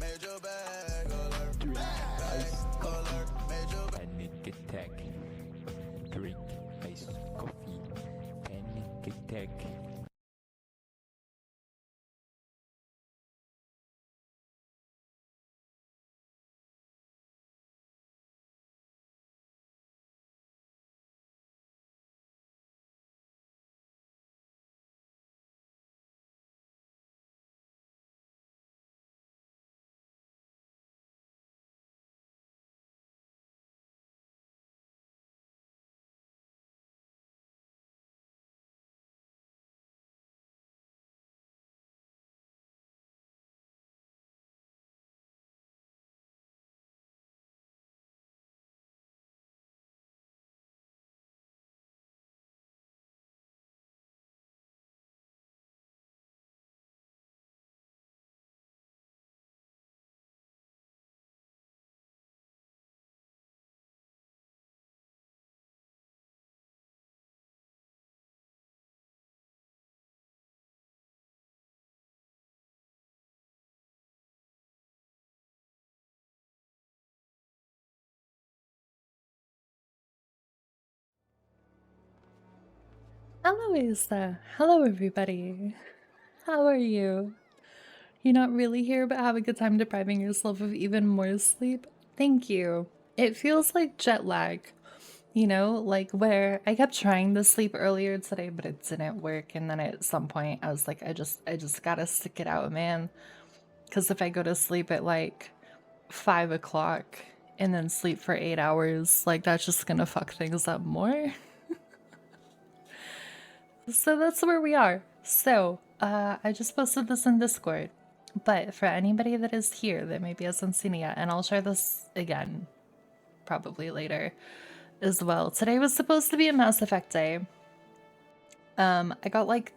Drink iced coffee, panic attack. Drink iced coffee, panic attack. Hello, Asa. Hello, everybody. How are you? You're not really here, but have a good time depriving yourself of even more sleep? Thank you. It feels like jet lag, like where I kept trying to sleep earlier today, but it didn't work. And then at some point, I was like, I just gotta stick it out, man. Because if I go to sleep at like 5 o'clock and then sleep for 8 hours, like that's just gonna fuck things up more. So that's where we are. So, I just posted this in Discord, but for anybody that is here that maybe hasn't seen it yet, and I'll share this again probably later as well. Today was supposed to be a Mass Effect day. I got like,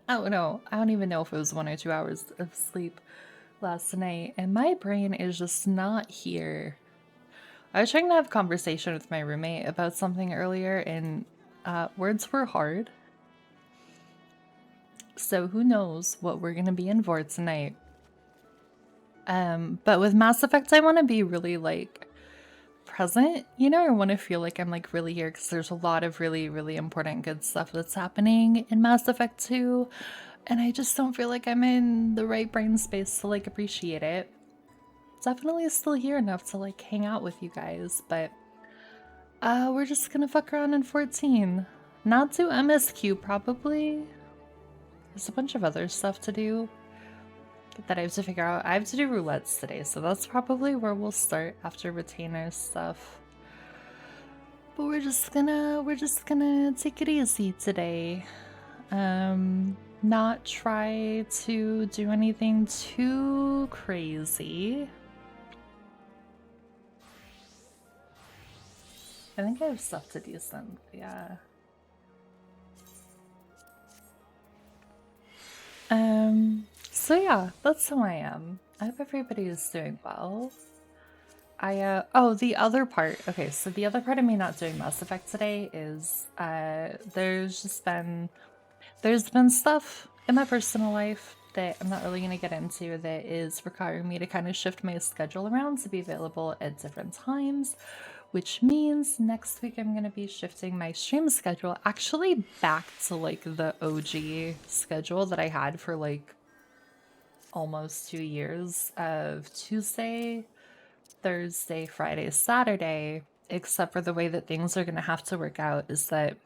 I don't know, I don't even know if it was 1 or 2 hours of sleep last night, and my brain is just not here. I was trying to have a conversation with my roommate about something earlier, and words were hard. So who knows what we're gonna be in for tonight. But with Mass Effect, I want to be really like present, I want to feel like I'm like really here because there's a lot of really, really important good stuff that's happening in Mass Effect 2, and I just don't feel like I'm in the right brain space to like appreciate it. Definitely still here enough to like hang out with you guys, but we're just gonna fuck around in 14. Not do MSQ probably. There's a bunch of other stuff to do that I have to figure out. I have to do roulettes today, so that's probably where we'll start after retainer stuff. But we're just gonna take it easy today. Not try to do anything too crazy. I think I have stuff to do some, yeah. So yeah, that's who I am. I hope everybody is doing well. Oh, the other part. Okay, so the other part of me not doing Mass Effect today is, there's been stuff in my personal life that I'm not really going to get into that is requiring me to kind of shift my schedule around to be available at different times, which means next week I'm going to be shifting my stream schedule actually back to like the OG schedule that I had for like almost 2 years of Tuesday, Thursday, Friday, Saturday, except for the way that things are going to have to work out is that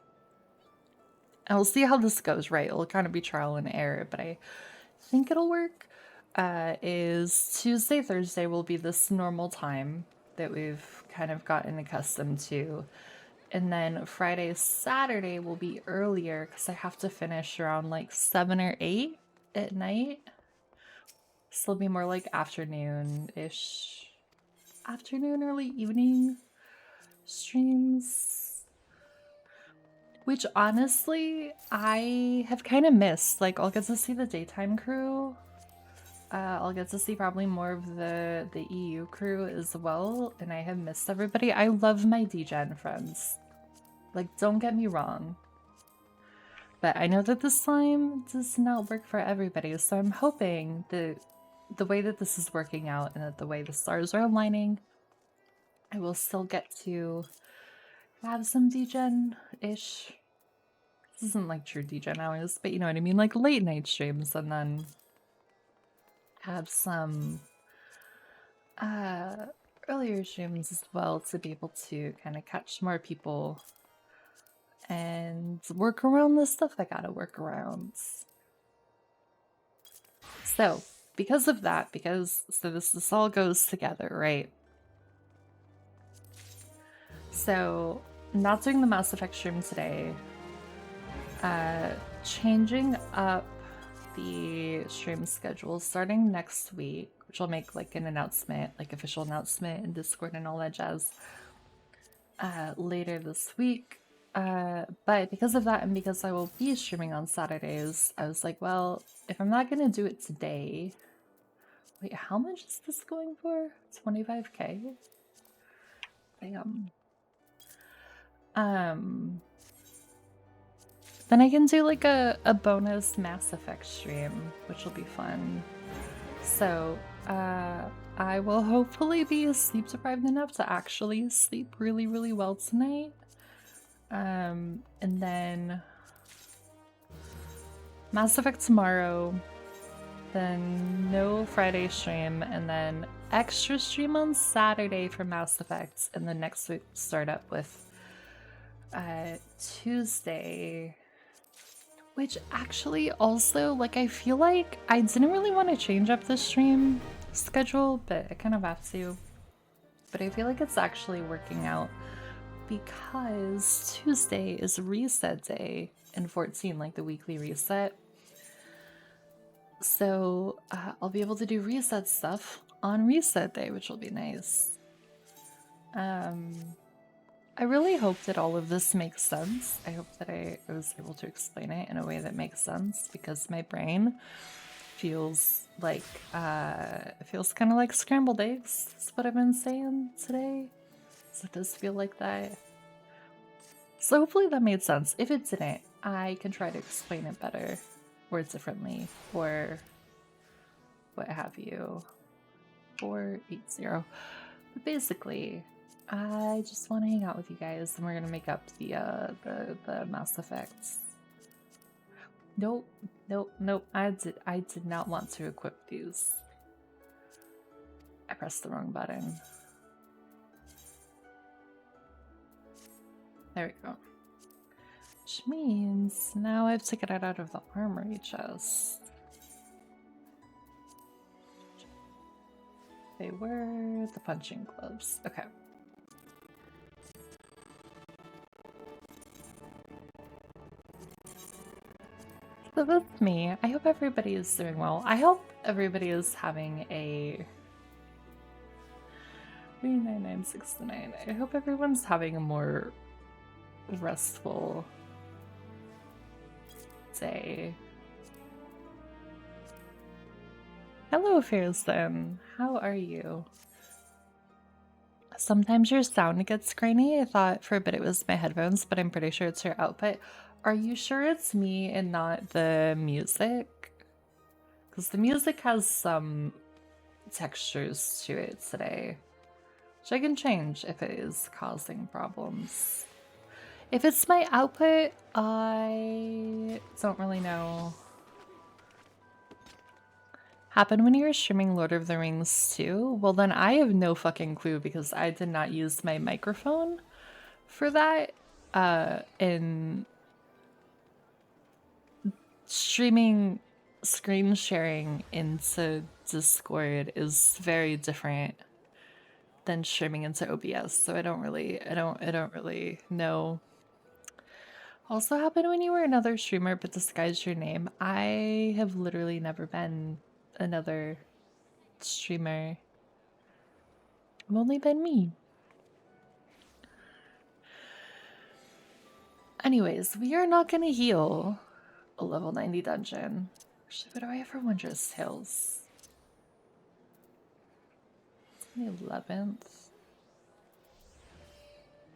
I'll see how this goes, right? It'll kind of be trial and error, but I think it'll work. Is Tuesday, Thursday will be this normal time that we've kind of gotten accustomed to. And then Friday, Saturday will be earlier because I have to finish around like 7 or 8 at night. So it'll be more like afternoon-ish. Afternoon, early evening streams. Which honestly, I have kind of missed. Like, I'll get to see the daytime crew. I'll get to see probably more of the EU crew as well, and I have missed everybody. I love my DGen friends. Like, don't get me wrong. But I know that this time does not work for everybody, so I'm hoping that the way that this is working out and that the way the stars are aligning, I will still get to have some degen-ish. This isn't like true degen hours, but you know what I mean, like late night streams, and then have some earlier streams as well to be able to kind of catch more people and work around the stuff I gotta work around. So because of that, so this all goes together, right? So not doing the Mass Effect stream today, changing up the stream schedule starting next week, which I'll make like an announcement, like official announcement in Discord and all that jazz later this week. But because of that, and because I will be streaming on Saturdays, I was like, well, if I'm not gonna do it today, wait, how much is this going for? 25k? Damn. Then I can do like a bonus Mass Effect stream, which will be fun. So, I will hopefully be sleep deprived enough to actually sleep really, really well tonight. And then Mass Effect tomorrow, then no Friday stream, and then extra stream on Saturday for Mass Effect, and then next week start up with Tuesday, which actually also, like, I feel like I didn't really want to change up the stream schedule, but I kind of have to. But I feel like it's actually working out because Tuesday is reset day in 14, like the weekly reset. So I'll be able to do reset stuff on reset day, which will be nice. I really hope that all of this makes sense. I hope that I was able to explain it in a way that makes sense, because my brain feels like, it feels kind of like scrambled eggs, is what I've been saying today. So it does feel like that. So hopefully that made sense. If it didn't, I can try to explain it better, or differently, or what have you. 480. But basically, I just want to hang out with you guys, and we're gonna make up the Mass Effects. Nope. I did not want to equip these. I pressed the wrong button. There we go. Which means now I have to get it out of the armory chest. They were the punching gloves. Okay. So that's me. I hope everybody is doing well. I hope everybody is having a 39969. I hope everyone's having a more restful day. Hello, Fiersten. How are you? Sometimes your sound gets grainy. I thought for a bit it was my headphones, but I'm pretty sure it's your output. Are you sure it's me and not the music? Because the music has some textures to it today, which I can change if it is causing problems. If it's my output, I don't really know. Happened when you were streaming Lord of the Rings too? Well, then I have no fucking clue, because I did not use my microphone for that. In streaming, screen sharing into Discord is very different than streaming into OBS, so I don't really know. Also happened when you were another streamer but disguised your name. I have literally never been another streamer. I've only been me. Anyways, we are not gonna heal a level 90 dungeon. Actually, what do I have for Wondrous Hills? The 11th.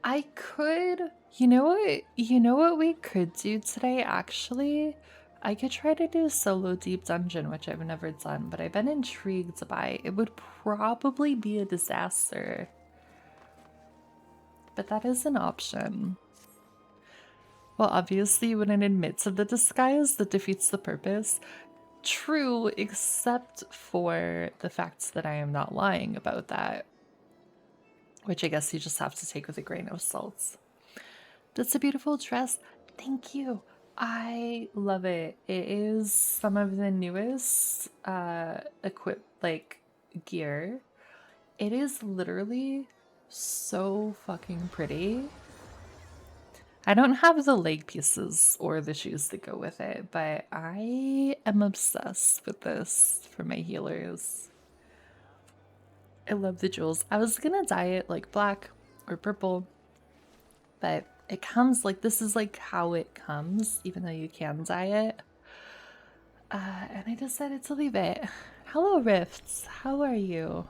I could, you know what we could do today, actually? I could try to do solo deep dungeon, which I've never done, but I've been intrigued by. It would probably be a disaster. But that is an option. Well, obviously you wouldn't admit to the disguise. That defeats the purpose. True, except for the fact that I am not lying about that. Which I guess you just have to take with a grain of salt. That's a beautiful dress. Thank you. I love it. It is some of the newest gear. It is literally so fucking pretty. I don't have the leg pieces or the shoes that go with it, but I am obsessed with this for my healers. I love the jewels. I was gonna dye it like black or purple, but it comes like, this is like how it comes, even though you can dye it. And I decided to leave it. Hello, Rifts. How are you?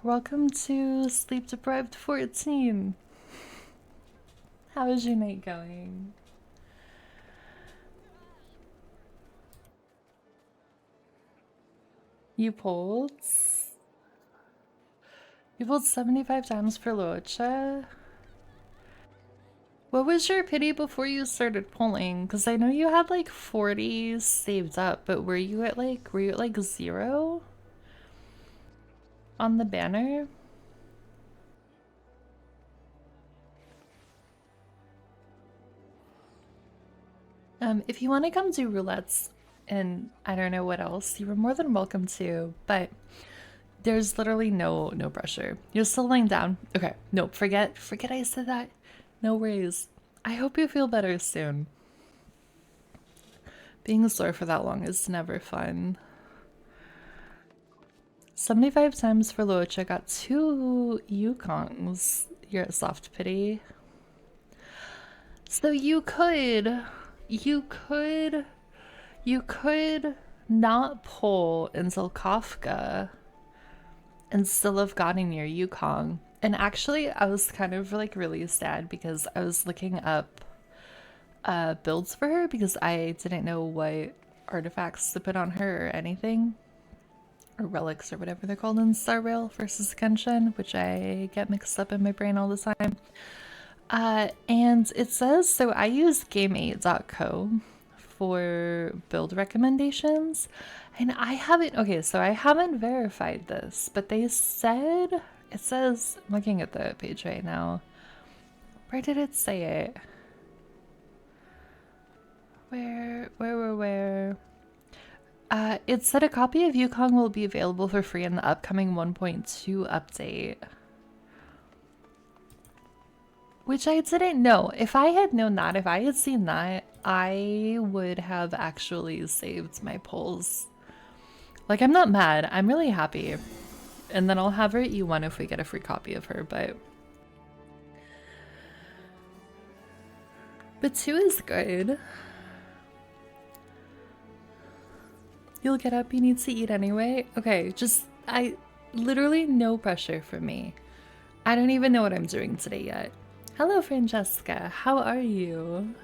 Welcome to Sleep Deprived 14. How is your night going? You pulled? You pulled 75 times for Locha? What was your pity before you started pulling? Because I know you had like 40 saved up, but were you at like 0 on the banner? If you want to come do roulettes and I don't know what else, you were more than welcome to, but there's literally no pressure. You're still laying down. Okay, no, forget I said that. No worries. I hope you feel better soon. Being sore for that long is never fun. 75 times for Loach. I got 2 Yukongs. You're at soft pity. So you could not pull until Kafka and still have gotten your Yukong. And actually, I was kind of like really sad because I was looking up builds for her because I didn't know what artifacts to put on her or anything. Or relics or whatever they're called in Star Rail versus Genshin, which I get mixed up in my brain all the time. And it says, so I use game8.co for build recommendations, and I haven't, okay, so I haven't verified this, but they said, it says, I'm looking at the page right now. Where did it say it? Where? It said a copy of Yukong will be available for free in the upcoming 1.2 update. Which I didn't know. If I had known that, if I had seen that, I would have actually saved my pulls. Like, I'm not mad. I'm really happy. And then I'll have her at E1 if we get a free copy of her, but 2 is good. You'll get up, you need to eat anyway. Okay, literally no pressure for me. I don't even know what I'm doing today yet. Hello, Francesca. How are you?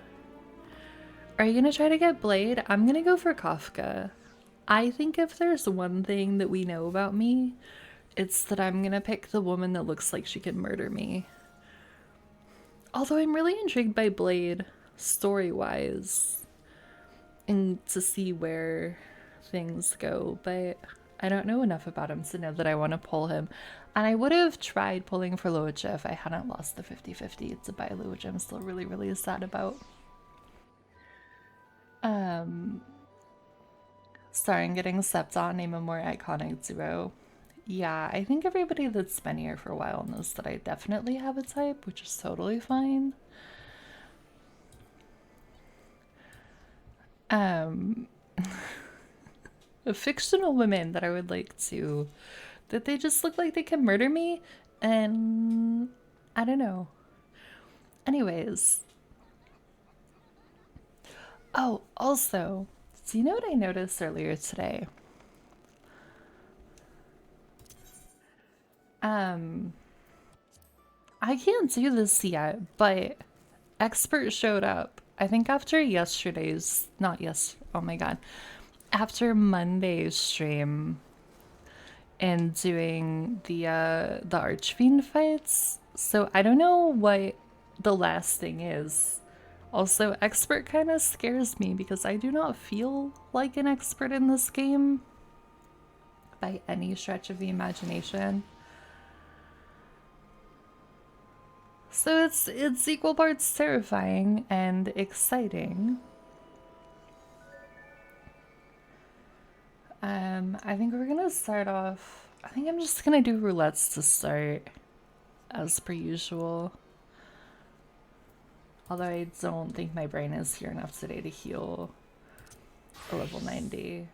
Are you gonna try to get Blade? I'm gonna go for Kafka. I think if there's one thing that we know about me, it's that I'm gonna pick the woman that looks like she could murder me. Although I'm really intrigued by Blade, story-wise, and to see where things go, but I don't know enough about him to know that I want to pull him. And I would have tried pulling for Loacha if I hadn't lost the 50-50 to Bailu, which I'm still really, really sad about. Starring getting stepped on, name a more iconic duo. Yeah, I think everybody that's been here for a while knows that I definitely have a type, which is totally fine. Fictional women that I would like to, that they just look like they can murder me, and I don't know. Anyways. Oh, also, do you know what I noticed earlier today? I can't do this yet, but Expert showed up I think after yesterday's, not yes, oh my god, after Monday's stream and doing the Archfiend fights. So I don't know what the last thing is. Also, expert kind of scares me because I do not feel like an expert in this game by any stretch of the imagination. So it's equal parts terrifying and exciting. I think we're gonna start off. I think I'm just gonna do roulettes to start, as per usual. Although I don't think my brain is here enough today to heal a level 90.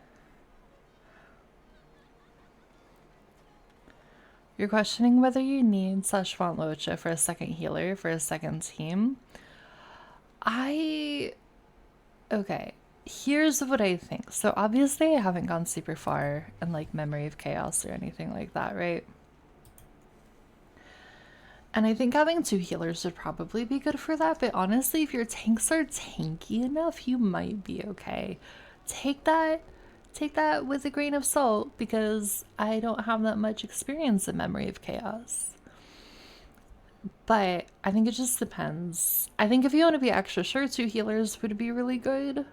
You're questioning whether you need /want Locha for a second healer for a second team. Okay, here's what I think. So obviously I haven't gone super far in like Memory of Chaos or anything like that, right? And I think having 2 healers would probably be good for that, but honestly, if your tanks are tanky enough, you might be okay. Take that with a grain of salt, because I don't have that much experience in Memory of Chaos. But I think it just depends. I think if you want to be extra sure, 2 healers would be really good.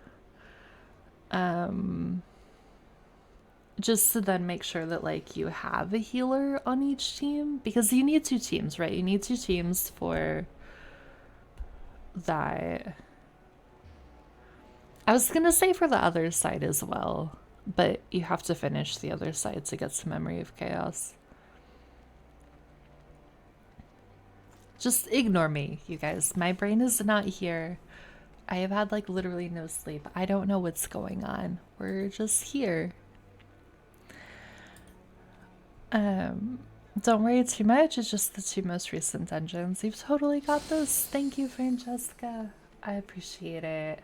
Just to then make sure that like you have a healer on each team, because you need 2 teams, right? You need 2 teams for that. I was gonna say for the other side as well, but you have to finish the other side to get to Memory of Chaos. Just ignore me, you guys. My brain is not here. I have had like literally no sleep. I don't know what's going on. We're just here. Don't worry too much. It's just the 2 most recent dungeons. You've totally got this. Thank you, Francesca. I appreciate it.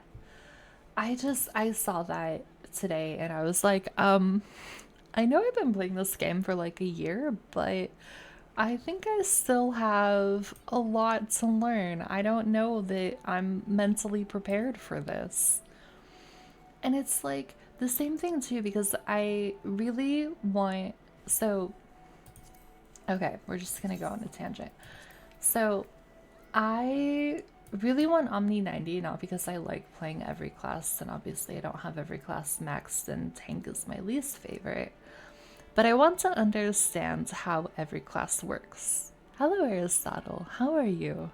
I saw that today and I was like, I know I've been playing this game for like a year, but I think I still have a lot to learn. I don't know that I'm mentally prepared for this. And it's like the same thing too, because I really want, so, okay, we're just gonna go on a tangent. So I really want Omni 90, not because I like playing every class, and obviously I don't have every class maxed, and tank is my least favorite. But I want to understand how every class works. Hello, Aristotle. How are you?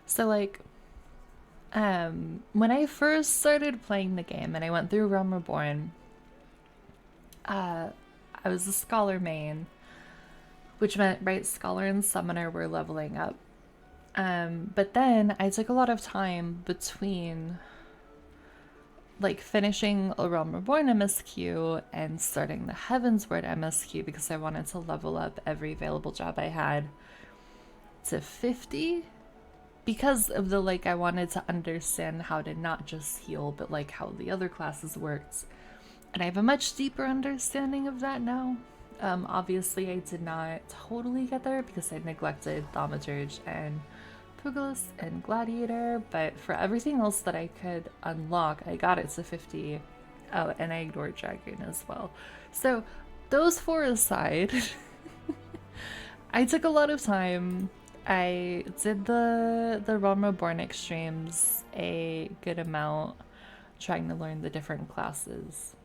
So, like, when I first started playing the game and I went through Realm Reborn, I was a Scholar main, which meant, right, Scholar and Summoner were leveling up. But then I took a lot of time between like finishing a Realm Reborn MSQ and starting the Heavensward MSQ, because I wanted to level up every available job I had to 50, because of the like I wanted to understand how to not just heal but like how the other classes worked, and I have a much deeper understanding of that now. Obviously I did not totally get there because I neglected Thaumaturge and Pugilist and Gladiator, but for everything else that I could unlock, I got it to 50. Oh, and I ignored Dragoon as well. So those 4 aside, I took a lot of time. I did the Realm Reborn extremes a good amount, trying to learn the different classes.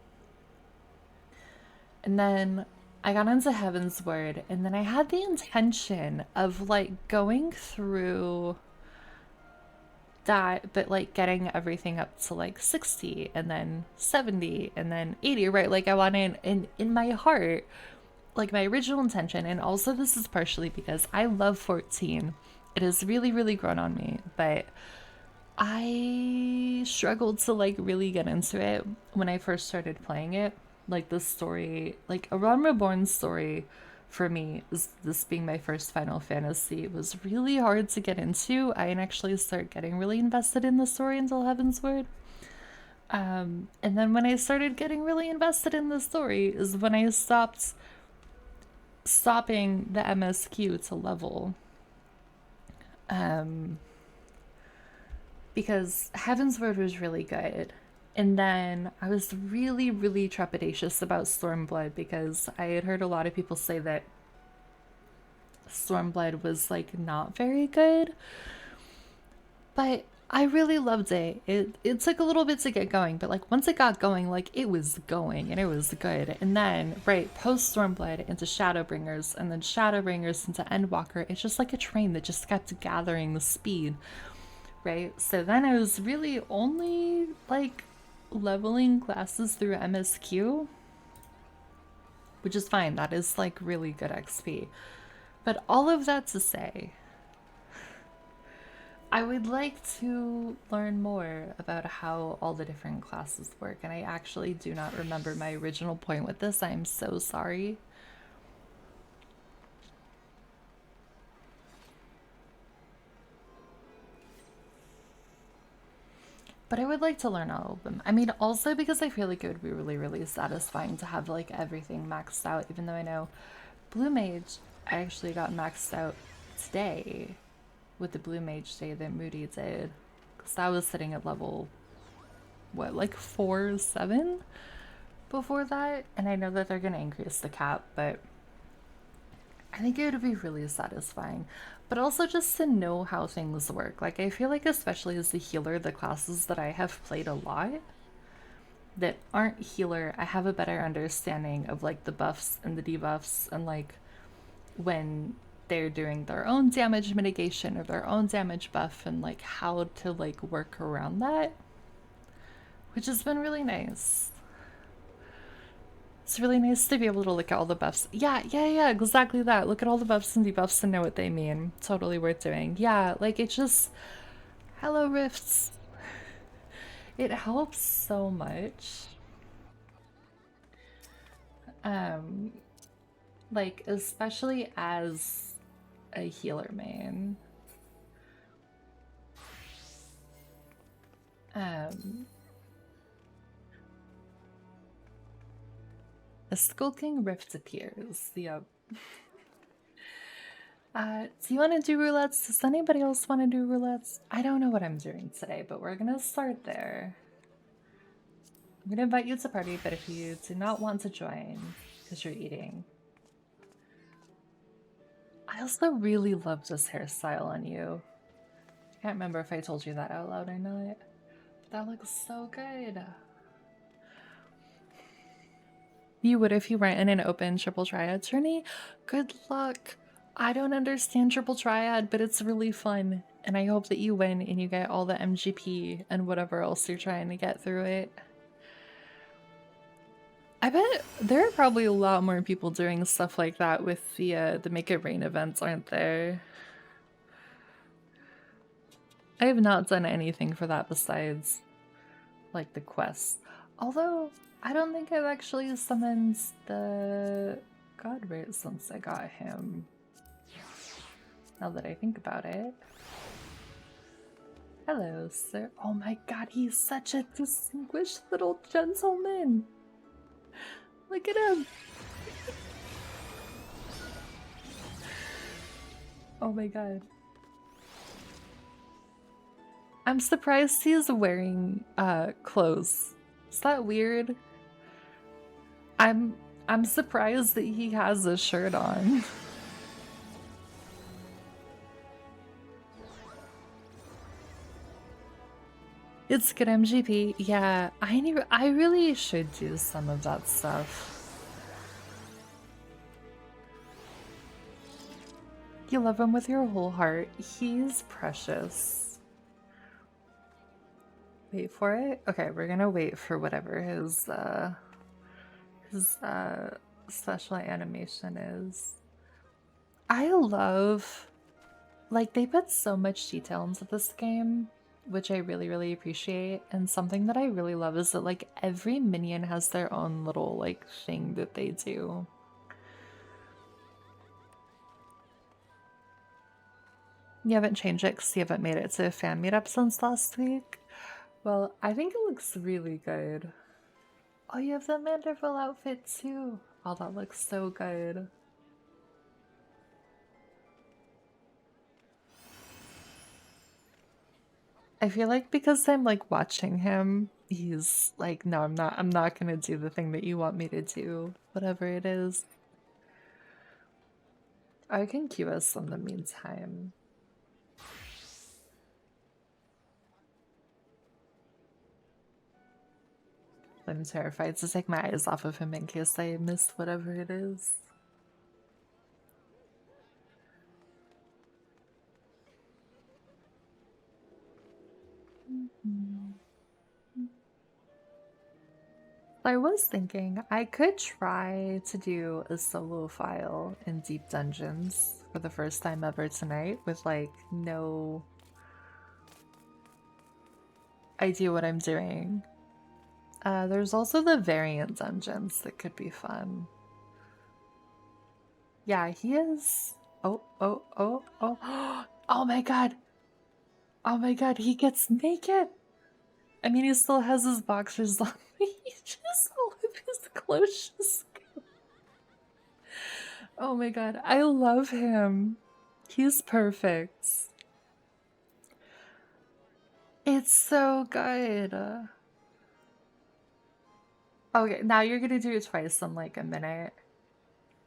And then I got into Heavensward, and then I had the intention of like going through that, but like getting everything up to like 60 and then 70 and then 80, right? Like I wanted, in my heart, like my original intention, and also this is partially because I love 14. It has really, really grown on me, but I struggled to like really get into it when I first started playing it. Like the story, like a Realm Reborn story for me, is this being my first Final Fantasy, was really hard to get into. I didn't actually start getting really invested in the story until Heavensward. And then when I started getting really invested in the story is when I stopping the MSQ to level. because Heaven's Word was really good. And then I was really, really trepidatious about Stormblood because I had heard a lot of people say that Stormblood was like not very good. But I really loved it. It took a little bit to get going, but like once it got going, like it was going and it was good. And then right post Stormblood into Shadowbringers, and then Shadowbringers into Endwalker, it's just like a train that just kept gathering the speed. Right? So then I was really only like leveling classes through MSQ, which is fine. That is like really good XP. But all of that to say, I would like to learn more about how all the different classes work, and I actually do not remember my original point with this. I'm so sorry. But I would like to learn all of them. I mean, also because I feel like it would be really, really satisfying to have like everything maxed out, even though I know Blue Mage, I actually got maxed out today with the Blue Mage day that Moody did. Because I was sitting at level, what, like 4-7 before that? And I know that they're going to increase the cap, but I think it would be really satisfying. But also just to know how things work. Like, I feel like, especially as a healer, the classes that I have played a lot that aren't healer, I have a better understanding of like the buffs and the debuffs, and like when they're doing their own damage mitigation or their own damage buff, and like how to like work around that, which has been really nice. It's really nice to be able to look at all the buffs. Yeah, exactly that. Look at all the buffs and debuffs and know what they mean. Totally worth doing. Yeah, like it just... Hello, Rifts. It helps so much. Like, especially as a healer main. A skulking rift appears. Yep. Do you want to do roulettes? Does anybody else want to do roulettes? I don't know what I'm doing today, but we're gonna start there. I'm gonna invite you to party, but if you do not want to join because you're eating. I also really love this hairstyle on you. I can't remember if I told you that out loud or not. But that looks so good. You would if you weren't in an open triple triad tourney? Good luck. I don't understand triple triad, but it's really fun. And I hope that you win and you get all the MGP and whatever else you're trying to get through it. I bet there are probably a lot more people doing stuff like that with the Make It Rain events, aren't there? I have not done anything for that besides like the quests. Although I don't think I've actually summoned the god rate since I got him. Now that I think about it. Hello, sir. Oh my god, he's such a distinguished little gentleman. Look at him. Oh my god. I'm surprised he's wearing clothes. Is that weird? I'm surprised that he has a shirt on. It's good MGP. Yeah, I really should do some of that stuff. You love him with your whole heart. He's precious. Wait for it. Okay, we're gonna wait for whatever his special animation is. I love, like, they put so much detail into this game, which I really, really appreciate. And something that I really love is that, like, every minion has their own little, like, thing that they do. You haven't changed it because you haven't made it to a fan meetup since last week? Well, I think it looks really good. Oh, you have the Manderville outfit too. Oh, that looks so good. I feel like because I'm like watching him, he's like, no, I'm not gonna do the thing that you want me to do, whatever it is. I can cue us in the meantime. I'm terrified to take my eyes off of him in case I missed whatever it is. I was thinking I could try to do a solo file in Deep Dungeons for the first time ever tonight with like no idea what I'm doing. There's also the variant dungeons that could be fun. Yeah, he is. Oh, oh, oh, oh. Oh my god. Oh my god, he gets naked. I mean, he still has his boxers on. He just all of his clothes just go. Oh my god, I love him. He's perfect. It's so good. Okay, now you're gonna do it twice in like a minute.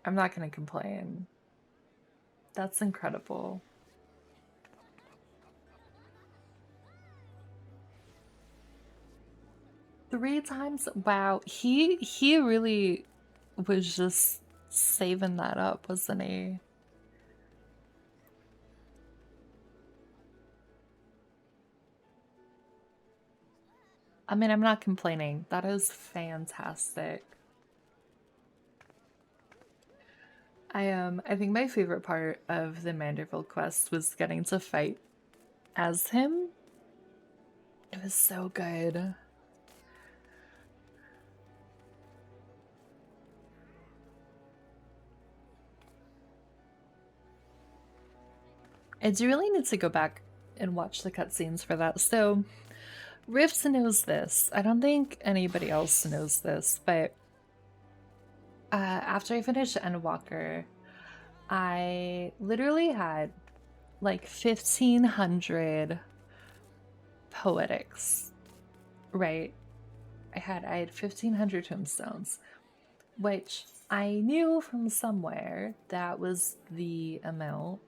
I'm not gonna complain. That's incredible. Three times? Wow, he really was just saving that up, wasn't he? I mean, I'm not complaining. That is fantastic. I think my favorite part of the Manderville quest was getting to fight as him. It was so good. I do really need to go back and watch the cutscenes for that. So, Rift knows this. I don't think anybody else knows this, but after I finished Endwalker, I literally had like 1,500 poetics, right? I had 1,500 tombstones, which I knew from somewhere that was the amount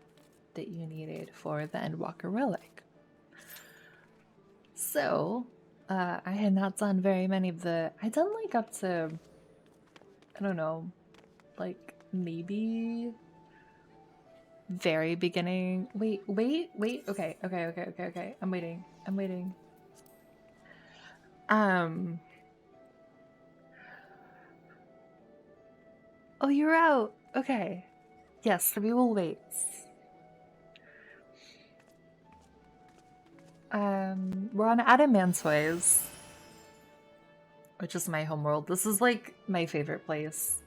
that you needed for the Endwalker relic. So, I had not done very many of the. I done like up to, I don't know, like maybe very beginning. Wait. Okay. I'm waiting. Oh, you're out. Okay. Yes, we will wait. We're on Adamantoise, which is my homeworld. This is like my favorite place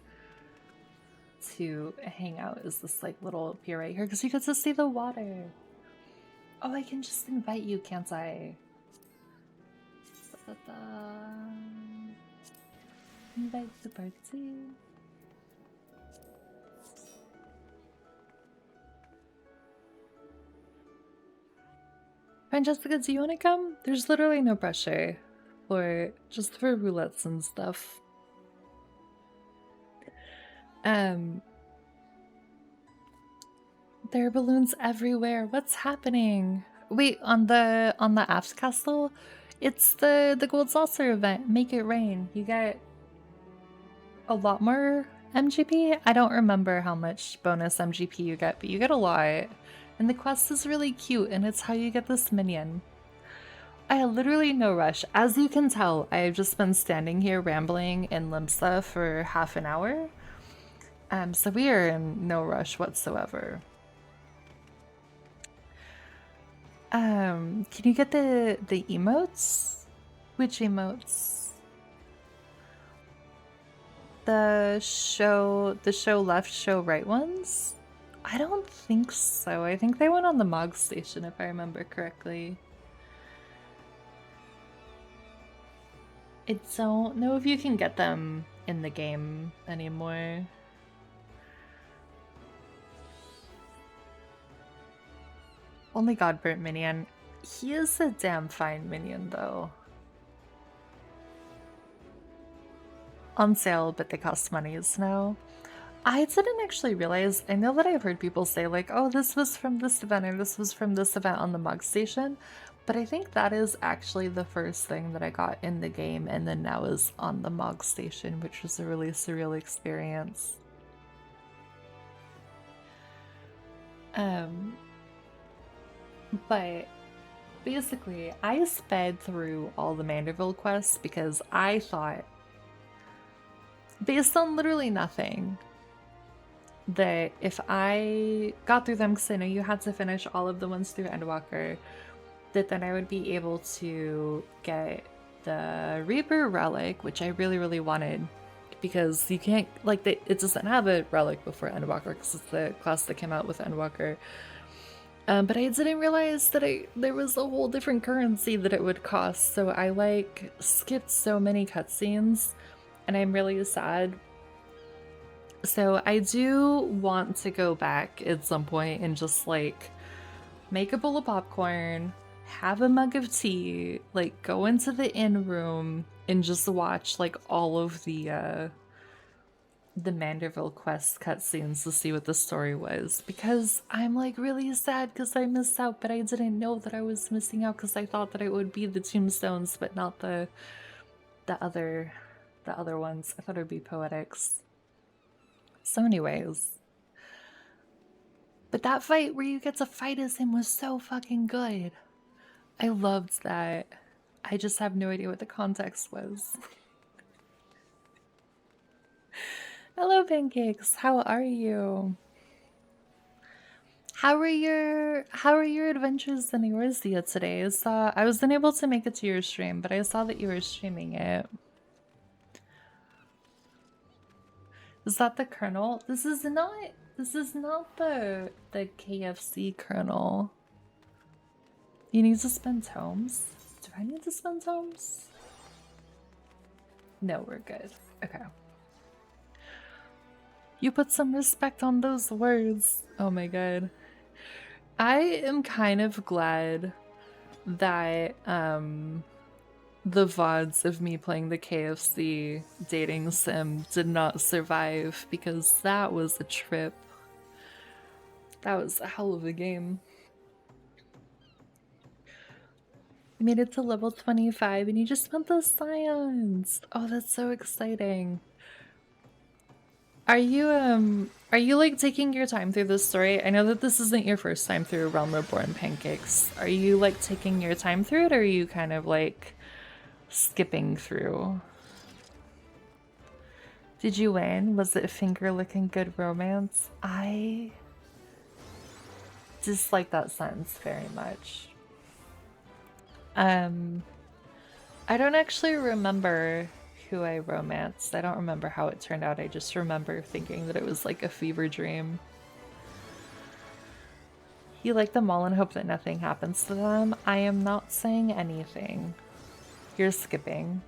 to hang out, is this like little pier right here because you get to see the water. Oh, I can just invite you, can't I? Invite the party. Francesca, do you want to come? There's literally no pressure, or just for roulettes and stuff. There are balloons everywhere. What's happening? Wait, on the aft castle, it's the gold saucer event. Make it rain. You get a lot more MGP. I don't remember how much bonus MGP you get, but you get a lot. And the quest is really cute, and it's how you get this minion. I had literally no rush. As you can tell, I have just been standing here rambling in Limsa for half an hour. So we are in no rush whatsoever. Can you get the emotes? Which emotes? The show left, show right ones? I don't think so. I think they went on the Mog station if I remember correctly. I don't know if you can get them in the game anymore. Only Godburnt minion. He is a damn fine minion, though. On sale, but they cost monies now. I didn't actually realize, I know that I've heard people say like, oh, this was from this event or this was from this event on the mug station, but I think that is actually the first thing that I got in the game and then now is on the mug station, which was a really surreal experience. But basically, I sped through all the Manderville quests because I thought, based on literally nothing, that if I got through them, because I know you had to finish all of the ones through Endwalker, that then I would be able to get the Reaper relic, which I really, really wanted, because you can't, like, it doesn't have a relic before Endwalker, because it's the class that came out with Endwalker. But I didn't realize that there was a whole different currency that it would cost, so I, like, skipped so many cutscenes, and I'm really sad. So I do want to go back at some point and just, like, make a bowl of popcorn, have a mug of tea, like, go into the inn room, and just watch, like, all of the Manderville quest cutscenes to see what the story was, because I'm like really sad because I missed out, but I didn't know that I was missing out because I thought that it would be the tombstones but not the other ones. I thought it would be poetics. So anyways, but that fight where you get to fight as him was so fucking good. I loved that. I just have no idea what the context was. Hello, Pancakes. How are you? How are your adventures in Eorzea today? I was unable to make it to your stream, but I saw that you were streaming it. Is that the Colonel? This is not the KFC Colonel. You need to spend tomes? Do I need to spend tomes? No, we're good. Okay. You put some respect on those words. Oh my god. I am kind of glad that the VODs of me playing the KFC dating sim did not survive, because that was a trip. That was a hell of a game. You made it to level 25 and you just spent the scions. Oh, that's so exciting. Are you like taking your time through this story? I know that this isn't your first time through Realm Reborn, Pancakes. Are you like taking your time through it, or are you kind of like skipping through? Did you win? Was it finger licking good romance? I dislike that sentence very much. I don't actually remember who I romanced. I don't remember how it turned out. I just remember thinking that it was like a fever dream. You like them all and hope that nothing happens to them. I am not saying anything. You're skipping.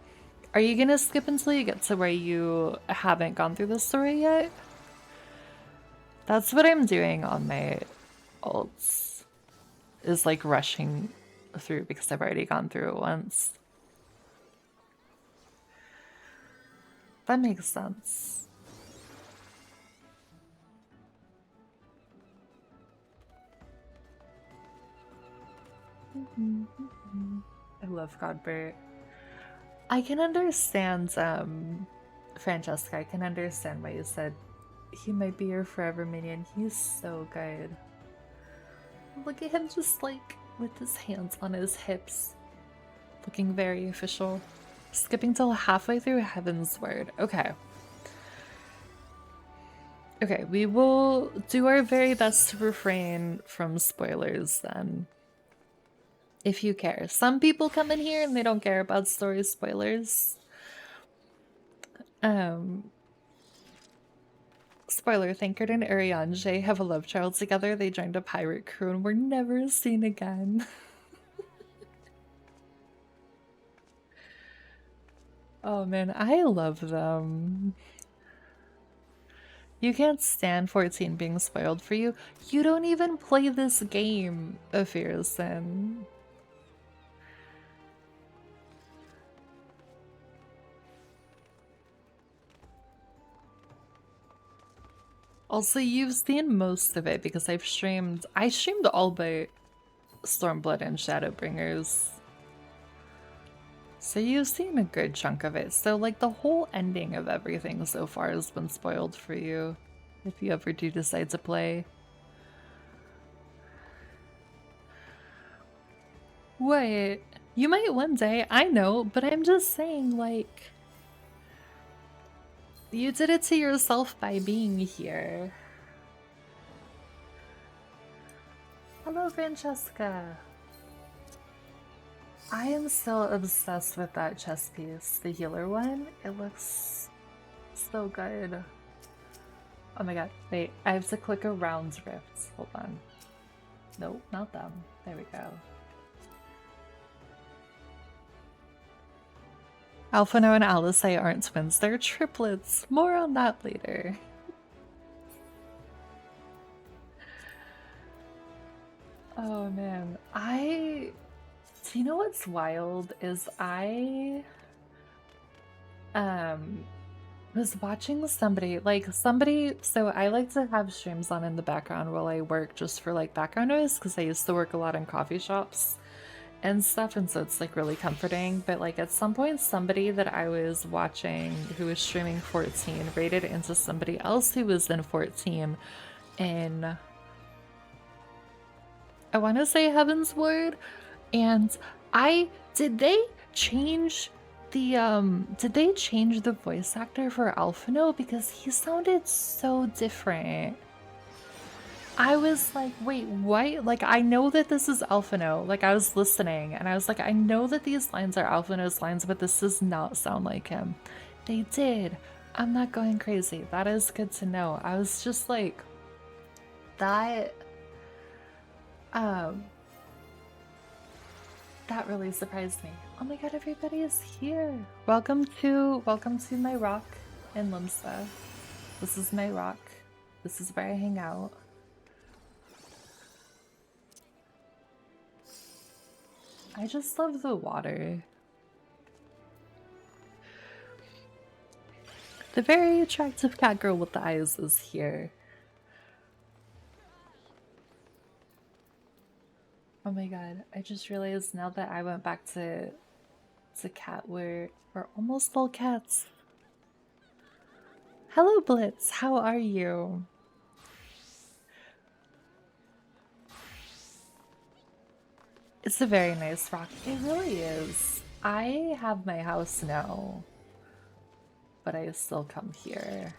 Are you gonna skip until you get to where you haven't gone through the story yet? That's what I'm doing on my ults. Is like rushing through because I've already gone through it once. That makes sense. I love Godbert. I can understand, Francesca, I can understand why you said he might be your forever minion. He's so good. Look at him just like with his hands on his hips, looking very official. Skipping till halfway through Heaven's Word. Okay. Okay, we will do our very best to refrain from spoilers then. If you care. Some people come in here and they don't care about story spoilers. Spoiler, Thankard and Ariange have a love child together. They joined a pirate crew and were never seen again. Oh man, I love them. You can't stand 14 being spoiled for you. You don't even play this game, Afirson. Also, you've seen most of it because I streamed all but Stormblood and Shadowbringers. So you've seen a good chunk of it. So like the whole ending of everything so far has been spoiled for you if you ever do decide to play. What? You might one day, I know, but I'm just saying, like, you did it to yourself by being here. Hello, Francesca. I am still obsessed with that chess piece, the healer one. It looks so good. Oh my god, wait, I have to click around rifts. Hold on. Nope, not them. There we go. Alphino and Alisei aren't twins, they're triplets. More on that later. Oh man, do you know what's wild is I was watching somebody, so I like to have streams on in the background while I work just for like background noise because I used to work a lot in coffee shops and stuff, and so it's like really comforting. But like at some point somebody that I was watching who was streaming 14 raided into somebody else who was in 14 in, I want to say Heaven's Ward, and did they change the voice actor for Alphino because he sounded so different. I was like, wait, what? Like, I know that this is Alphino. Like, I was listening and I was like, I know that these lines are Alphino's lines, but this does not sound like him. They did. I'm not going crazy. That is good to know. I was just like, that really surprised me. Oh my god, everybody is here. Welcome to my rock in Limsa. This is my rock. This is where I hang out. I just love the water. The very attractive cat girl with the eyes is here. Oh my god, I just realized now that I went back to cat, we're almost all cats. Hello Blitz, how are you? It's a very nice rock. It really is. I have my house now, but I still come here.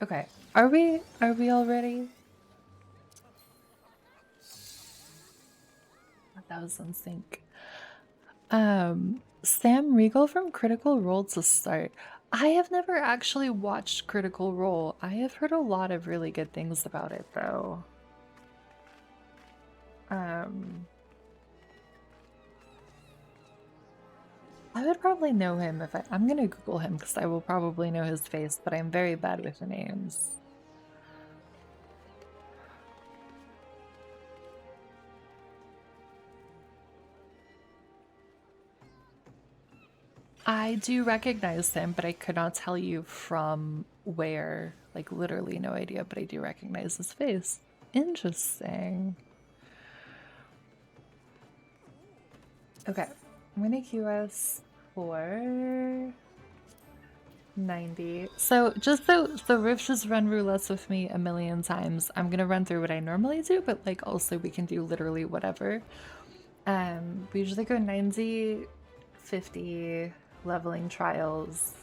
Okay, are we all ready? That was in sync. Sam Riegel from Critical Role to start. I have never actually watched Critical Role. I have heard a lot of really good things about it though. I would probably know him if I'm gonna Google him because I will probably know his face, but I'm very bad with the names. I do recognize him, but I could not tell you from where. Like, literally no idea, but I do recognize his face. Interesting. Okay, I'm gonna QS for 90. So just so Riff just run roulettes with me a million times. I'm gonna run through what I normally do, but like also we can do literally whatever. We usually go 90, 50, leveling trials,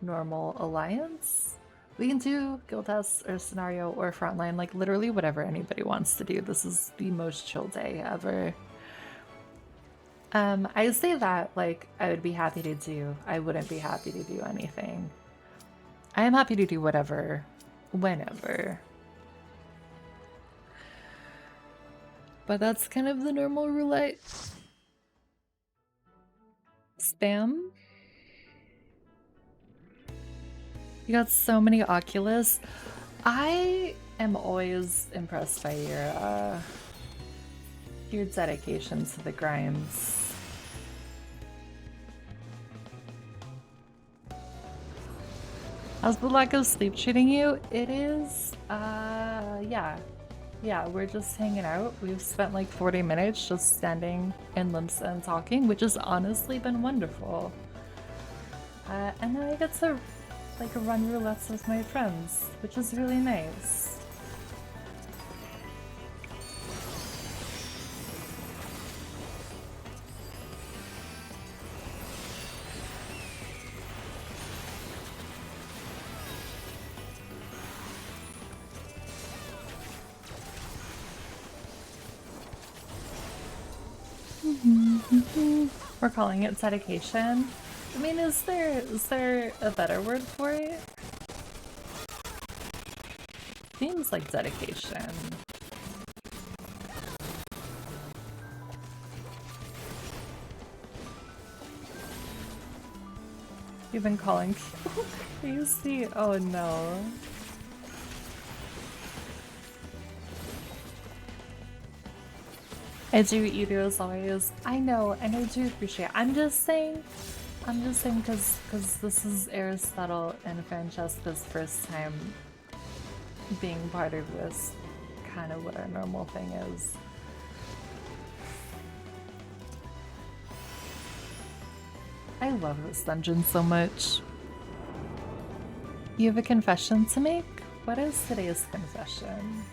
normal alliance. We can do guild tests or scenario or frontline, like literally whatever anybody wants to do. This is the most chill day ever. I say that like I would be happy to do. I wouldn't be happy to do anything. I am happy to do whatever, whenever. But that's kind of the normal roulette. Spam? You got so many Oculus. I am always impressed by your dedication to the grinds. How's the lack of sleep treating you? It is, yeah. Yeah, we're just hanging out. We've spent like 40 minutes just standing in Limsa and talking, which has honestly been wonderful. And now I get to like run roulettes with my friends, which is really nice. We're calling it dedication. I mean, is there a better word for it? Seems like dedication. You've been calling people crazy? Oh no. I do eat you as always. I know, and I do appreciate it. I'm just saying because this is Aristotle and Francesca's first time being part of this, kind of what our normal thing is. I love this dungeon so much. You have a confession to make? What is today's confession?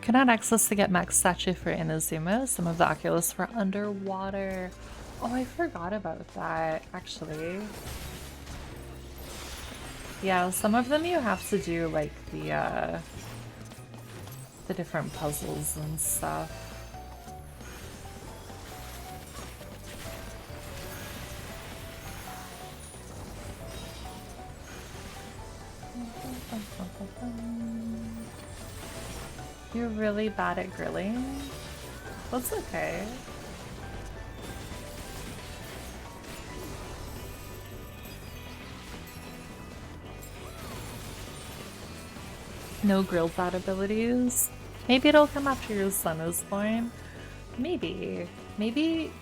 Cannot access to get max statue for Inazuma. Some of the Oculus were underwater. Oh, I forgot about that, actually. Yeah, some of them you have to do like the different puzzles and stuff. You're really bad at grilling? That's okay. No grilled dad abilities? Maybe it'll come after your son is born. Maybe. Maybe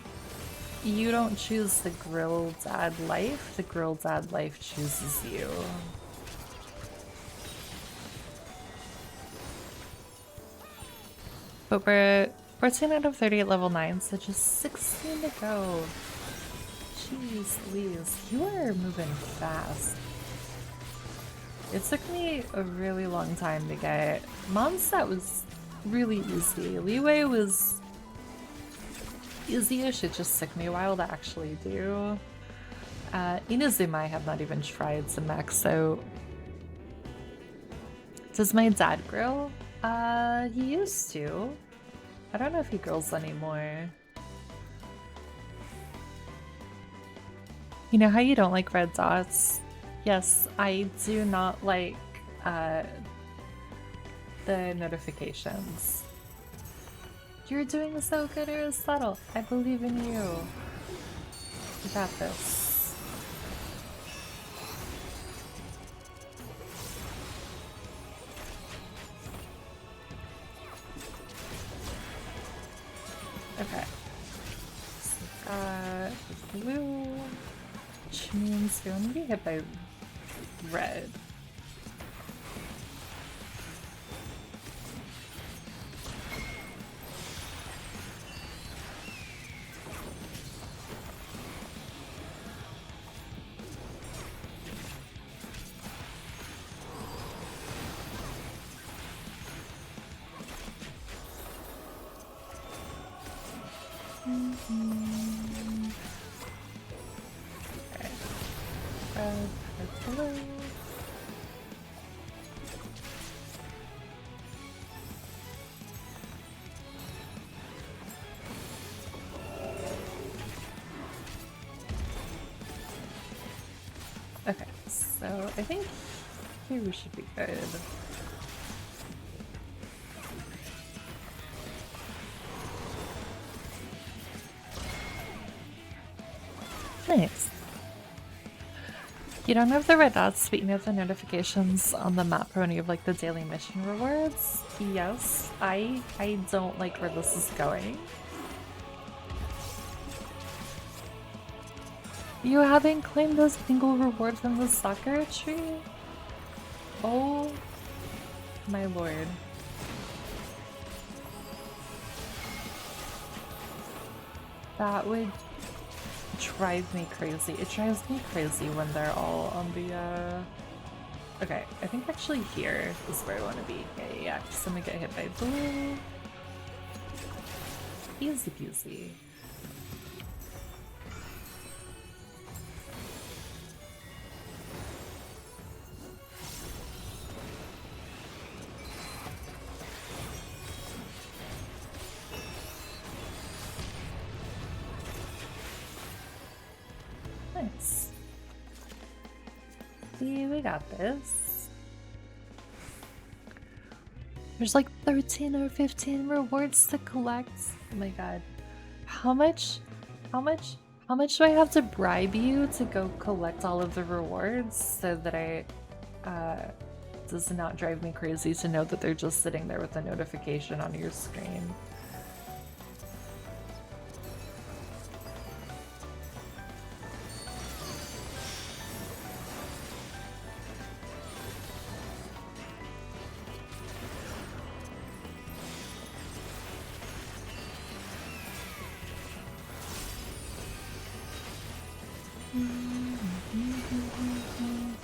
you don't choose the grilled dad life, the grilled dad life chooses you. But we're 14 out of 30 at level 9, so just 16 to go. Jeez Louise, you are moving fast. It took me a really long time to get. Mondstadt was really easy. Leeway was easy-ish, it just took me a while to actually do. Inazuma I have not even tried to max out. Does my dad grill? He used to. I don't know if he grills anymore. You know how you don't like red dots? Yes, I do not like the notifications. You're doing so good, Aristotle. I believe in you. You got this. Okay. So blue, which means we're gonna be hit by red. Okay, so I think here we should be good. Nice. You don't have the red dots, but you have the notifications on the map for when you have like the daily mission rewards. Yes, I don't like where this is going. You haven't claimed a single reward from the soccer tree? Oh my lord. That would drive me crazy. It drives me crazy when they're all on the okay, I think actually here is where I want to be. Yeah, just gonna get hit by blue. Easy peasy. Nice. See, we got this. There's like 13 or 15 rewards to collect. Oh my god. How much do I have to bribe you to go collect all of the rewards so that does not drive me crazy to know that they're just sitting there with a notification on your screen?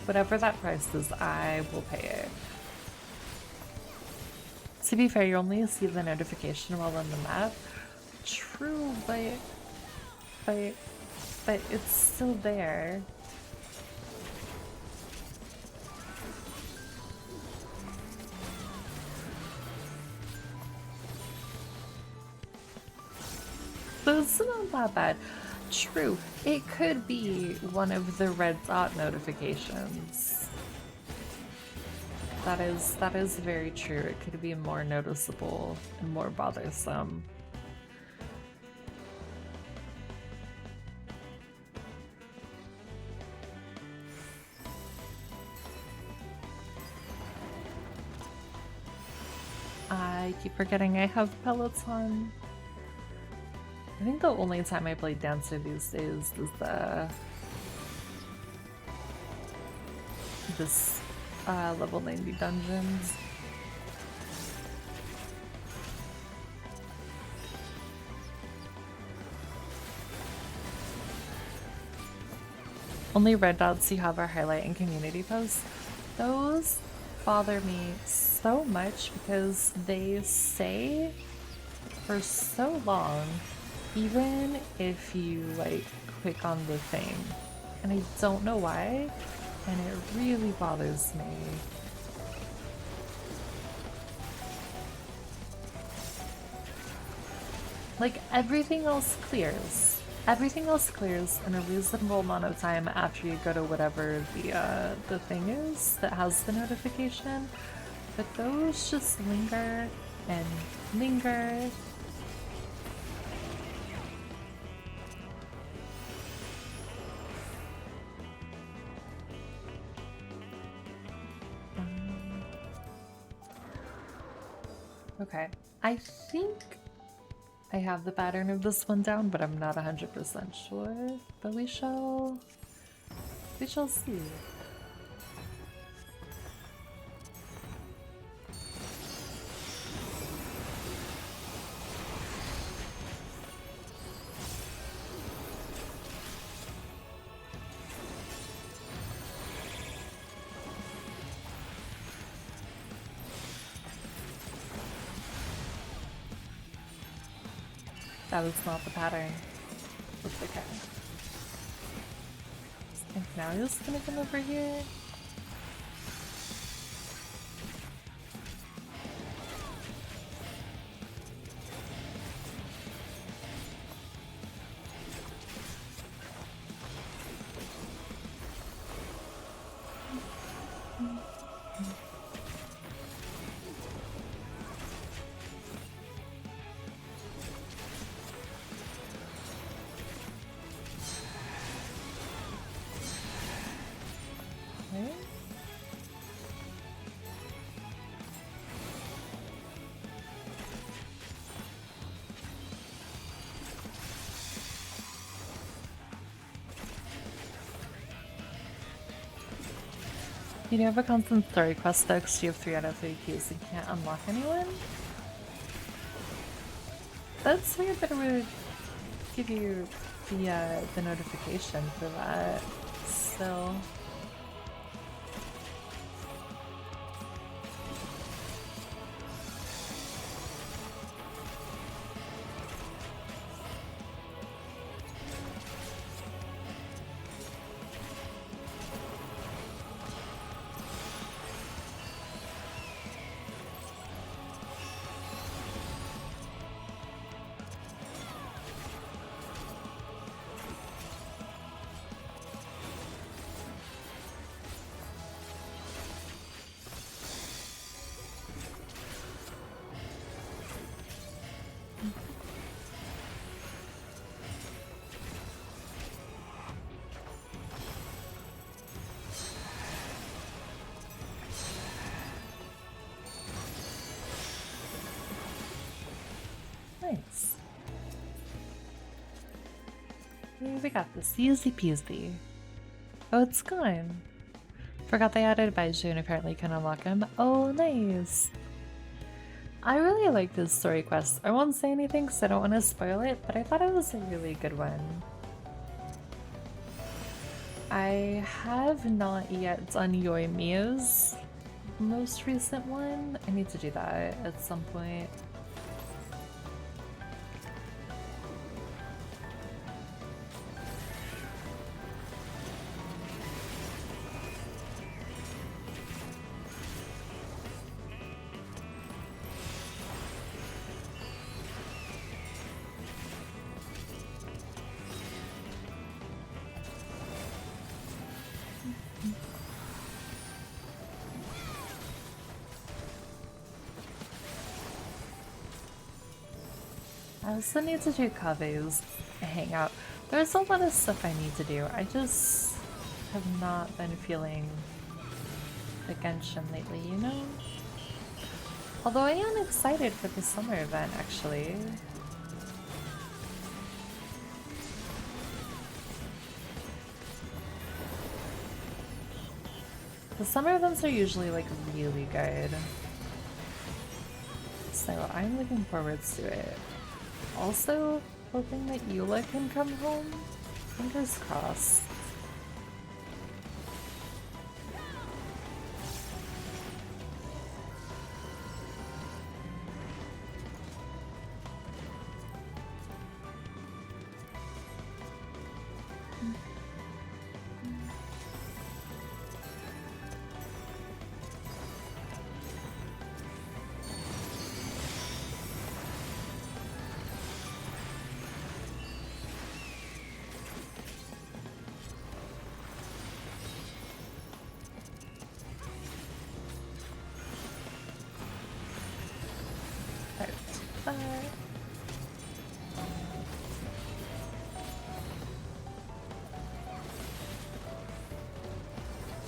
Whatever that price is, I will pay it. To be fair, you only see the notification while on the map. True, but it's still there. So it's not that bad. True, it could be one of the red dot notifications. That is very true. It could be more noticeable and more bothersome. I keep forgetting I have Peloton. I think the only time I play Dancer these days is this level 90 dungeons. Only red dots you have are highlight and community posts. Those bother me so much because they say for so long, even if you like click on the thing, and I don't know why, and it really bothers me. Like everything else clears. Everything else clears in a reasonable amount of time after you go to whatever the thing is that has the notification, but those just linger and linger. Okay, I think I have the pattern of this one down, but I'm not 100% sure. But we shall see. That was not the pattern. That's okay. And now you're just gonna come over here. You do have a constant story quest though, because you have 3 out of 3 keys and can't unlock anyone? That's weird that it would give you the notification for that. So... Nice. Yeah, we got this. Easy peasy. Oh, it's gone. Forgot they added Baiju and apparently you can unlock him. Oh, nice. I really like this story quest. I won't say anything because I don't want to spoil it, but I thought it was a really good one. I have not yet done Yoimiya's most recent one. I need to do that at some point. I also need to do Kave's hangout. There's a lot of stuff I need to do. I just have not been feeling the Genshin lately, you know? Although I am excited for the summer event, actually. The summer events are usually like really good. So I'm looking forward to it. Also, hoping that Eula can come home. Fingers crossed.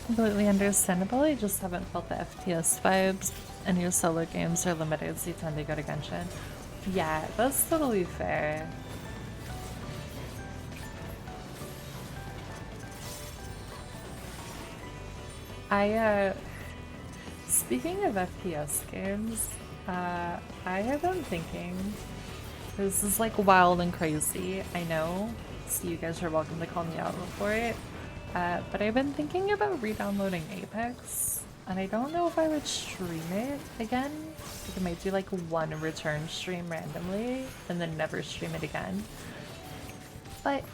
Completely understandable, I just haven't felt the FPS vibes, and your solo games are limited, so you tend to go to Genshin. Yeah, that's totally fair. Speaking of FPS games, I have been thinking, this is like wild and crazy, I know, so you guys are welcome to call me out for it. But I've been thinking about re-downloading Apex, and I don't know if I would stream it again. Like I might do like one return stream randomly, and then never stream it again. But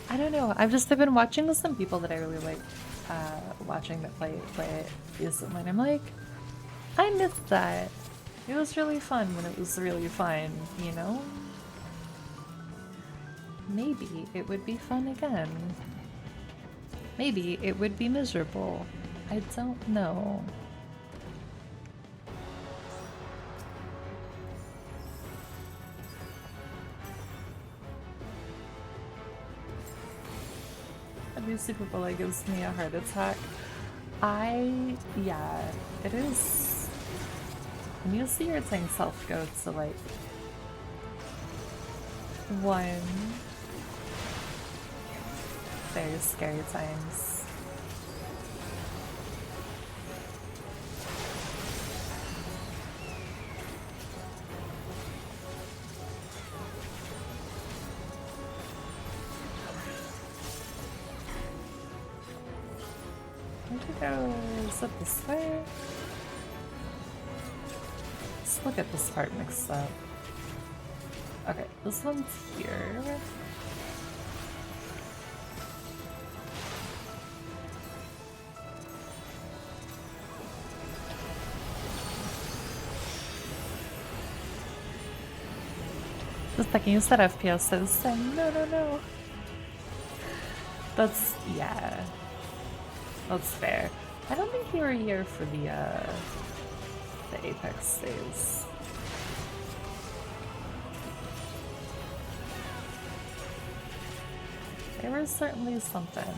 I don't know. I've been watching some people that I really like watching that play it recently, and I'm like, I missed that. It was really fun when it was really fun, you know? Maybe it would be fun again. Maybe it would be miserable. I don't know. Every Super Bowl gives me a heart attack. Yeah, it is. When you see your tank self go to like 1 very scary times. Where'd it go? Is it this way? Let's look at this part mixed up. Okay, this one's here. The second you said FPS, I was saying, no, no, no. That's, yeah. That's fair. I don't think you were here for the Apex days. There was certainly something.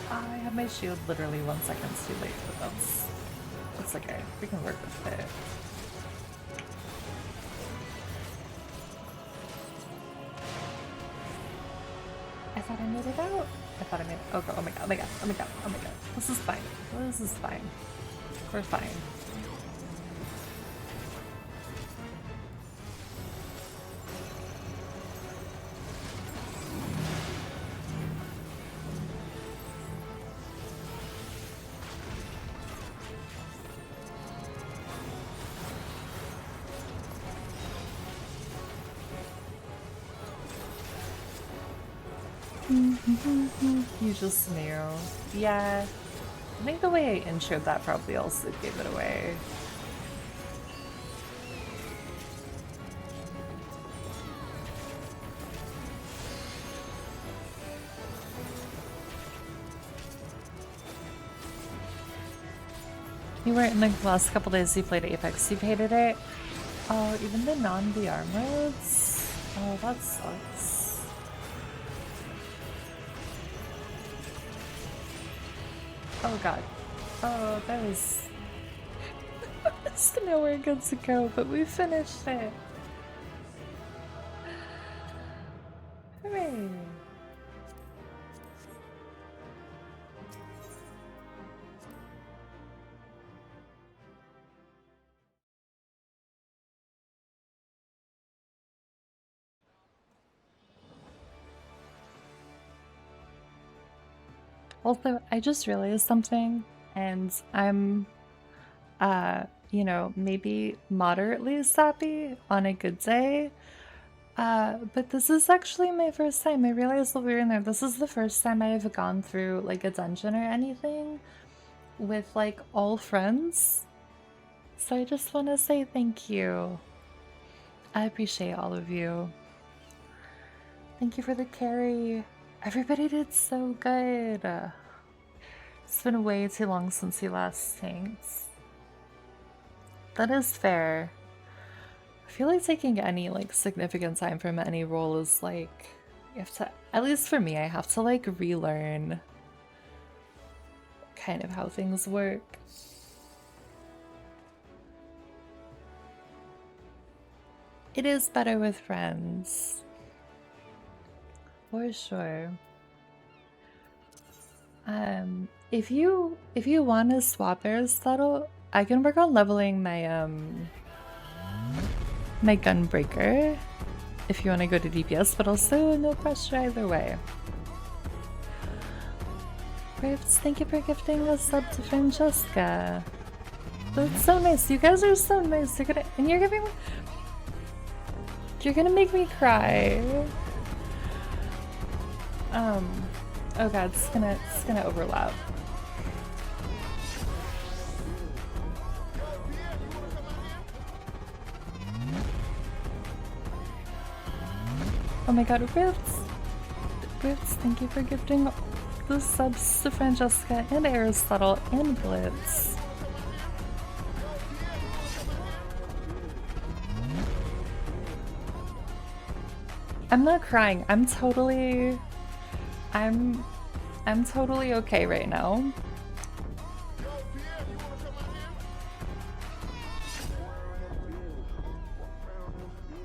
I have my shield literally 1 second too late, but that's okay. We can work with it. I thought I made it out. I thought I made it. Oh god, oh my god, oh my god, oh my god, oh my god. This is fine. This is fine. We're fine. You just knew. Yeah. I think the way I introed that probably also gave it away. You weren't in the last couple days you played Apex, you've hated it? Oh, even the non-VR modes? Oh, that sucks. Oh god. Oh, that was... It's nowhere good to go, but we finished it. Hooray! Also, I just realized something, and I'm, you know, maybe moderately sappy on a good day, but this is actually my first time. I realized while we were in there, this is the first time I've gone through, like, a dungeon or anything with, like, all friends. So I just want to say thank you. I appreciate all of you. Thank you for the carry. Everybody did so good. It's been way too long since we last tanked. That is fair. I feel like taking any like significant time from any role is like, you have to, at least for me, I have to like relearn kind of how things work. It is better with friends. For sure. If you want to swap Aristotle, I can work on leveling my my gunbreaker if you want to go to DPS, but also no pressure either way. Rifts, thank you for gifting a sub to Francesca. That's so nice. You guys are so nice. You're gonna make me cry. Oh god, it's gonna overlap. Oh my god, Rifts, thank you for gifting the subs to Francesca and Aristotle and Blitz. I'm not crying. I'm totally okay right now.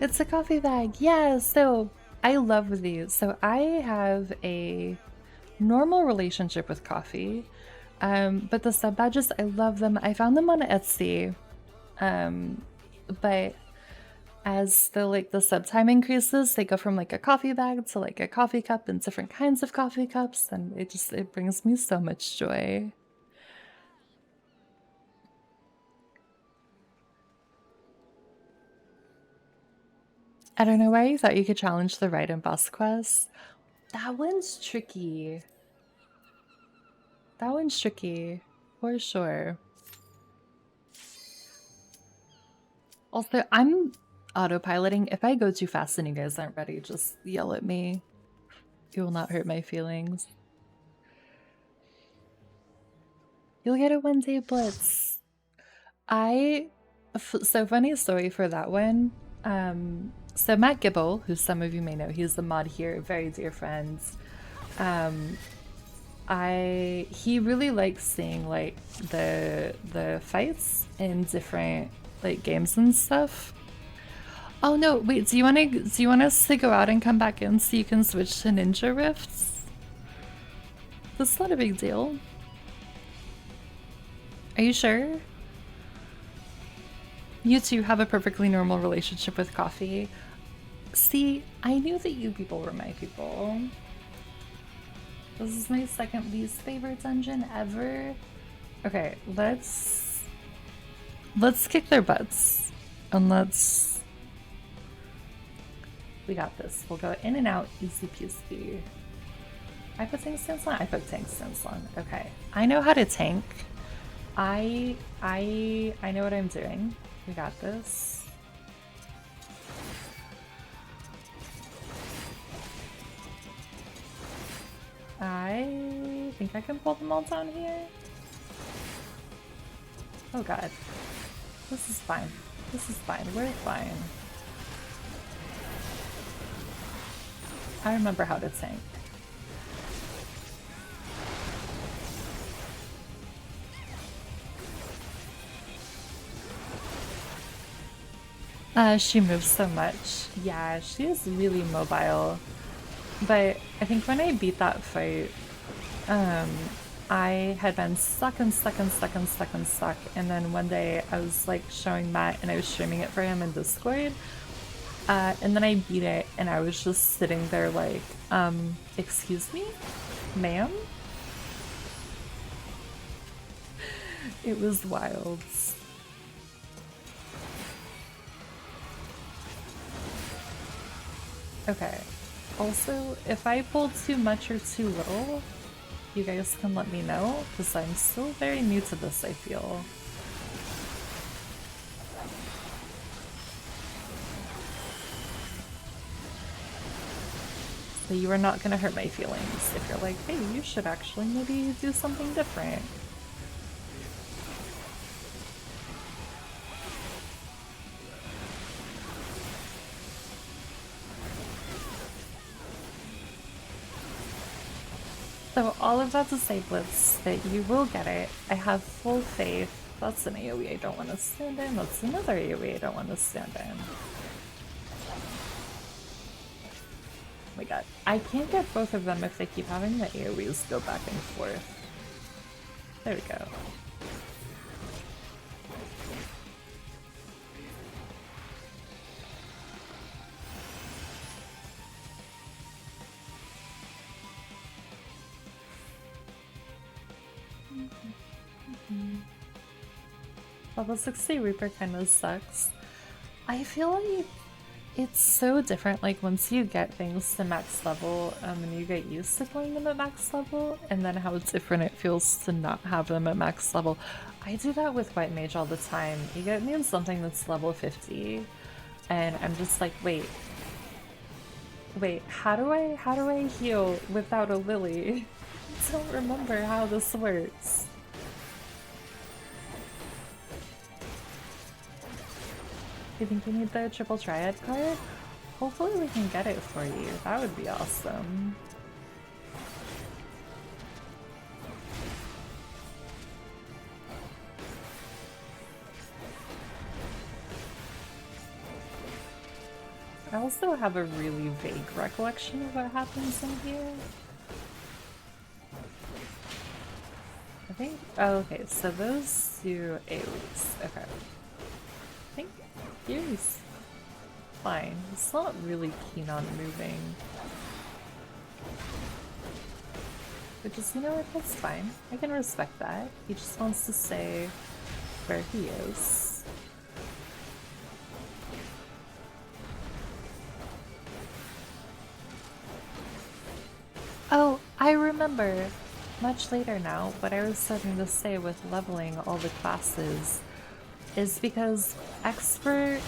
It's a coffee bag. Yeah, so I love these. So I have a normal relationship with coffee. But the sub badges, I love them. I found them on Etsy. But as the sub time increases, they go from like a coffee bag to like a coffee cup and different kinds of coffee cups, and it brings me so much joy. I don't know why you thought you could challenge the ride in Boss Quest. That one's tricky. That one's tricky, for sure. Also, I'm autopiloting. If I go too fast and you guys aren't ready, just yell at me. You will not hurt my feelings. You'll get a one-day blitz. So funny story for that one. So Matt Gibble, who some of you may know, he's the mod here, very dear friends. He really likes seeing like the fights in different like games and stuff. Oh no, wait, do you want us to go out and come back in so you can switch to Ninja Rifts? That's not a big deal. Are you sure? You two have a perfectly normal relationship with coffee. See, I knew that you people were my people. This is my second least favorite dungeon ever. Okay, let's kick their butts. And we got this. We'll go in and out, easy peasy. I put tank stance on? I put tank stance on. Okay. I know how to tank. I know what I'm doing. We got this. I think I can pull them all down here. Oh god. This is fine. This is fine. We're fine. I remember how to tank. She moves so much. Yeah, she is really mobile. But I think when I beat that fight, I had been stuck, and then one day I was like showing Matt and I was streaming it for him in Discord. And then I beat it and I was just sitting there like, excuse me, ma'am? It was wild. Okay. Also, if I pulled too much or too little, you guys can let me know, because I'm still very new to this, I feel. So you are not going to hurt my feelings if you're like, hey, you should actually maybe do something different. So all of that to say, Blitz, that you will get it. I have full faith. That's an AoE I don't want to stand in. That's another AoE I don't want to stand in. Oh my god. I can't get both of them if they keep having the AoEs go back and forth. There we go. Level 60 Reaper kind of sucks. I feel like it's so different, like once you get things to max level and you get used to playing them at max level, and then how different it feels to not have them at max level. I do that with White Mage all the time. You get me in something that's level 50 and I'm just like, wait, how do I heal without a lily? I don't remember how this works. Do you think you need the triple triad card? Hopefully we can get it for you. That would be awesome. I also have a really vague recollection of what happens in here. I think, oh, okay, so those do AoEs, okay. I think here's fine. It's not really keen on moving. Which is, you know what, that's fine. I can respect that. He just wants to stay where he is. Oh, I remember! Much later now, what I was starting to say with leveling all the classes is because expert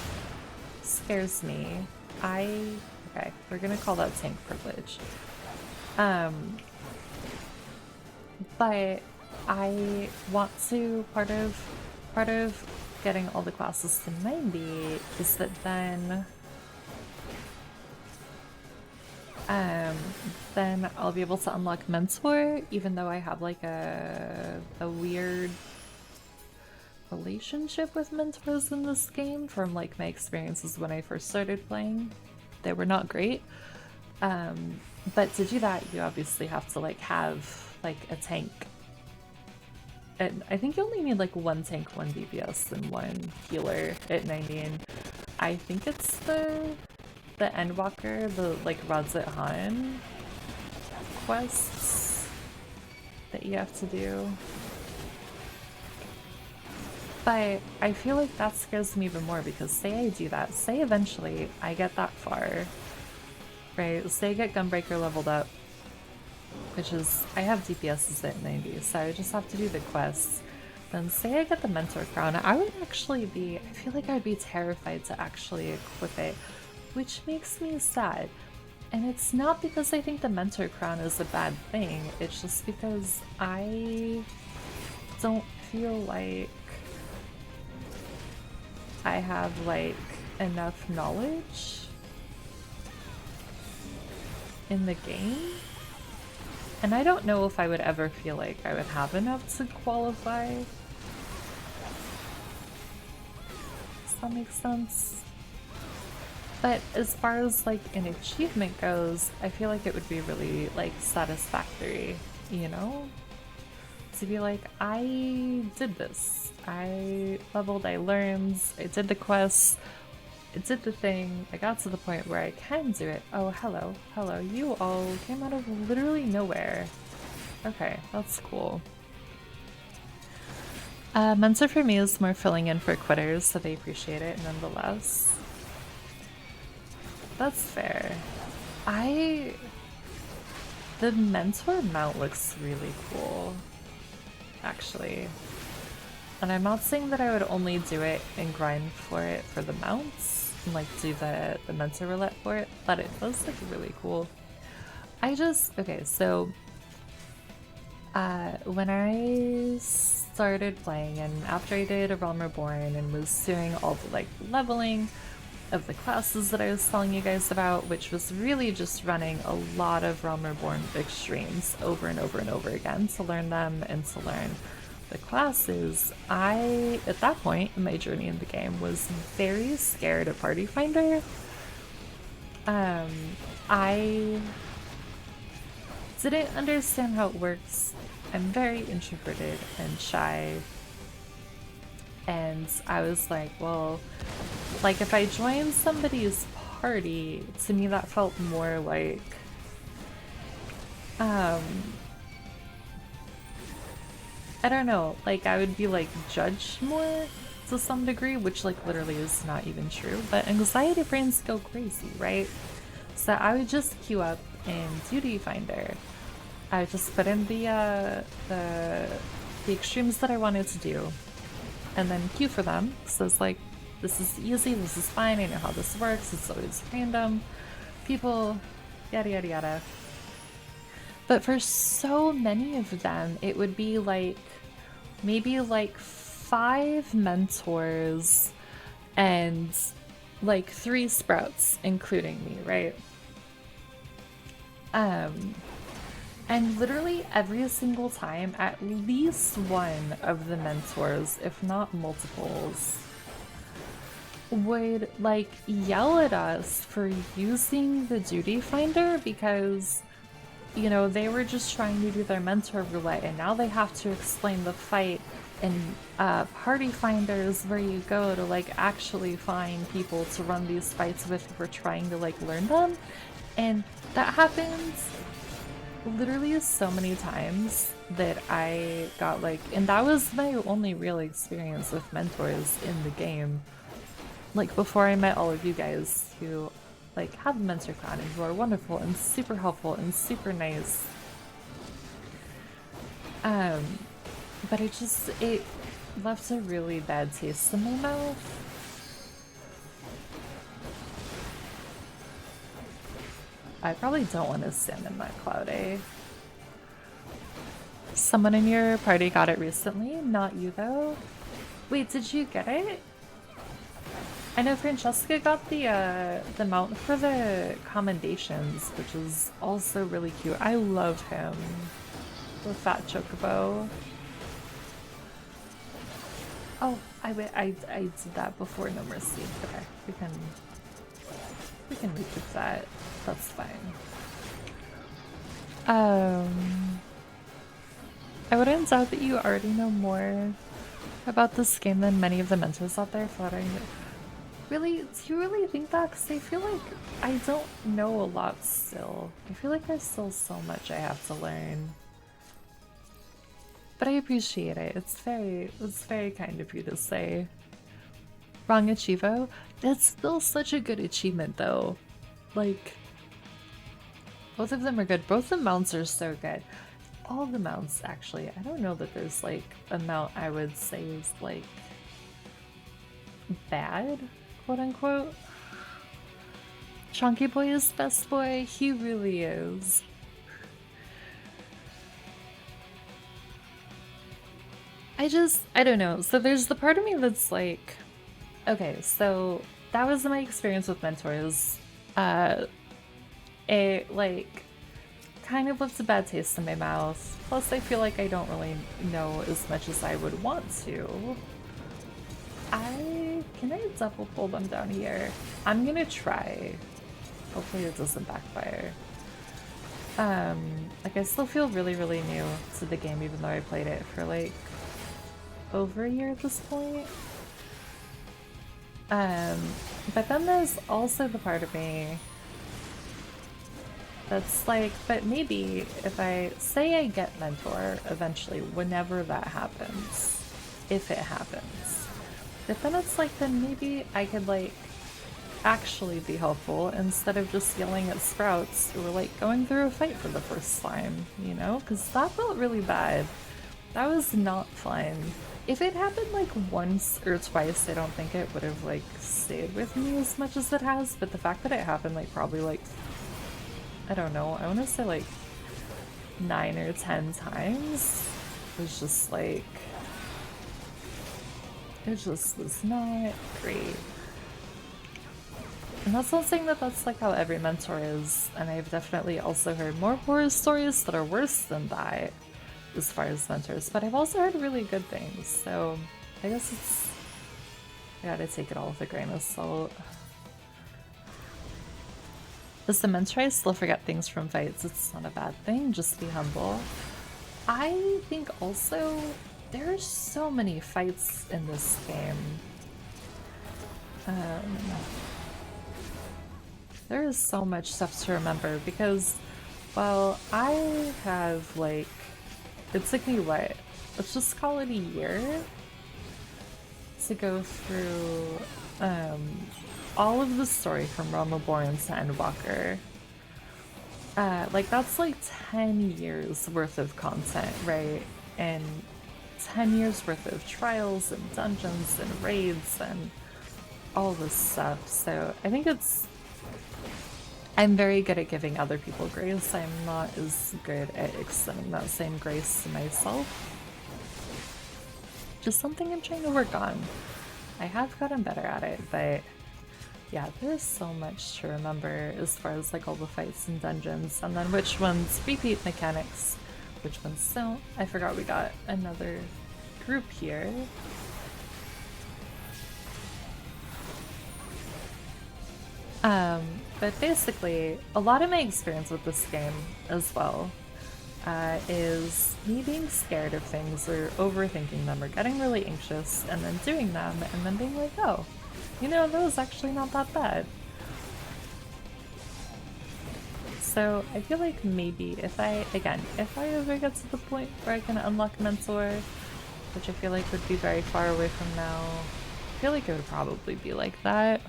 scares me. Okay, we're gonna call that tank privilege. But I want to, part of getting all the classes to 90 is that then I'll be able to unlock Mentor, even though I have like a weird relationship with mentors in this game from like my experiences when I first started playing. They were not great. But to do that, you obviously have to like have like a tank. And I think you only need like one tank, one DPS, and one healer at 90. And I think it's the Endwalker, the like Radzit Han quests that you have to do. But I feel like that scares me even more because say I do that, say eventually I get that far, right? Say I get Gunbreaker leveled up, which is, I have DPSs at 90, so I just have to do the quests. Then say I get the Mentor Crown, I would actually be, I feel like I'd be terrified to actually equip it, which makes me sad. And it's not because I think the Mentor Crown is a bad thing, it's just because I don't feel like I have like enough knowledge in the game. And I don't know if I would ever feel like I would have enough to qualify. Does that make sense? But as far as like an achievement goes, I feel like it would be really like satisfactory, you know? To be like, I did this. I leveled, I learned, I did the quests, I did the thing, I got to the point where I can do it. Oh, hello, hello, you all came out of literally nowhere. Okay, that's cool. Mentor for me is more filling in for quitters, so they appreciate it nonetheless. That's fair. The Mentor mount looks really cool, actually. And I'm not saying that I would only do it and grind for it for the mounts, and like do the Mentor roulette for it, but it does look really cool. Okay, so when I started playing and after I did A Realm Reborn and was doing all the like leveling of the classes that I was telling you guys about, which was really just running a lot of Realm Reborn extremes over and over and over again to learn them and to learn the classes, at that point in my journey in the game, was very scared of Party Finder. I didn't understand how it works. I'm very introverted and shy. And I was like, well, like if I joined somebody's party, to me that felt more like, I don't know, like I would be like judged more to some degree, which like literally is not even true, but anxiety brains go crazy, right? So I would just queue up in Duty Finder. I would just put in the extremes that I wanted to do and then queue for them. So it's like, this is easy, this is fine, I know how this works, it's always random, people, yada yada yada. But for so many of them, it would be like, maybe like 5 mentors and like 3 sprouts, including me, right? And literally every single time, at least one of the mentors, if not multiples, would like yell at us for using the duty finder because, you know, they were just trying to do their mentor roulette and now they have to explain the fight and party finders where you go to like actually find people to run these fights with if we're trying to like learn them. And that happens literally so many times that I got like, and that was my only real experience with mentors in the game. Like before I met all of you guys who like have a mentor clan and who are wonderful and super helpful and super nice. But it left a really bad taste in my mouth. I probably don't want to stand in that cloud, eh? Someone in your party got it recently, not you though. Wait, did you get it? I know Francesca got the mount for the commendations, which is also really cute. I love him. The fat chocobo. Oh, I did that before No Mercy. Okay, we can recoup that. That's fine. I wouldn't doubt that you already know more about this game than many of the mentors out there flattering you. Really? Do you really think that? Because I feel like I don't know a lot still. I feel like there's still so much I have to learn. But I appreciate it. It's very kind of you to say. Wrong Achievo? That's still such a good achievement though. Like, both of them are good. Both the mounts are so good. All the mounts, actually. I don't know that there's like a mount I would say is like bad, quote unquote. Chunky Boy is best boy. He really is. I don't know. So there's the part of me that's like, okay, so that was my experience with mentors. It like kind of left a bad taste in my mouth. Plus I feel like I don't really know as much as I would want to. Can I double pull them down here? I'm gonna try. Hopefully it doesn't backfire. Like I still feel really new to the game even though I played it for like over a year at this point. But then there's also the part of me that's like, but maybe if I say I get mentor eventually, whenever that happens, if it happens, but then it's like, then maybe I could like actually be helpful instead of just yelling at sprouts who were like going through a fight for the first time, you know? Because that felt really bad. That was not fun. If it happened like once or twice, I don't think it would have like stayed with me as much as it has, but the fact that it happened like probably like, I don't know, I want to say like 9 or 10 times was just like, it just was not great. And that's not saying that that's like how every mentor is, and I've definitely also heard more horror stories that are worse than that as far as mentors, but I've also heard really good things, so I guess I gotta take it all with a grain of salt. As the mentor, I still forget things from fights. It's not a bad thing, just be humble. I think also there are so many fights in this game. There is so much stuff to remember because, well, I have like, it took me what? Let's just call it a year to go through all of the story from Realm Reborn to Endwalker. Like that's like 10 years worth of content, right? And 10 years worth of trials and dungeons and raids and all this stuff. So I think I'm very good at giving other people grace. I'm not as good at extending that same grace to myself. Just something I'm trying to work on. I have gotten better at it, but yeah, there's so much to remember as far as like all the fights and dungeons, and then which ones repeat mechanics, which ones don't. I forgot we got another group here. But basically, a lot of my experience with this game as well is me being scared of things or overthinking them or getting really anxious and then doing them and then being like, oh, you know, that was actually not that bad. So I feel like maybe if I ever get to the point where I can unlock Mentor, which I feel like would be very far away from now, I feel like it would probably be like that.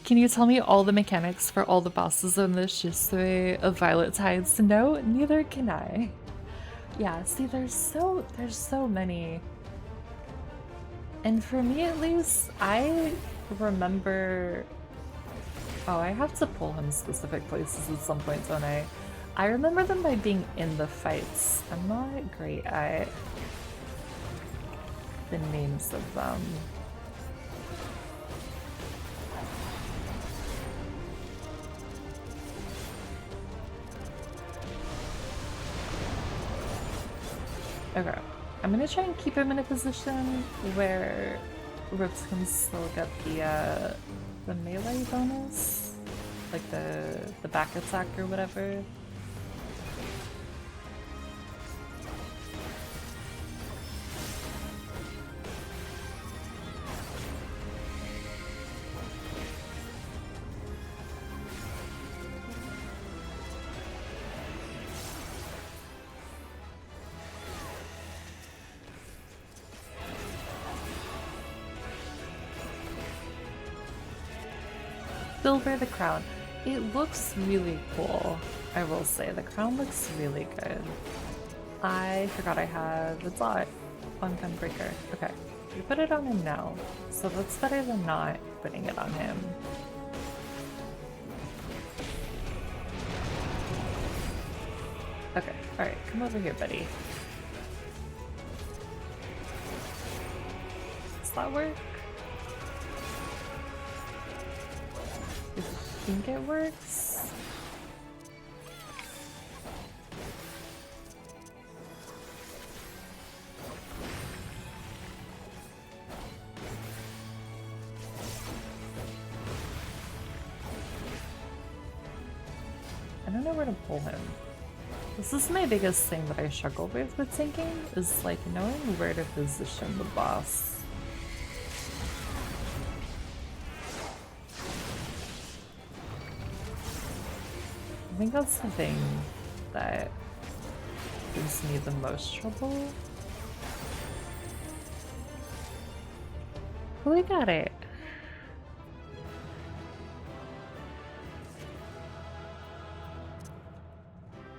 Can you tell me all the mechanics for all the bosses in this history of Violet Tides? No, neither can I. Yeah, see, there's so many. And for me at least, I remember... Oh, I have to pull him specific places at some point, don't I? I remember them by being in the fights. I'm not great at the names of them. Okay, I'm gonna try and keep him in a position where Rips can still get the melee bonus, like the back attack or whatever. Silver the crown. It looks really cool, I will say. The crown looks really good. I forgot I have a dot on Gunbreaker. Okay, we put it on him now, so that's better than not putting it on him. Okay, alright, come over here, buddy. Does that work? I think it works. I don't know where to pull him. This is my biggest thing that I struggle with tanking, is like knowing where to position the boss. I think that's the thing that gives me the most trouble. But we got it.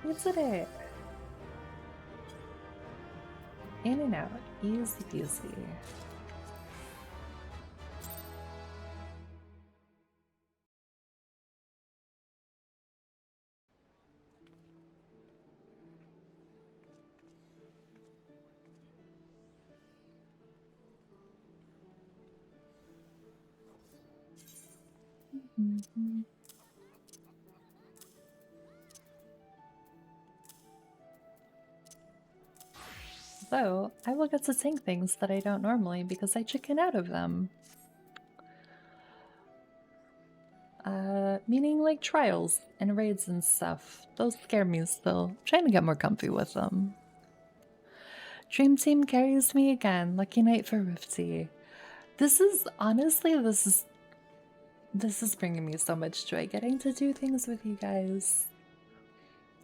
We did it. In and out. Easy peasy. So, I will get to tank things that I don't normally because I chicken out of them. Meaning like trials and raids and stuff. Those scare me still. I'm trying to get more comfy with them. Dream Team carries me again. Lucky night for Rifty. This is, honestly, this is bringing me so much joy getting to do things with you guys.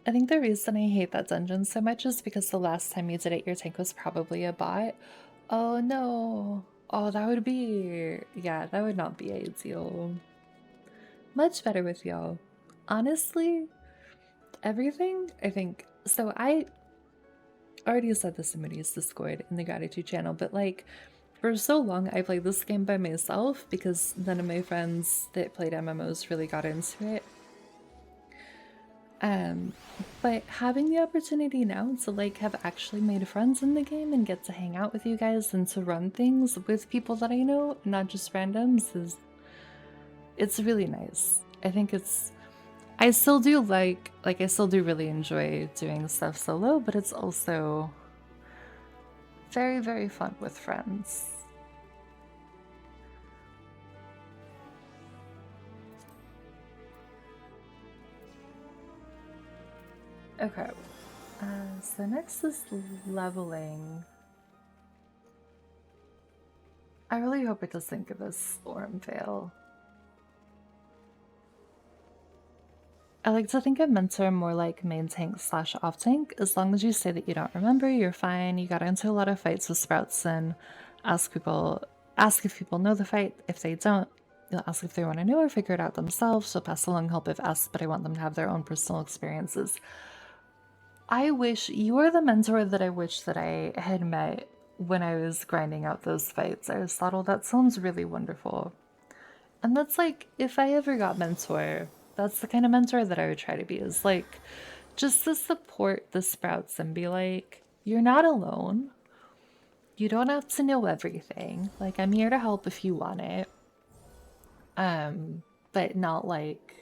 I think the reason I hate that dungeon so much is because the last time you did it, your tank was probably a bot. Oh no. Oh, that would be... Yeah, that would not be ideal. Much better with y'all. Honestly, everything, I think... So I already said this in Moody's Discord in the gratitude channel, but like, for so long I played this game by myself because none of my friends that played MMOs really got into it. But having the opportunity now to like have actually made friends in the game and get to hang out with you guys and to run things with people that I know, not just randoms, it's really nice. I think I still do I still do really enjoy doing stuff solo, but it's also very, very fun with friends. Okay. So next is leveling. I really hope it doesn't give us Storm Veil. I like to think of Mentor more like main tank slash off tank. As long as you say that you don't remember, you're fine. You got into a lot of fights with Sprouts and ask if people know the fight. If they don't, you'll ask if they want to know or figure it out themselves. So pass along help if asked, but I want them to have their own personal experiences. I wish you were the mentor that I wish that I had met when I was grinding out those fights. I just thought, oh, that sounds really wonderful. And that's like, if I ever got mentor, that's the kind of mentor that I would try to be, is like, just to support the Sprouts and be like, you're not alone. You don't have to know everything. Like, I'm here to help if you want it. But not like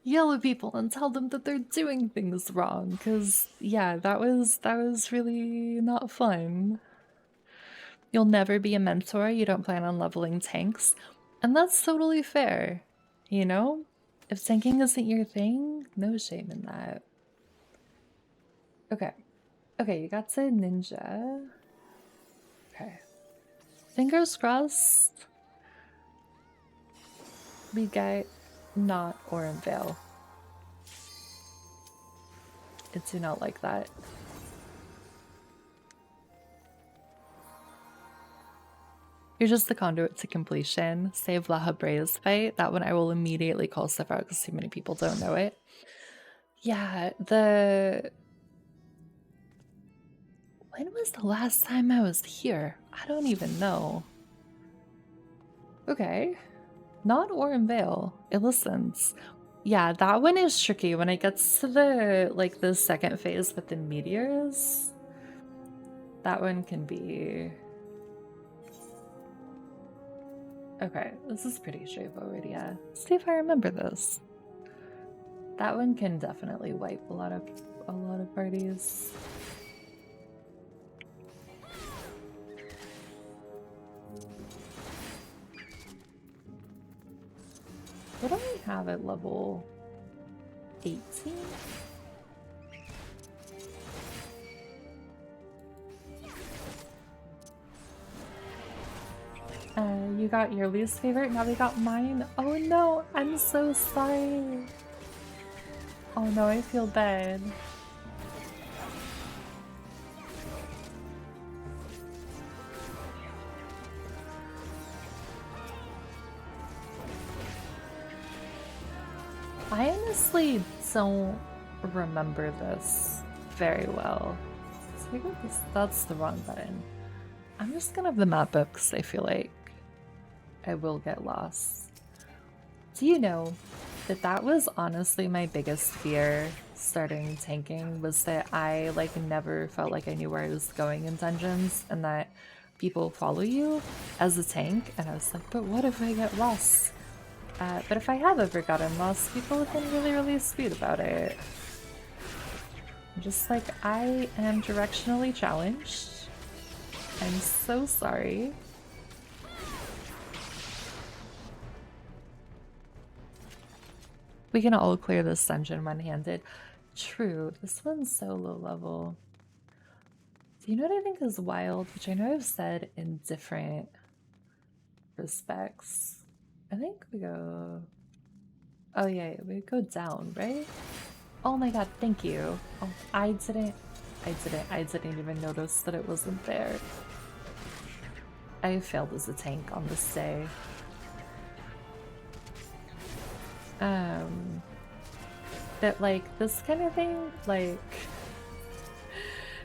yell at people and tell them that they're doing things wrong, because yeah, that was really not fun. You'll never be a mentor, you don't plan on leveling tanks, and that's totally fair, you know? If tanking isn't your thing, no shame in that. Okay. Okay, you got to ninja. Okay. Fingers crossed we get not Orin Vale. I do not like that. You're just the conduit to completion. Save La Habre's fight. That one I will immediately call stuff out because too many people don't know it. Yeah, when was the last time I was here? I don't even know. Okay. Not Orin Vale. It listens. Yeah, that one is tricky when it gets to the second phase with the meteors. That one can be... Okay, this is pretty straightforward, yeah. Let's see if I remember this. That one can definitely wipe a lot of parties. What do I have at level 18? You got your least favorite, now we got mine. Oh no, I'm so sorry. Oh no, I feel bad. I honestly don't remember this very well. So I got this, that's the wrong button. I'm just gonna have the map up because I feel like I will get lost. Do you know that that was honestly my biggest fear starting tanking, was that I like never felt like I knew where I was going in dungeons and that people follow you as a tank, and I was like, but what if I get lost? But if I have ever gotten lost, people have been really sweet about it. I'm just like, I am directionally challenged. I'm so sorry. We can all clear this dungeon one-handed. True, this one's so low level. Do you know what I think is wild? Which I know I've said in different respects. I think we go... Oh yeah, we go down, right? Oh my god, thank you. Oh, I didn't even notice that it wasn't there. I failed as a tank on this day. That like this kind of thing like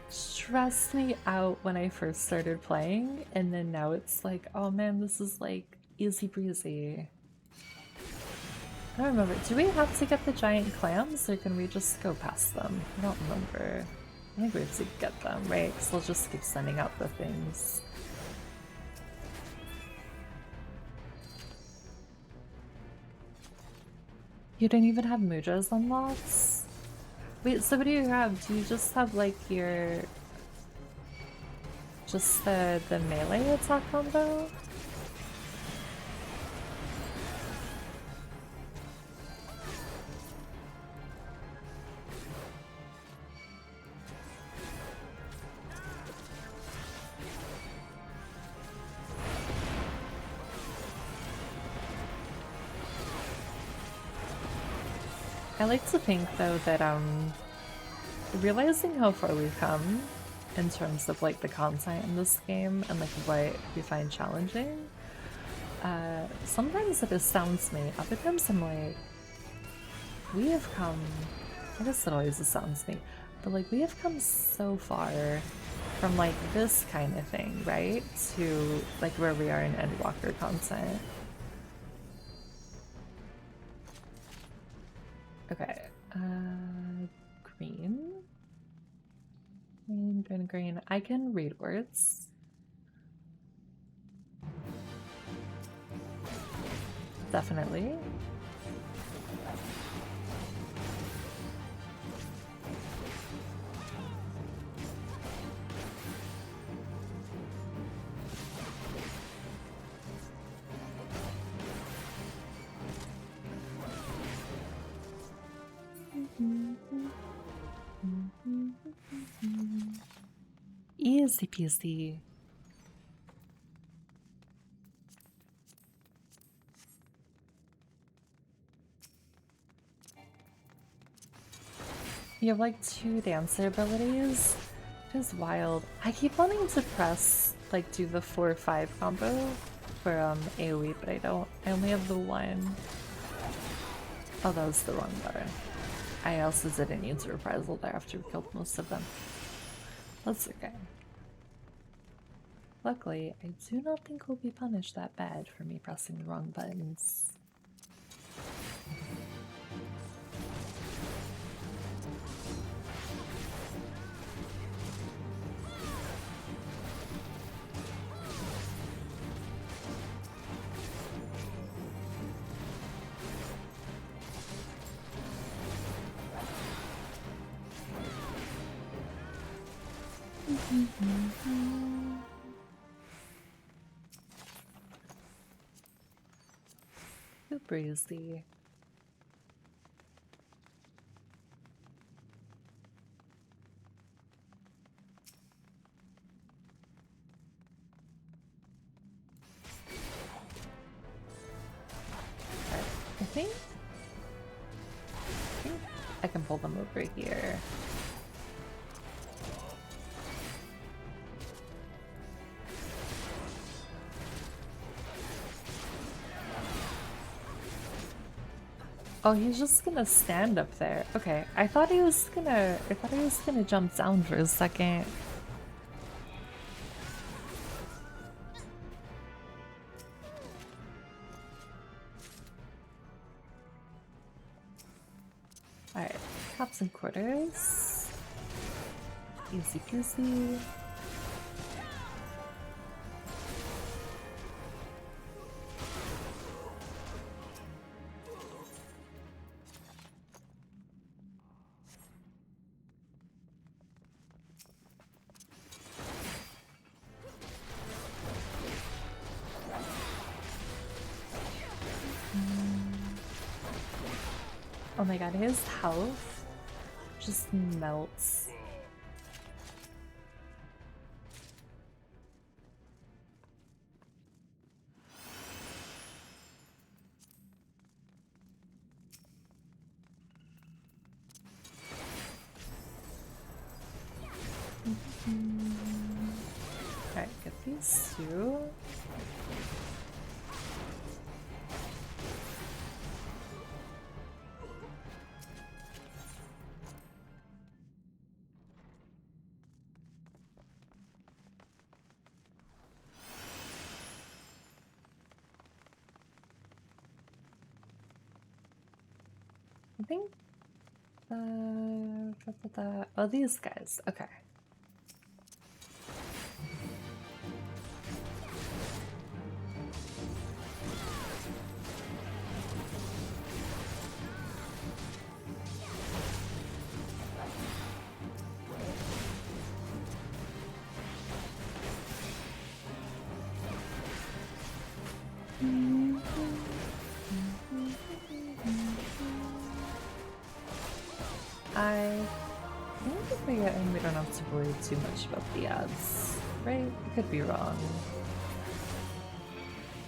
stressed me out when I first started playing, and then now it's like, oh man, this is like easy breezy. I don't remember, do we have to get the giant clams or can we just go past them? I don't remember. I think we have to get them, right? Because they'll just keep sending out the things. You don't even have Muja's unlocks? Wait, so what do you have? Do you just have like your... just the melee attack combo? I like to think though that realizing how far we've come in terms of like the content in this game and like what we find challenging, sometimes it astounds me. Other times I'm like, we have come, I guess it always astounds me, but like we have come so far from like this kind of thing, right? To like where we are in Endwalker content. Okay, green. Green, green, green. I can read words. Definitely. Easy peasy. You have like 2 dancer abilities? It is wild. I keep wanting to press, like do the 4-5 combo for AoE, but I don't. I only have the 1. Oh, that was the wrong button. I also didn't use reprisal there after we killed most of them. That's okay. Luckily, I do not think we'll be punished that bad for me pressing the wrong buttons. Too breezy. I think I can pull them over here. Oh, he's just gonna stand up there. Okay, I thought he was gonna jump down for a second. Alright, caps and quarters. Easy peasy. Oh my god, his health just melts. Alright, get these 2. I think oh, these guys. Okay. I think if we get in, we don't have to worry too much about the ads, right? I could be wrong.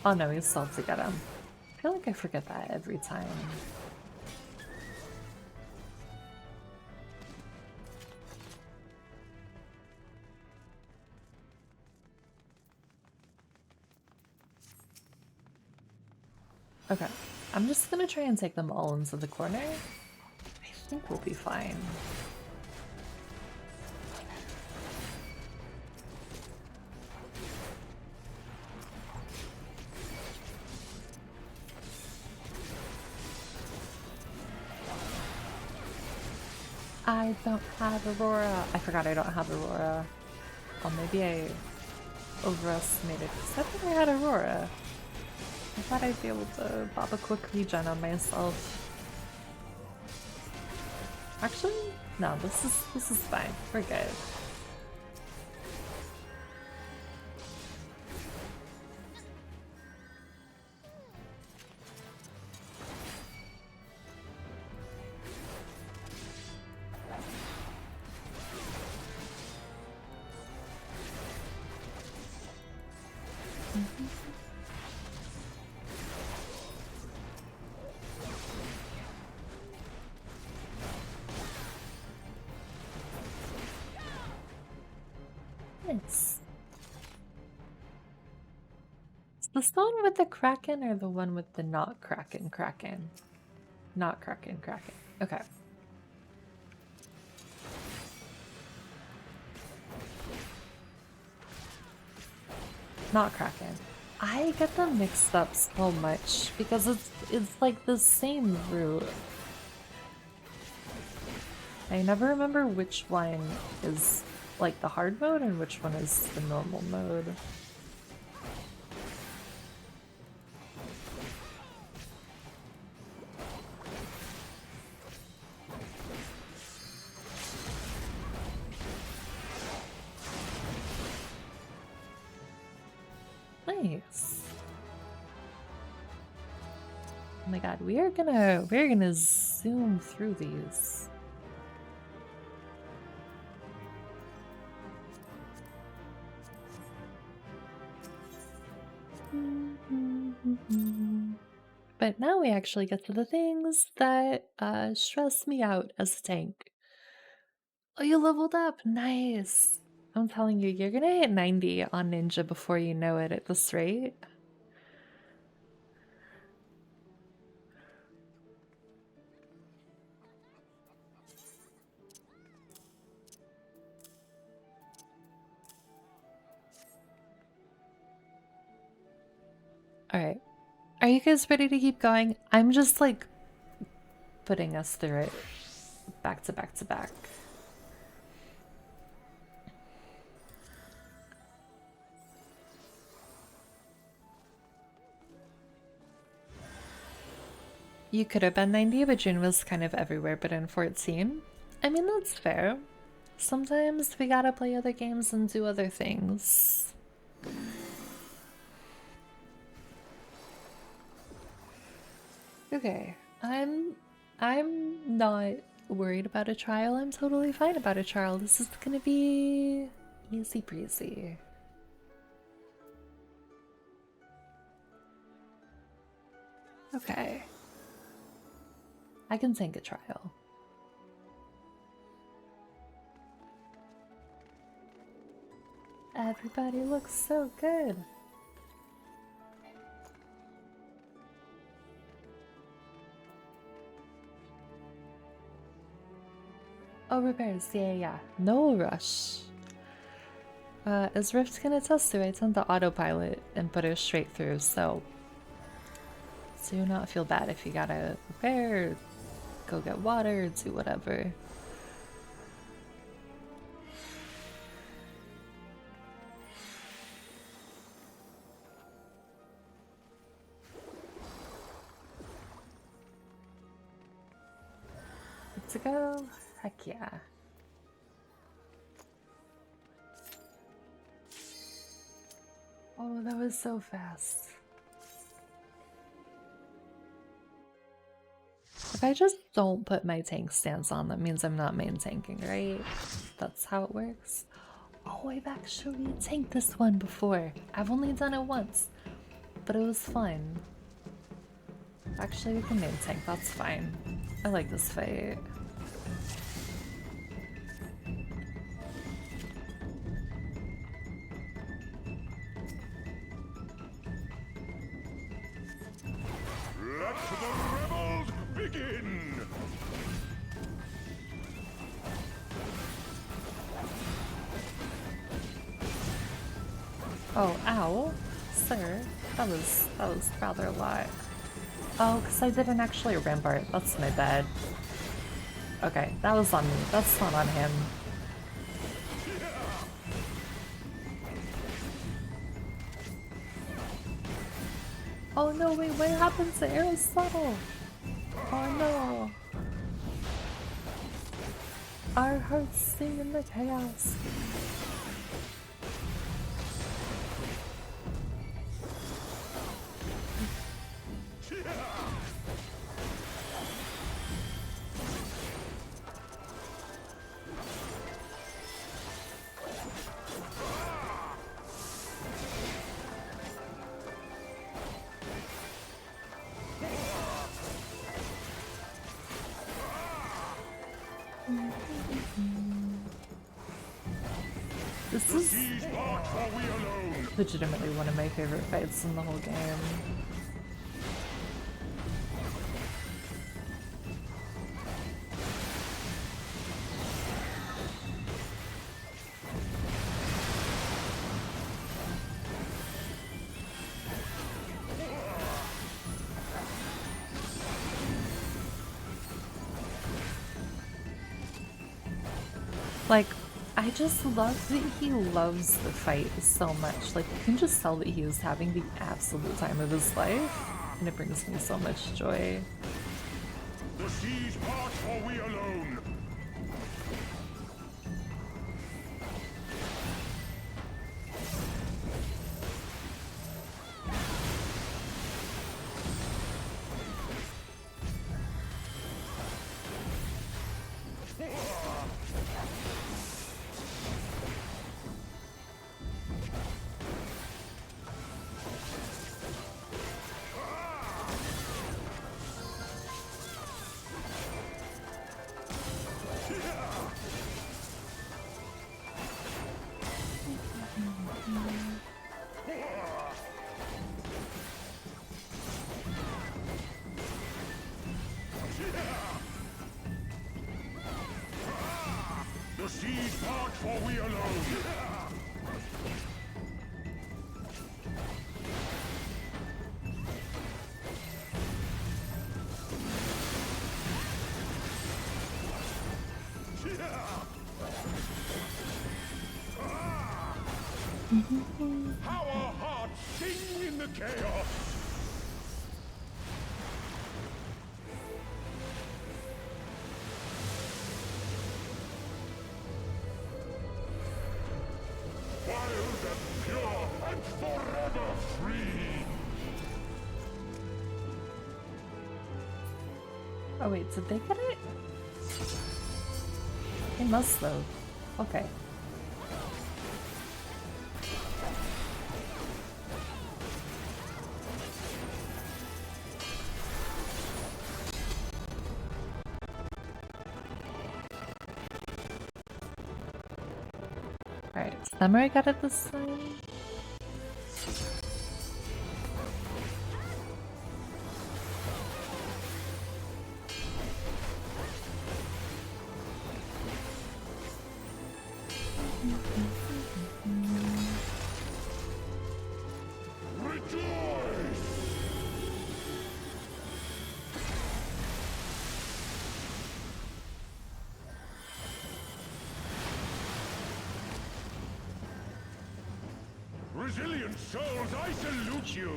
Oh no, we still have to get him. I feel like I forget that every time. Okay. I'm just gonna try and take them all into the corner. I think we'll be fine. I don't have Aurora. I forgot I don't have Aurora. Oh, maybe I overestimated because I thought I had Aurora. I thought I'd be able to pop a quick regen on myself. Actually, no, this is fine. We're good. Nice. Is this the one with the Kraken or the one with the not Kraken Kraken? Not Kraken Kraken. Okay. Not Kraken. I get them mixed up so much because it's like the same route. I never remember which one is like the hard mode and which one is the normal mode. Nice. Oh my god, we're gonna zoom through these. But now we actually get to the things that stress me out as a tank. Oh, you leveled up. Nice. I'm telling you, you're gonna hit 90 on Ninja before you know it at this rate. Alright. Are you guys ready to keep going? I'm just like putting us through it back to back to back. You could have been 90, but June was kind of everywhere but in 14. I mean, that's fair. Sometimes we gotta play other games and do other things. Okay, I'm not worried about a trial. I'm totally fine about a trial. This is gonna be easy breezy. Okay. I can tank a trial. Everybody looks so good. Oh, repairs. Yeah. No rush. As Rift can attest to, I tend to autopilot and put it straight through, so do not feel bad if you gotta repair, go get water, do whatever. Good to go? Heck yeah. Oh, that was so fast. If I just don't put my tank stance on, that means I'm not main tanking, right? That's how it works. Oh, I've actually tanked this one before. I've only done it once, but it was fun. Actually, we can main tank, that's fine. I like this fight. The rebels begin! Oh, ow. Sir, that was rather a lot. Oh, because I didn't actually rampart. That's my bad. Okay, that was on me. That's not on him. Oh no, wait, what happens to Aristotle? Oh no. Our hearts sing in the chaos. This is legitimately one of my favorite fights in the whole game. Like, I just love that he loves the fight so much. Like, you can just tell that he is having the absolute time of his life, and it brings me so much joy. The siege part or we alone? The siege part or we alone? Our hearts sing in the chaos! Wild and pure and forever free! Oh wait, did they get it? They must though. Okay. Alright, Samurai got it this time. Resilient souls, I salute you!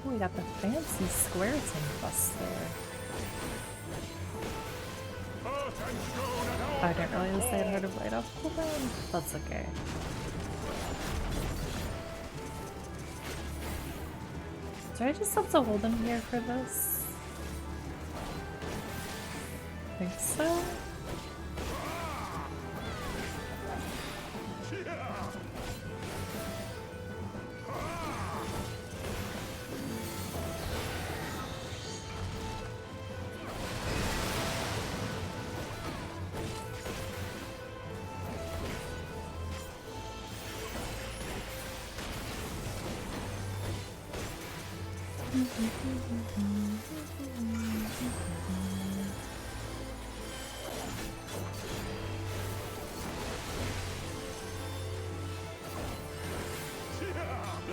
Oh, we got the fancy square thing plus there. I didn't realize they had heard of light off cooldown. That's okay. Do I just have to hold him here for this? I think so. The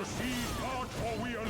seas part or we alone?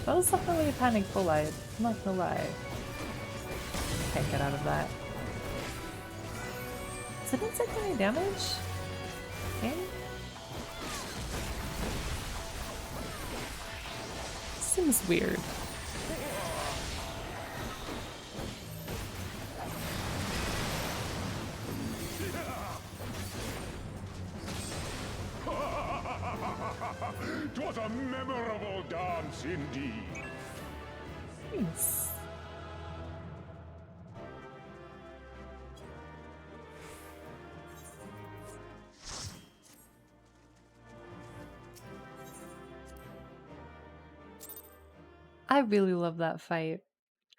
That was definitely a panic bullite. I'm not gonna lie. Can't get out of that. Did it take any damage? Game? Seems weird. Twas a memorable dance indeed. Nice. I really love that fight.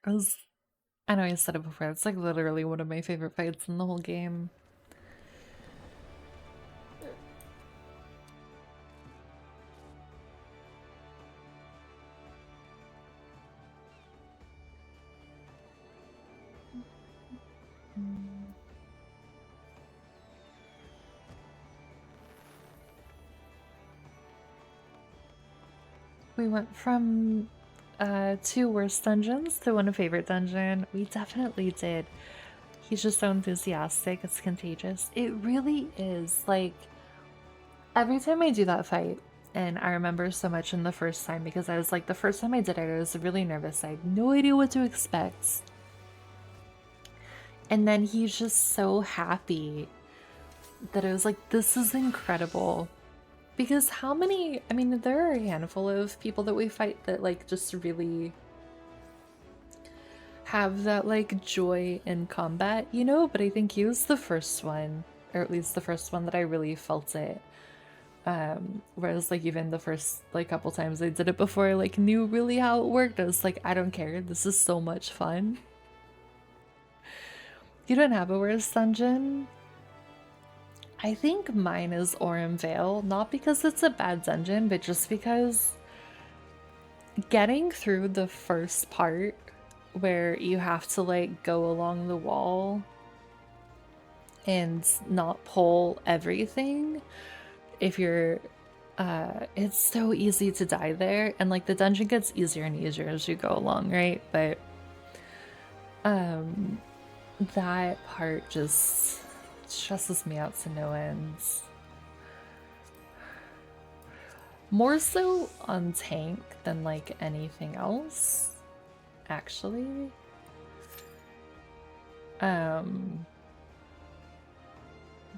It was, I know I said it before, it's like literally one of my favorite fights in the whole game. We went from two worst dungeons to one favorite dungeon. We definitely did. He's just so enthusiastic, it's contagious. It really is. Like, every time I do that fight, and I remember so much in the first time because I was like, the first time I did it, I was really nervous. I had no idea what to expect. And then he's just so happy that I was like, this is incredible. Because how many, I mean, there are a handful of people that we fight that like just really have that like joy in combat, you know? But I think he was the first one, or at least the first one that I really felt it. Whereas like even the first like couple times I did it before I like knew really how it worked, I was like, I don't care, this is so much fun. You don't have a worst dungeon? I think mine is Orem Vale, not because it's a bad dungeon, but just because getting through the first part where you have to like go along the wall and not pull everything, if you're it's so easy to die there, and like the dungeon gets easier and easier as you go along, right? But that part just stresses me out to no ends. More so on tank than like anything else, actually.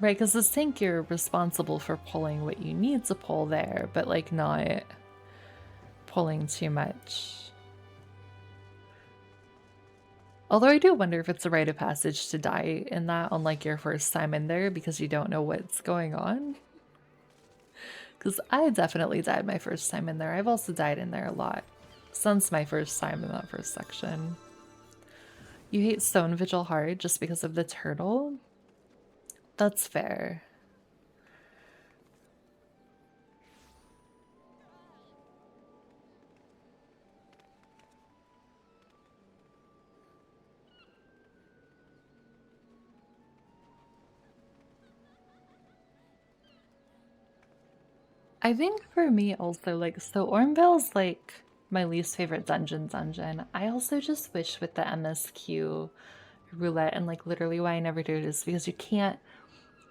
Right, because this tank you're responsible for pulling what you need to pull there, but like not pulling too much. Although I do wonder if it's a rite of passage to die in that on like your first time in there because you don't know what's going on. Because I definitely died my first time in there. I've also died in there a lot since my first time in that first section. You hate Stone Vigil hard just because of the turtle? That's fair. I think for me also, like, so Ormvale's like my least favorite dungeon. I also just wish with the MSQ roulette, and like literally why I never do it is because you can't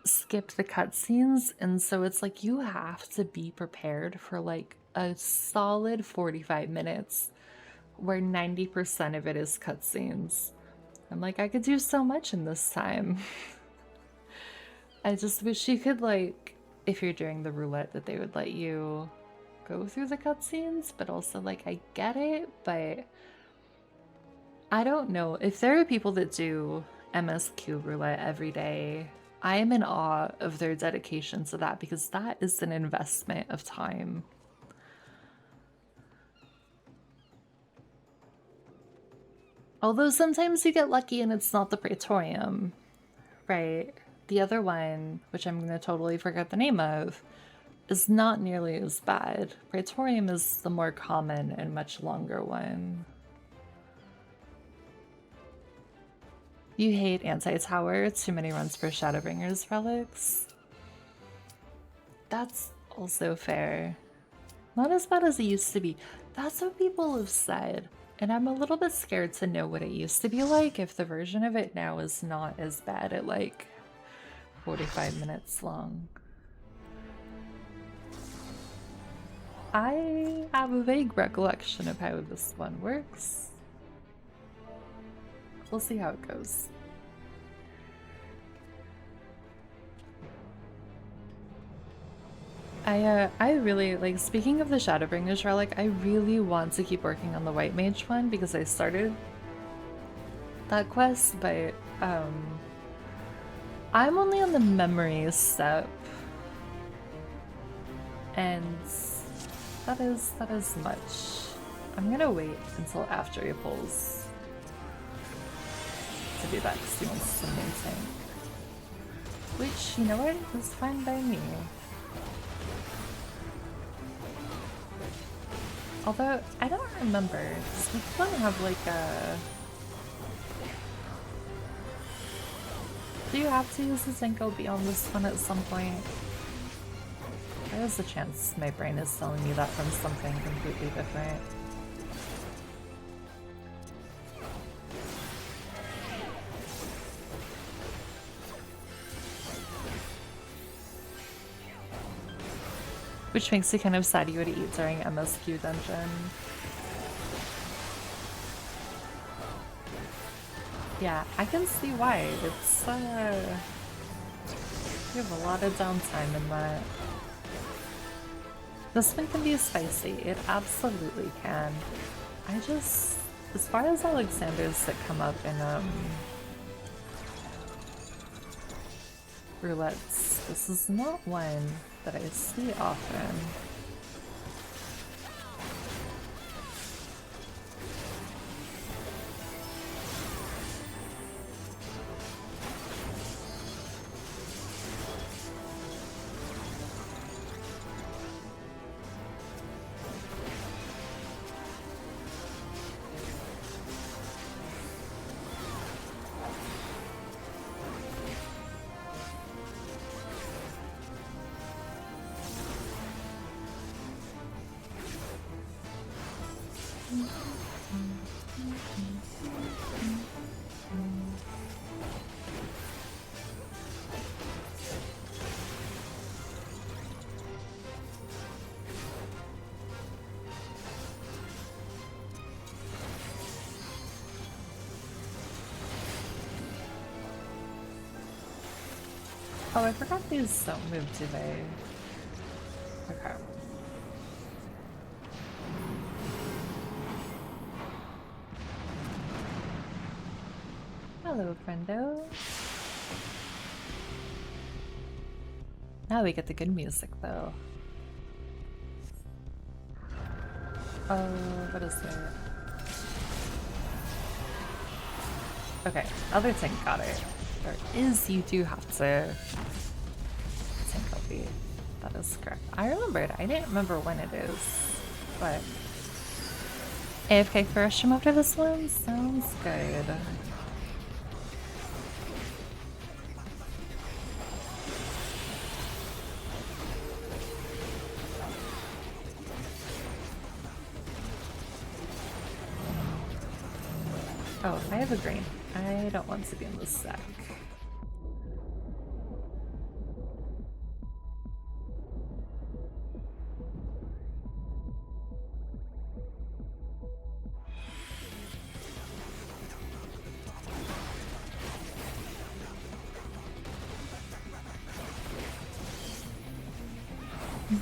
skip the cutscenes, and so it's like you have to be prepared for like a solid 45 minutes where 90% of it is cutscenes. I'm like, I could do so much in this time. I just wish you could, like, if you're doing the roulette, that they would let you go through the cutscenes, but also, like, I get it, but I don't know. If there are people that do MSQ roulette every day, I am in awe of their dedication to that, because that is an investment of time. Although sometimes you get lucky and it's not the Praetorium, right? The other one, which I'm going to totally forget the name of, is not nearly as bad. Praetorium is the more common and much longer one. You hate anti-tower, too many runs per Shadowbringers relics. That's also fair. Not as bad as it used to be. That's what people have said. And I'm a little bit scared to know what it used to be like if the version of it now is not as bad at like 45 minutes long. I have a vague recollection of how this one works. We'll see how it goes. I really, like, speaking of the Shadowbringers relic, I really want to keep working on the White Mage one because I started that quest, but I'm only on the memory step, and that is much. I'm gonna wait until after he pulls to do that because he wants to maintain. Which, you know what, is fine by me. Although, I don't remember, because we don't have like a... Do you have to use the Zenko beyond this one at some point? There is a chance my brain is telling me that from something completely different. Which makes me kind of sad you would eat during MSQ dungeon. Yeah, I can see why. It's, you have a lot of downtime in that. This one can be spicy. It absolutely can. I just, as far as Alexanders that come up in, roulettes, this is not one that I see often. Oh, I forgot these don't move, do they? Okay. Hello, friendo. Now we get the good music, though. Oh, what is there? Okay, other thing got it. There is, you do have to tank copy. That is correct. I remembered. I didn't remember when it is, but AFK first from after this one sounds good. Oh, I have a green. I don't want to be in this stack. Hello,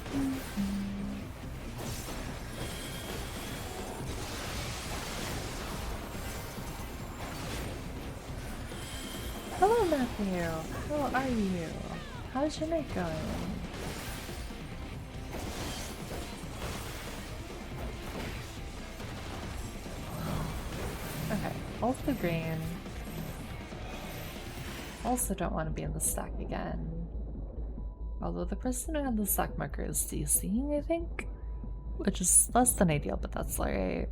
Matthew. How are you? How's your night going? Okay, also green. Also don't want to be in the stack again. Although the person who had the stack marker is CCing, I think? Which is less than ideal, but that's alright.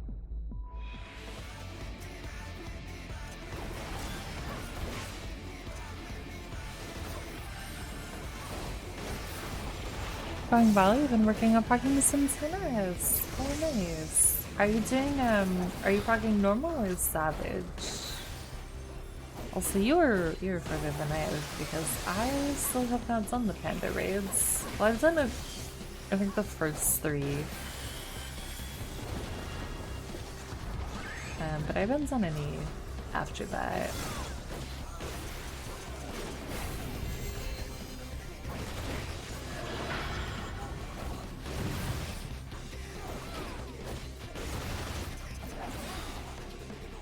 Going well, you've been working on progging the Sims for nice. Oh nice. Are you doing are you progging normal or savage? Also you're further than I have because I still have not done the panda raids. Well, I've done I think the first 3. But I haven't done any after that.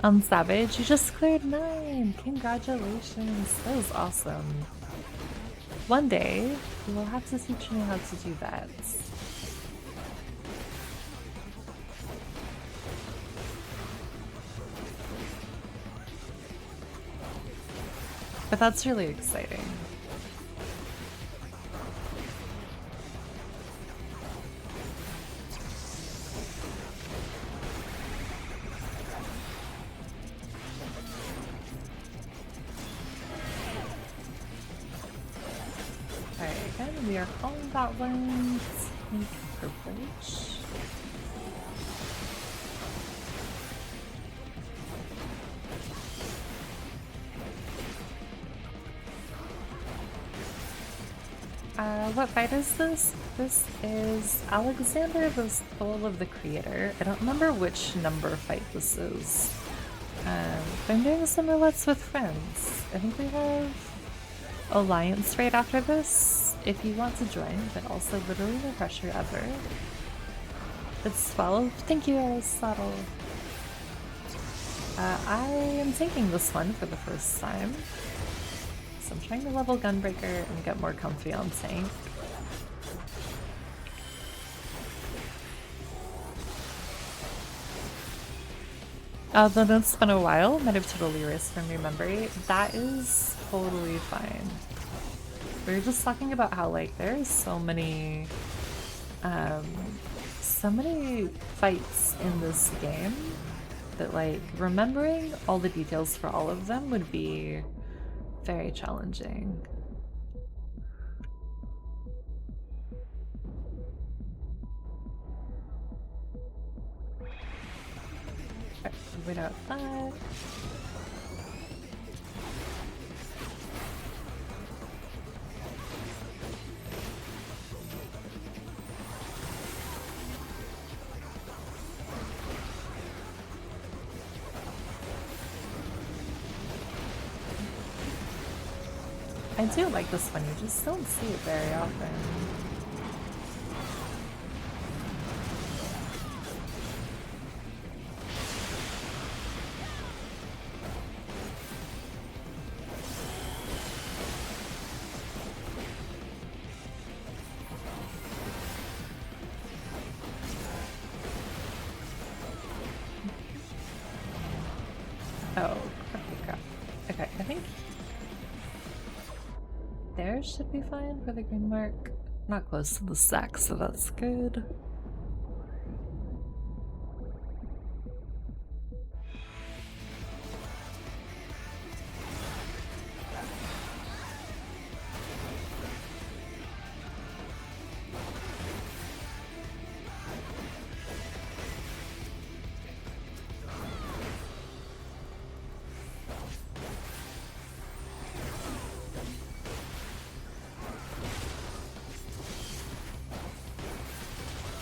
On Savage, you just cleared 9! Congratulations! That was awesome. One day, you will have to teach me how to do that. But that's really exciting. Alright, again, we are calling that one Sneak Purplish. What fight is this? This is Alexander the Soul of the Creator. I don't remember which number fight this is. But I'm doing some roulettes with friends. I think we have Alliance right after this, if you want to join, but also literally no pressure ever. It's 12. Thank you, Aristotle. I am taking this one for the first time. So I'm trying to level Gunbreaker and get more comfy on tank. Then it's been a while, might have totally erased from your memory. That is totally fine. We were just talking about how like there's so many fights in this game that like remembering all the details for all of them would be very challenging. Okay, we know that. I do like this one, you just don't see it very often. Oh, crap. Okay, I think there should be fine for the green mark. Not close to the stack, so that's good.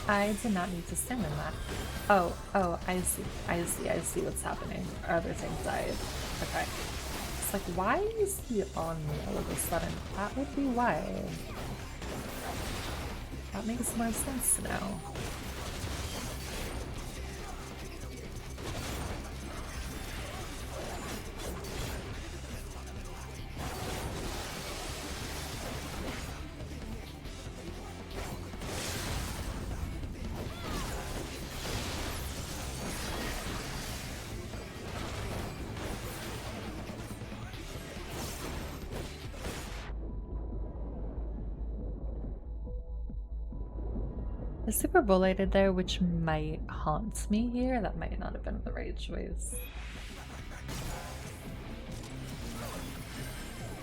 I did not need to stand in that. Oh, I see what's happening. Our other thing died. Okay. It's like, why is he on me all of a sudden? That would be why. That makes more sense now. The Super Bowl I did there, which might haunt me here. That might not have been the right choice.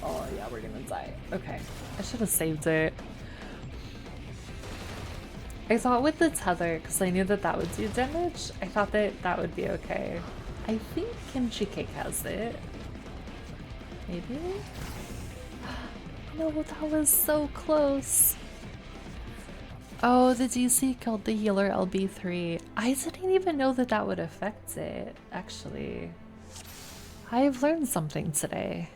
Oh yeah, we're gonna die. Okay, I should have saved it. I thought with the tether, because I knew that that would do damage, I thought that that would be okay. I think Kimchi Cake has it. Maybe? No, that was so close. Oh, the DC killed the healer LB3. I didn't even know that that would affect it, actually. I've learned something today.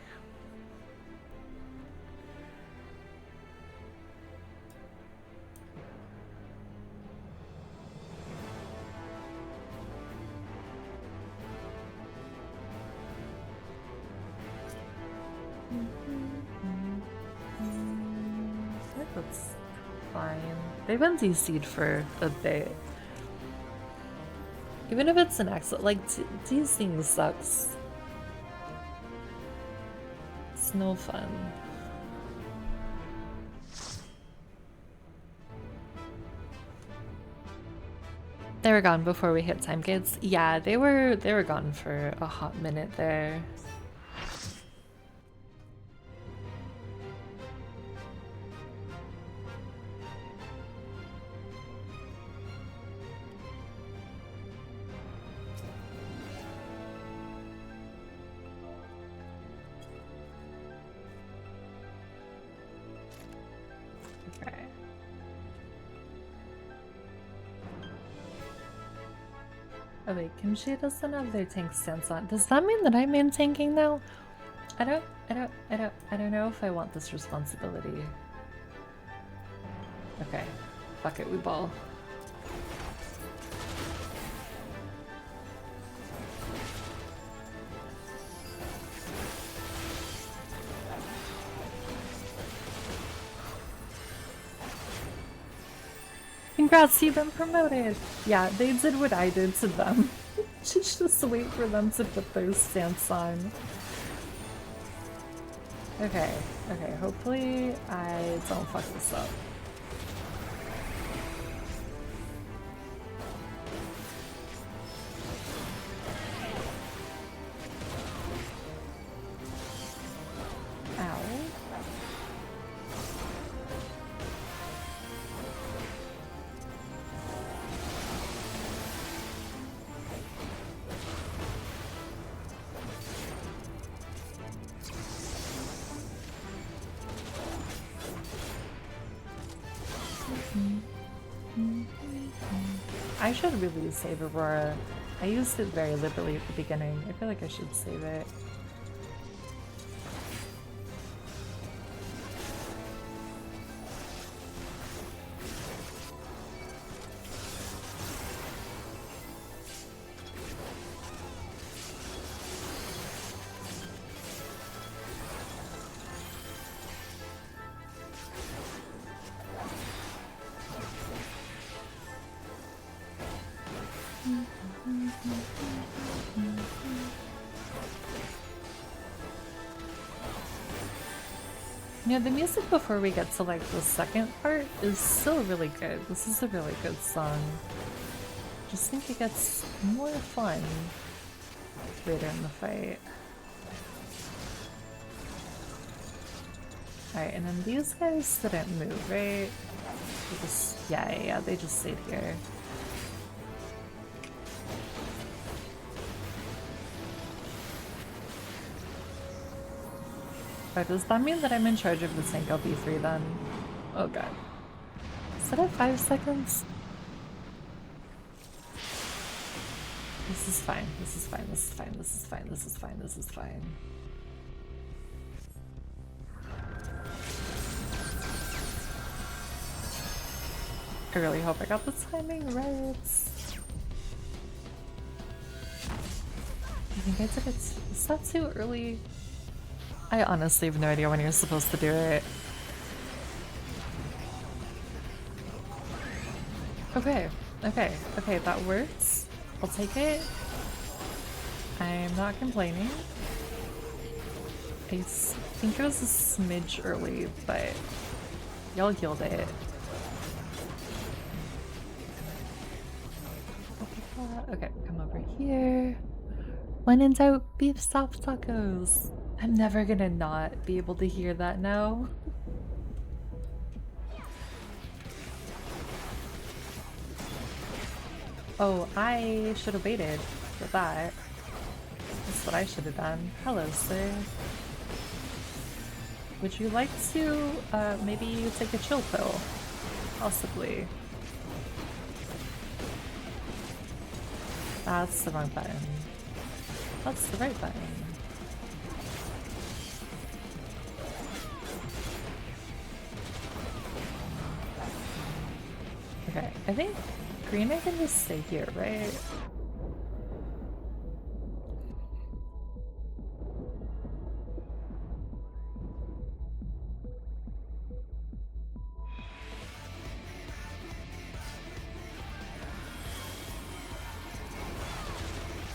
That's fine. They've been DC'd for a bit. Even if it's an accident, like, DCing sucks. It's no fun. They were gone before we hit time gates. Yeah, they were gone for a hot minute there. Oh wait, Kimchi doesn't have their tank stance on. Does that mean that I'm in tanking now? I don't know if I want this responsibility. Okay. Fuck it, we ball. Congrats, you've been promoted! Yeah, they did what I did to them. Just wait for them to put their stance on. Okay, okay, hopefully I don't fuck this up. Ow. I should really save Aurora. I used it very liberally at the beginning. I feel like I should save it. Yeah, the music before we get to like the second part is still really good. This is a really good song. Just think it gets more fun later in the fight. Alright, and then these guys didn't move, right? They just, yeah, they just stayed here. Oh, does that mean that I'm in charge of the tank LB3 then? Oh god. Is that at 5 seconds? This is fine, this is fine, this is fine, this is fine, this is fine, this is fine. I really hope I got the timing right. I think I did it. Is that too early? I honestly have no idea when you're supposed to do it. Okay, okay, okay, that works. I'll take it. I'm not complaining. I think it was a smidge early, but y'all killed it. Okay, come over here. When in doubt, beef soft tacos. I'm never gonna not be able to hear that now. Oh, I should have waited for that. That's what I should have done. Hello, sir. Would you like to, maybe take a chill pill? Possibly. That's the wrong button. That's the right button. Okay, I think green I can just stay here, right?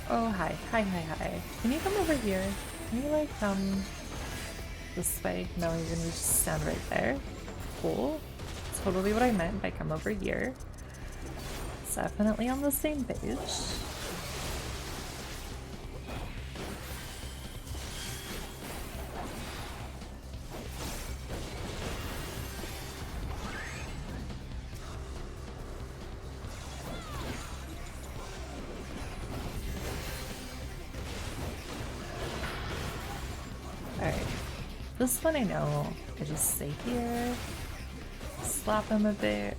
Oh, hi. Hi, hi, hi. Can you come over here? Can you, like, come this way? No, you're gonna just stand right there. Cool. Totally what I meant by come over here. It's definitely on the same page. Alright. This one I know. I just stay here. Slap him a bit.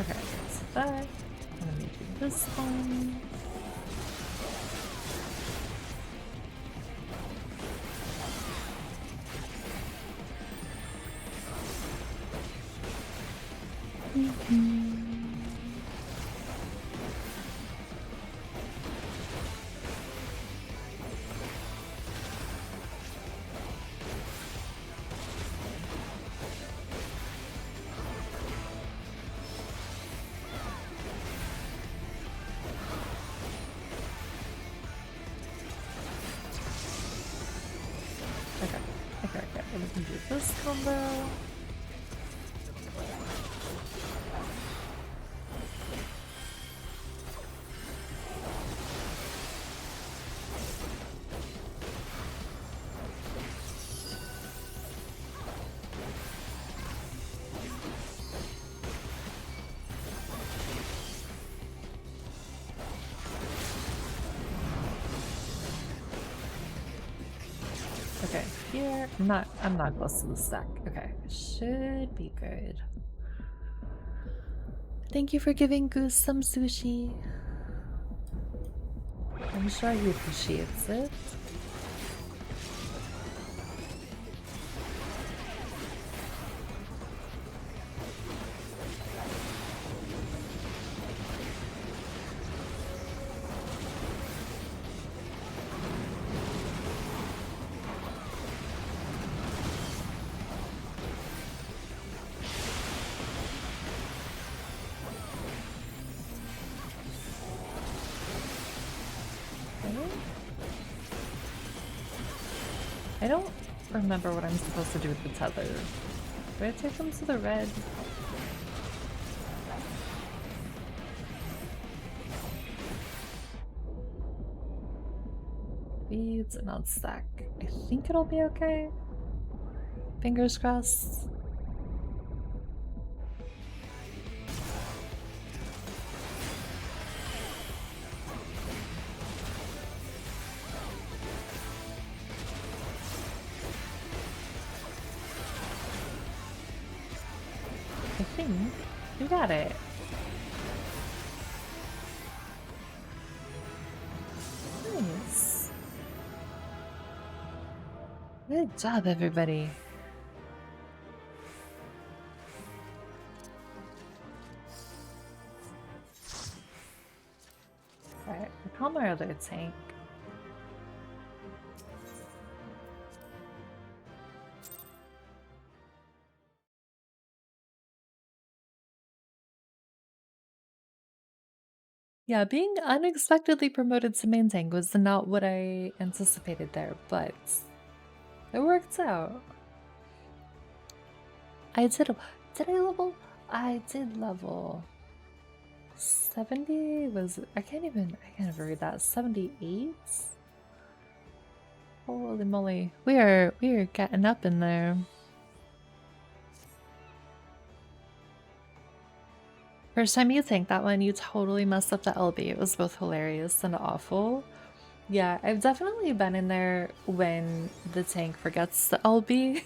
Okay, so that. I'm gonna make you this one. Okay, we can do this combo. Okay, here. I'm not close to the stack. Okay, should be good. Thank you for giving Goose some sushi. I'm sure he appreciates it. I don't remember what I'm supposed to do with the tether. Do I take them to the red? Beads and not stack. I think it'll be okay. Fingers crossed. I think we got it. Nice. Good job, everybody. Alright, call my other tank. Yeah, being unexpectedly promoted to main tank was not what I anticipated there, but it worked out. Did I level? I did level 70 was, I can't ever read that. 78? Holy moly. We are getting up in there. First time you think that one, you totally messed up the LB. It was both hilarious and awful. Yeah, I've definitely been in there when the tank forgets the LB.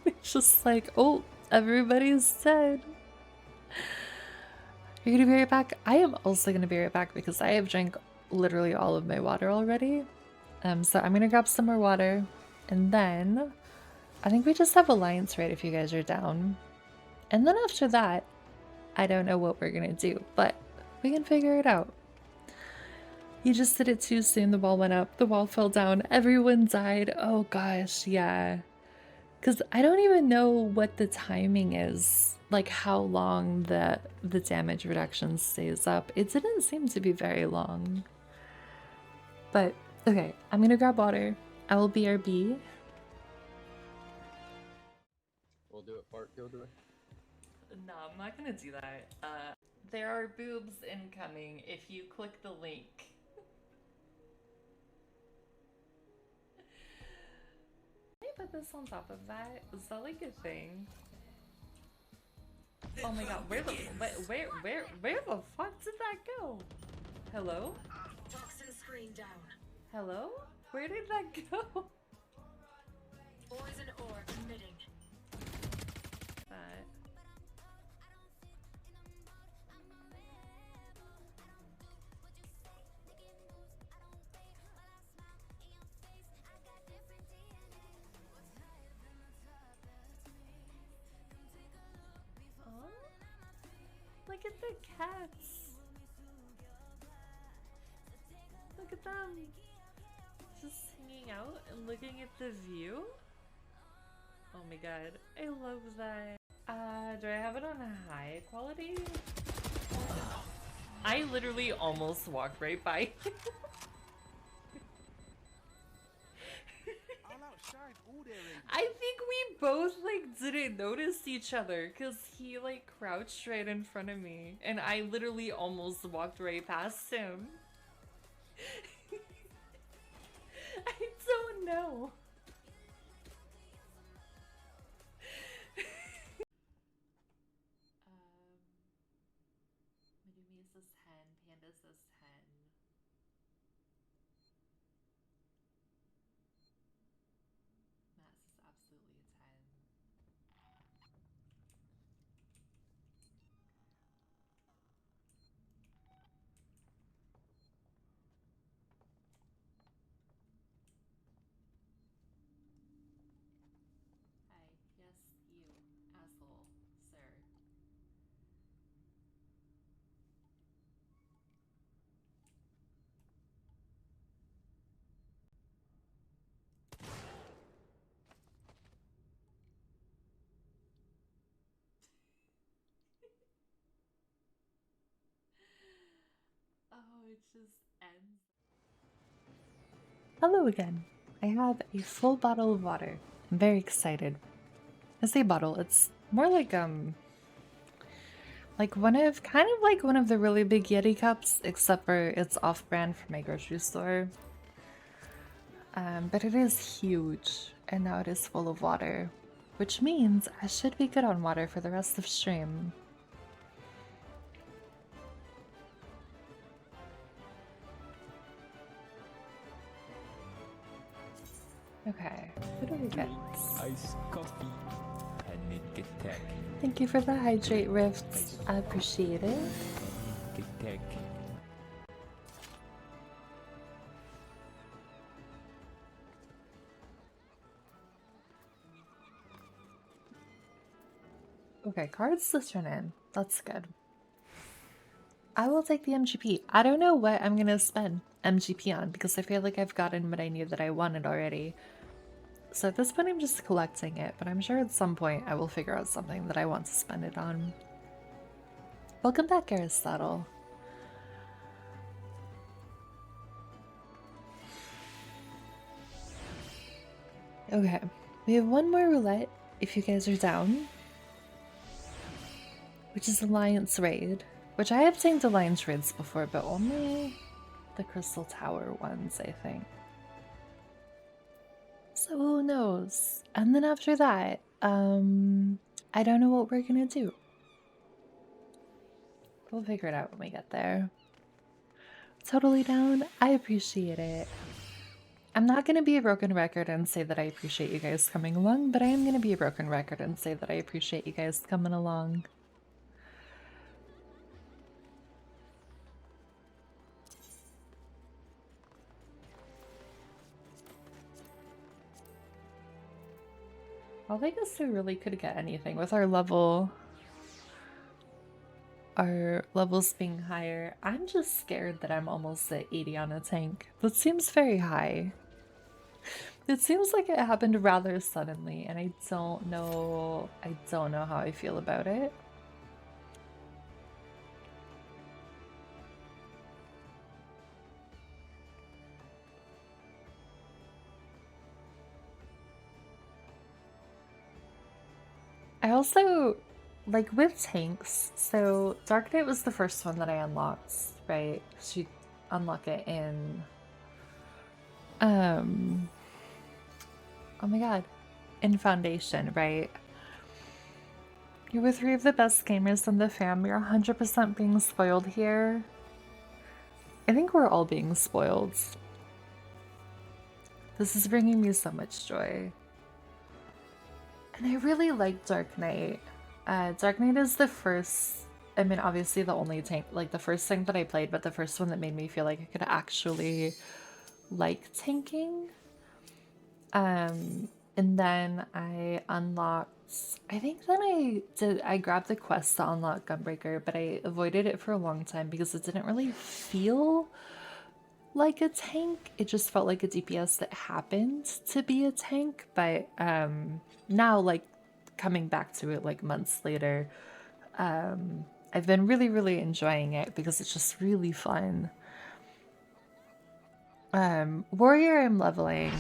It's just like, oh, everybody's dead. You're gonna be right back? I am also gonna be right back because I have drank literally all of my water already. So I'm gonna grab some more water, and then I think we just have Alliance right if you guys are down. And then after that, I don't know what we're gonna do, but we can figure it out. You just did it too soon, the wall went up, the wall fell down, everyone died. Oh gosh, yeah. Because I don't even know what the timing is, like how long the damage reduction stays up. It didn't seem to be very long. But, okay, I'm gonna grab water. I will BRB. We'll do it part kill, do it. No, I'm not gonna do that. There are boobs incoming if you click the link. Can I put this on top of that? Is that like a thing? Oh my god, where the fuck did that go? Hello? Toxin screen down. Hello? Where did that go? Poison ore emitting. That. Look at the cats. Look at them. Just hanging out and looking at the view. Oh my god, I love that. Do I have it on a high quality? I literally almost walked right by. I think we both like didn't notice each other because he like crouched right in front of me and I literally almost walked right past him. I don't know. Medumi says 10, Panda says 10. Matt says absolutely a 10. Hi, yes, you, asshole, sir. Oh, it just ends. Hello again. I have a full bottle of water. I'm very excited. I say bottle, it's more like kind of like one of the really big Yeti cups, except for it's off-brand from my grocery store. But it is huge, and now it is full of water, which means I should be good on water for the rest of stream. Okay, what do we get? Iced coffee. Panic attack. Thank you for the hydrate rifts. I appreciate it. Panic attack. Okay, cards to turn in. That's good. I will take the MGP. I don't know what I'm gonna spend MGP on because I feel like I've gotten what I knew that I wanted already. So at this point I'm just collecting it, but I'm sure at some point I will figure out something that I want to spend it on. Welcome back, Aristotle. Okay, we have one more roulette if you guys are down, which is Alliance Raid, which I have tanked Alliance Raids before, but only the Crystal Tower ones, I think. So who knows? And then after that, I don't know what we're gonna do. We'll figure it out when we get there. Totally down. I appreciate it. I'm not gonna be a broken record and say that I appreciate you guys coming along, but I am gonna be a broken record and say that I appreciate you guys coming along. Well, I guess we really could get anything with our levels being higher. I'm just scared that I'm almost at 80 on a tank. That seems very high. It seems like it happened rather suddenly, and I don't know how I feel about it. I also, like with tanks, so Dark Knight was the first one that I unlocked, right? You unlock it in, oh my god, in Foundation, right? You're with 3 of the best gamers in the fam. You're 100% being spoiled here. I think we're all being spoiled. This is bringing me so much joy. And I really like Dark Knight. Dark Knight is the first, I mean, obviously the only tank, like the first thing that I played, but the first one that made me feel like I could actually like tanking. And then I unlocked, I think then I grabbed the quest to unlock Gunbreaker, but I avoided it for a long time because it didn't really feel like a tank. It just felt like a DPS that happened to be a tank, but now, like, coming back to it like months later, I've been really enjoying it because it's just really fun. Warrior I'm leveling.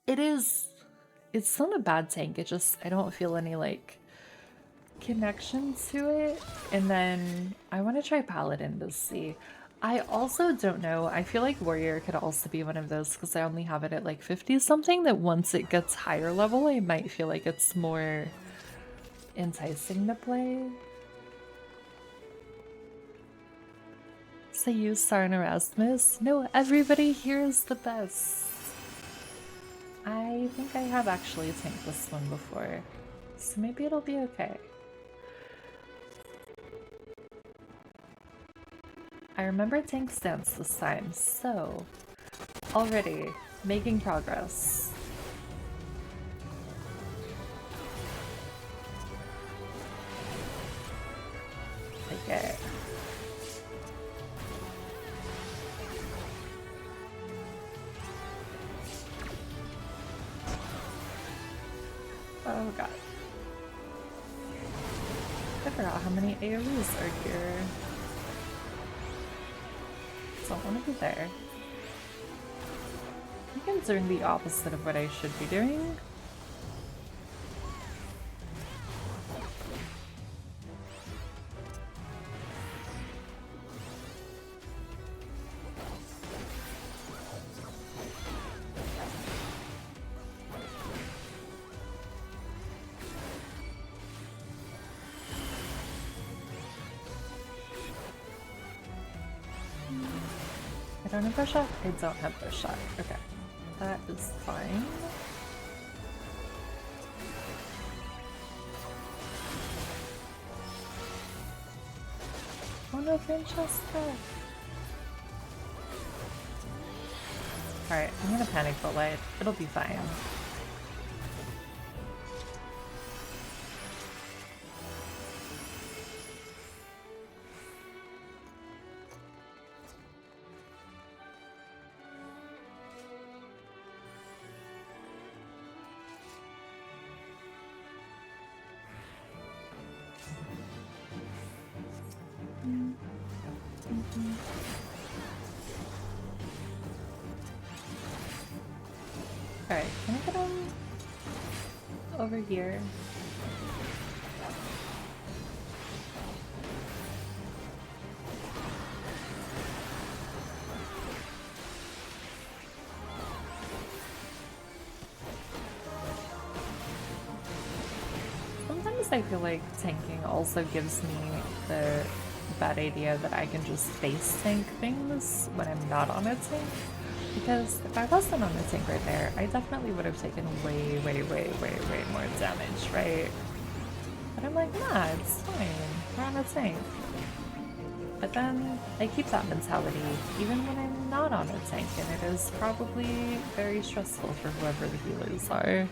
It's not a bad tank, it just, I don't feel any like connection to it. And then I want to try Paladin to see. I also don't know, I feel like Warrior could also be one of those because I only have it at like 50 something, that once it gets higher level I might feel like it's more enticing to play. Say you, Sarn Erasmus. No, everybody here is the best. I think I have actually tanked this one before, so maybe it'll be okay. I remember tank stance this time, so already making progress. Take it. Oh god. I forgot how many AoEs are here. Don't want to be there. I think I'm doing the opposite of what I should be doing. don't have bush shot? I don't have bush shot. Okay. That is fine. Oh no, Francesca! Alright, I'm gonna panic but light. It'll be fine. Alright, can I get him over here? Sometimes I feel like tanking also gives me the bad idea that I can just face tank things when I'm not on a tank. Because if I wasn't on a tank right there, I definitely would have taken way more damage, right? But I'm like, nah, it's fine. We're on a tank. But then I keep that mentality even when I'm not on a tank, and it is probably very stressful for whoever the healers are.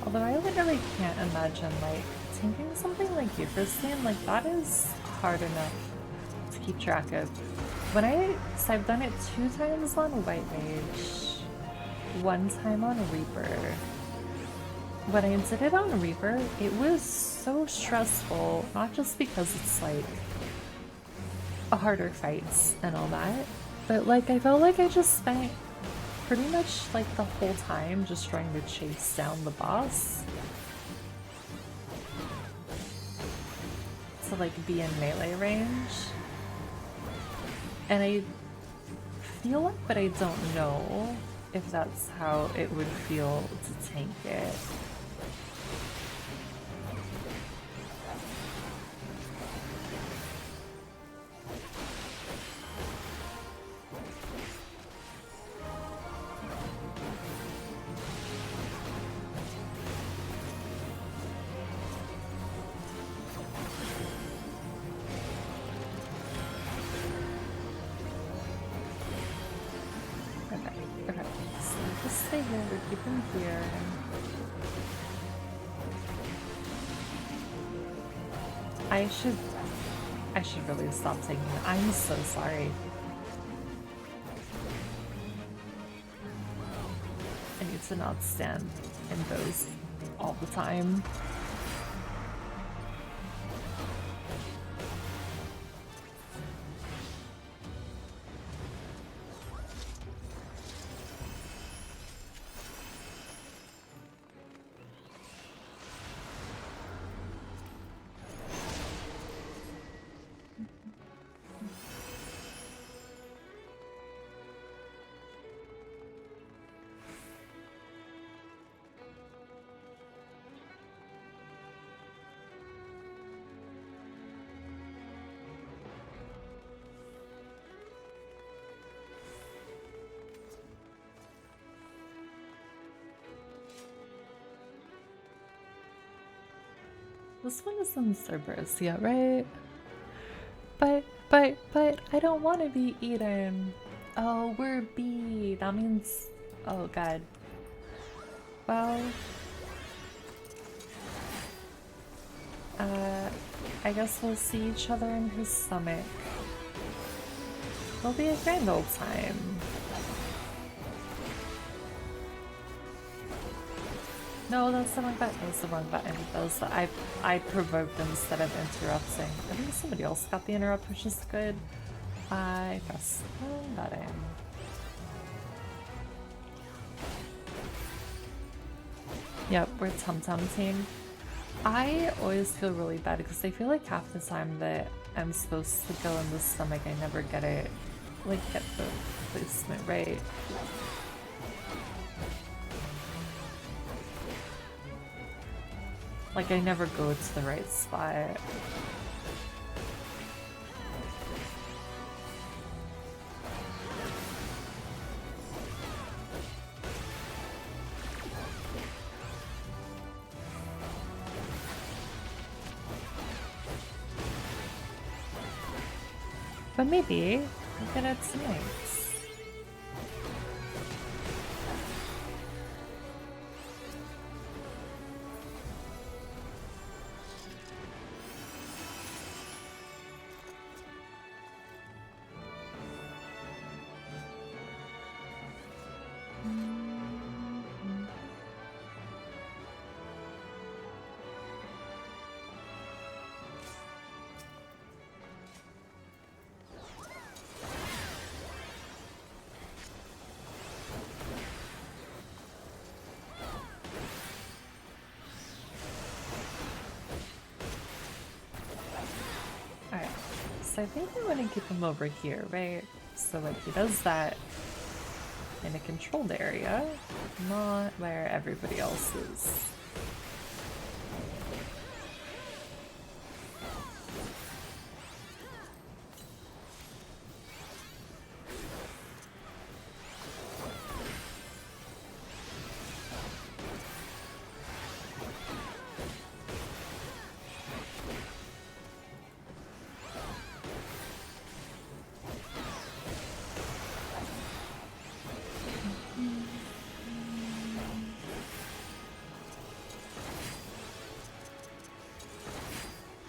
Although I literally can't imagine, like, tanking something like Euphrosyne, like, that is hard enough to keep track of. So I've done it 2 times on White Mage, 1 time on Reaper. When I did it on Reaper, it was so stressful, not just because it's, like, a harder fights and all that, but, like, I felt like I just spent pretty much like the whole time just trying to chase down the boss to like be in melee range. And I feel like, but I don't know if that's how it would feel to tank it. Keep him here. I should really stop taking it. I'm so sorry. I need to not stand in those all the time. This one is in Cerberus, yeah, right? But I don't want to be eaten. Oh, we're B. That means, oh god. Well, I guess we'll see each other in his stomach. It'll be a grand old time. No, that's the wrong button. That's the wrong button. That was the, I provoked instead of interrupting. I think somebody else got the interrupt, which is good. I pressed the wrong button. Yep, we're Tum Tum team. I always feel really bad because I feel like half the time that I'm supposed to go in the stomach, I never get it, like get the placement right. Like I never go to the right spot. But maybe we'll get it tonight. So I think we want to keep him over here, right? So like he does that in a controlled area, not where everybody else is.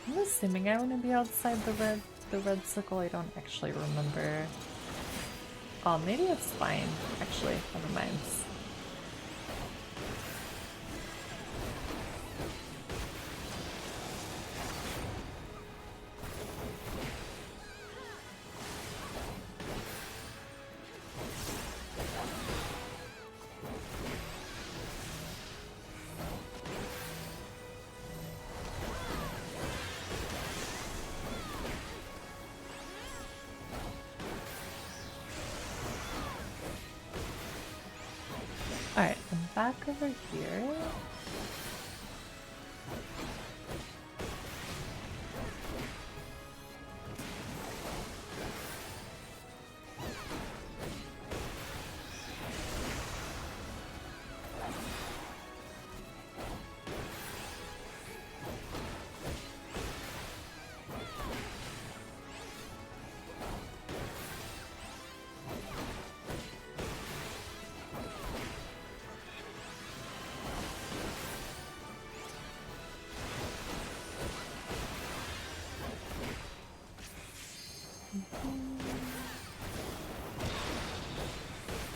I'm assuming I want to be outside the red circle. I don't actually remember. Oh, maybe it's fine. Actually, never mind. Alright, I'm back over here.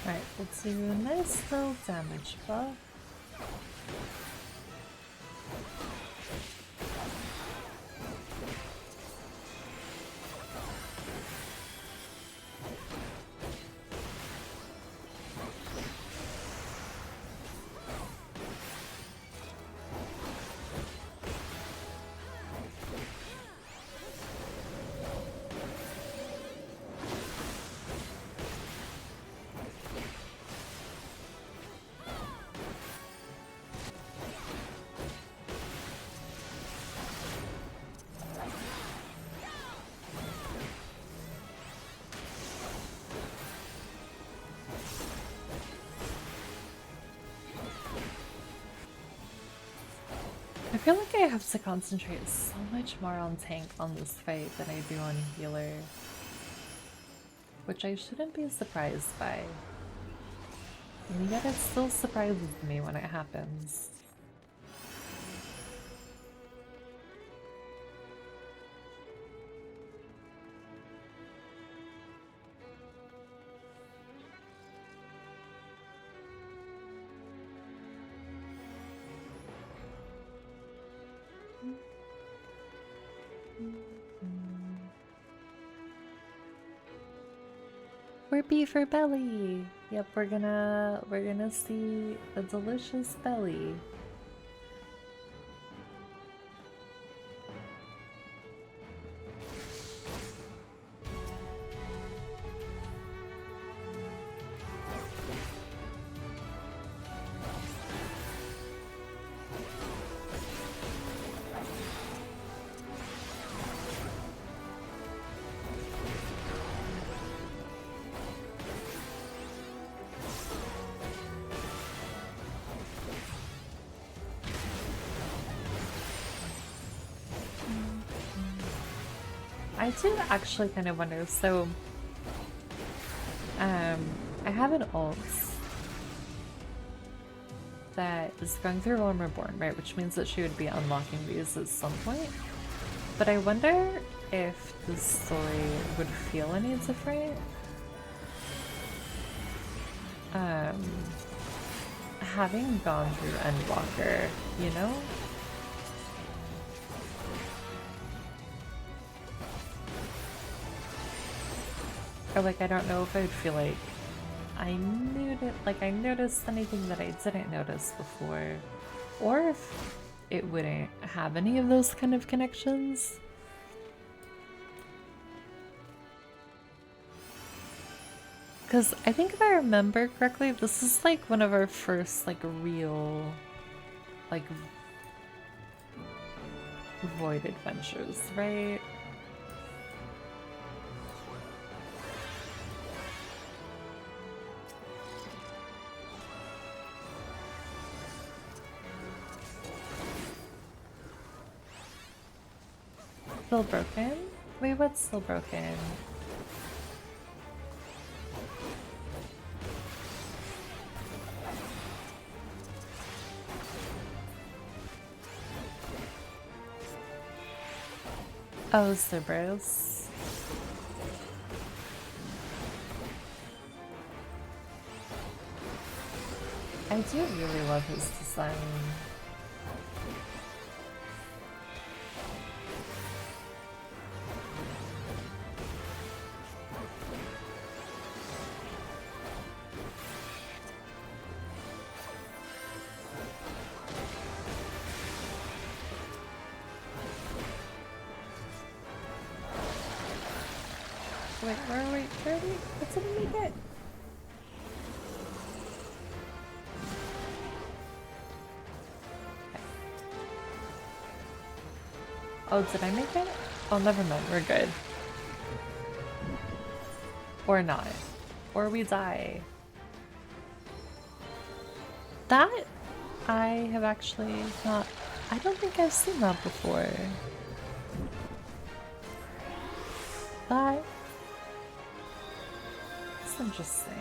Alright, let's do a nice little damage buff. I feel like I have to concentrate so much more on tank on this fight than I do on healer. Which I shouldn't be surprised by. And yet it still surprises me when it happens. We're beefer belly. Yep, we're gonna see a delicious belly. I do actually kind of wonder, so I have an ult that is going through Realm Reborn, right? Which means that she would be unlocking these at some point. But I wonder if the story would feel any different. Having gone through Endwalker, you know? Or like, I don't know if I would feel like I knew it, like I noticed anything that I didn't notice before, or if it wouldn't have any of those kind of connections. Because I think if I remember correctly, this is like one of our first like real like void adventures, right? Still broken? Wait, what's still broken? Oh, Cerberus. I do really love his design. Wait, where are we? 30? What's it make it? Oh, did I make it? Oh, never mind. We're good. Or not. Or we die. That I have actually not... I don't think I've seen that before. That... It's interesting.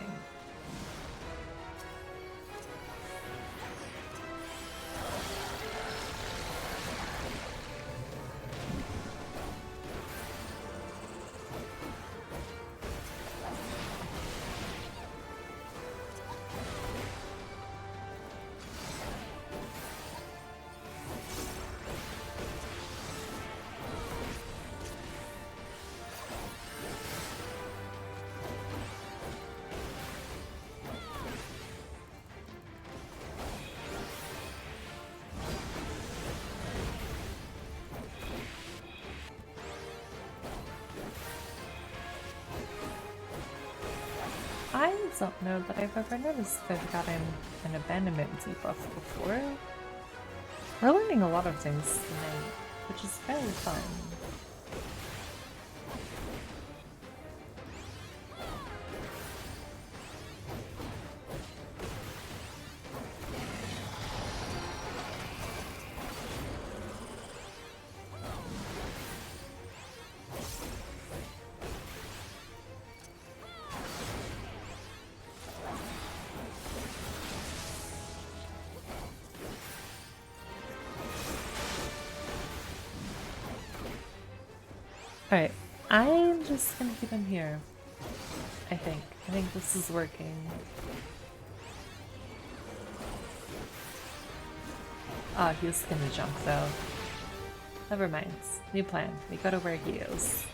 I don't know that I've ever noticed if I've gotten an abandonment debuff before. We're learning a lot of things tonight, which is very fun. Alright, I'm just gonna keep him here. I think this is working. Ah, he's gonna jump though. Never mind. New plan. We go to where he is.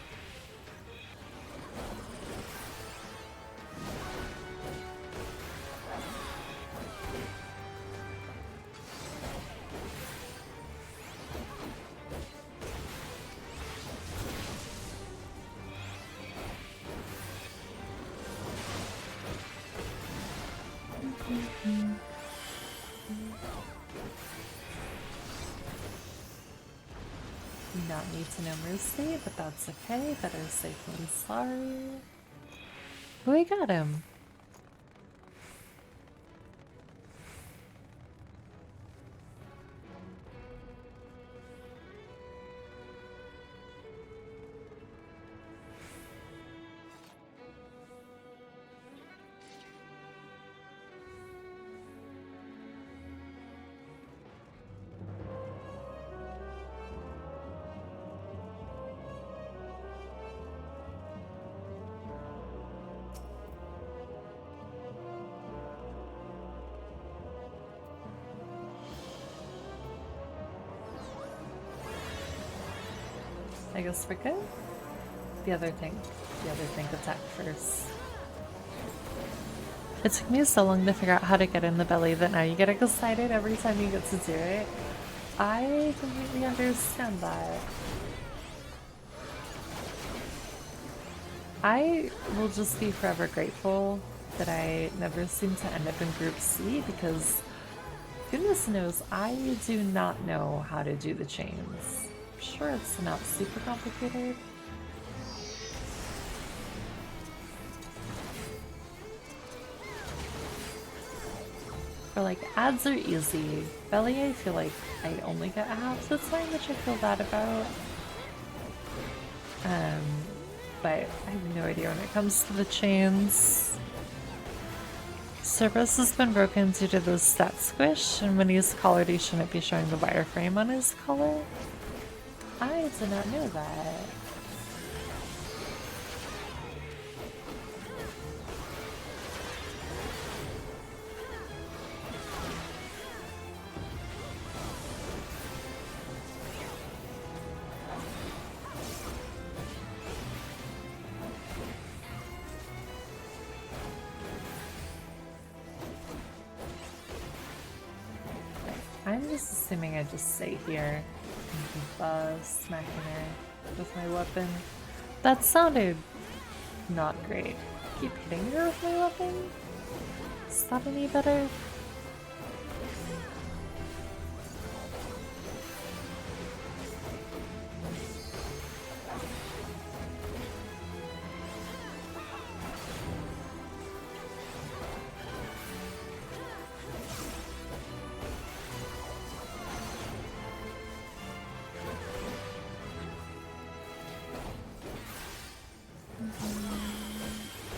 Not need to know mercy, but that's okay. Better safe than sorry. We got him. I guess we're good. The other tank attacked first. It took me so long to figure out how to get in the belly that now you get excited every time you get to do it. I completely understand that. I will just be forever grateful that I never seem to end up in Group C because goodness knows I do not know how to do the chains. I'm sure it's not super complicated. Or like ads are easy. Belly I feel like I only get half the time, which I feel bad about. But I have no idea when it comes to the chains. Cerberus has been broken due to the stat squish, and when he's collared he shouldn't be showing the wireframe on his collar. I did not know that. I'm just assuming I just stay here and keep smacking her with my weapon. That sounded not great. Keep hitting her with my weapon? Is that any better?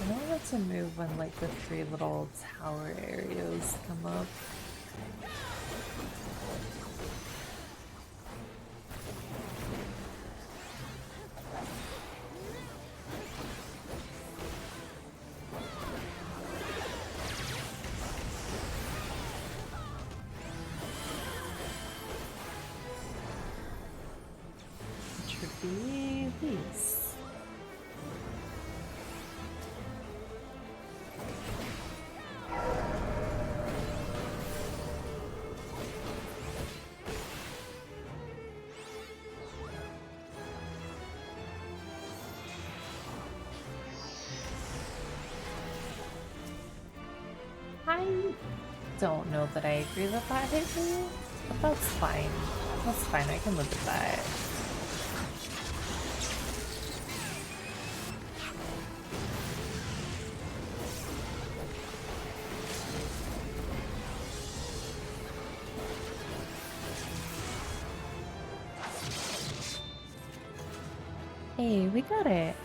I don't want to move when like the 3 little tower areas come up. Which would be these. I don't know that I agree that that hit me, but that's fine. That's fine, I can live with that. Hey, we got it.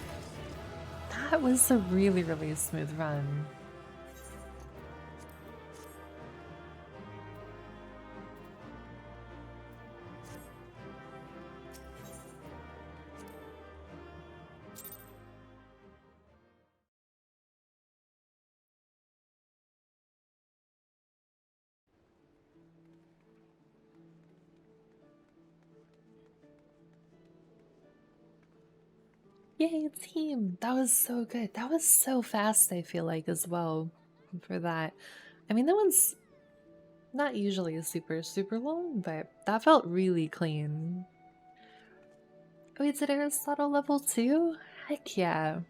That was a really, really smooth run. Yay, team! That was so good. That was so fast, I feel like, as well, for that. I mean, that one's not usually super, super long, but that felt really clean. Wait, did Aristotle level 2? Heck yeah.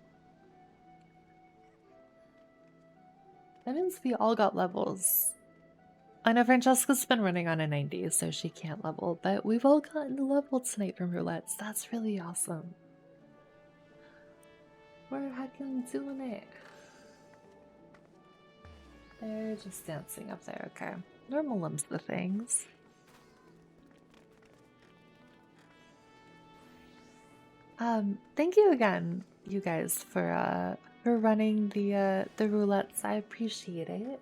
That means we all got levels. I know Francesca's been running on a 90, so she can't level, but we've all gotten a level tonight from roulettes. That's really awesome. We're heckin' doing it. They're just dancing up there, okay. Normal limbs the things. Thank you again, you guys, for running the roulettes. I appreciate it.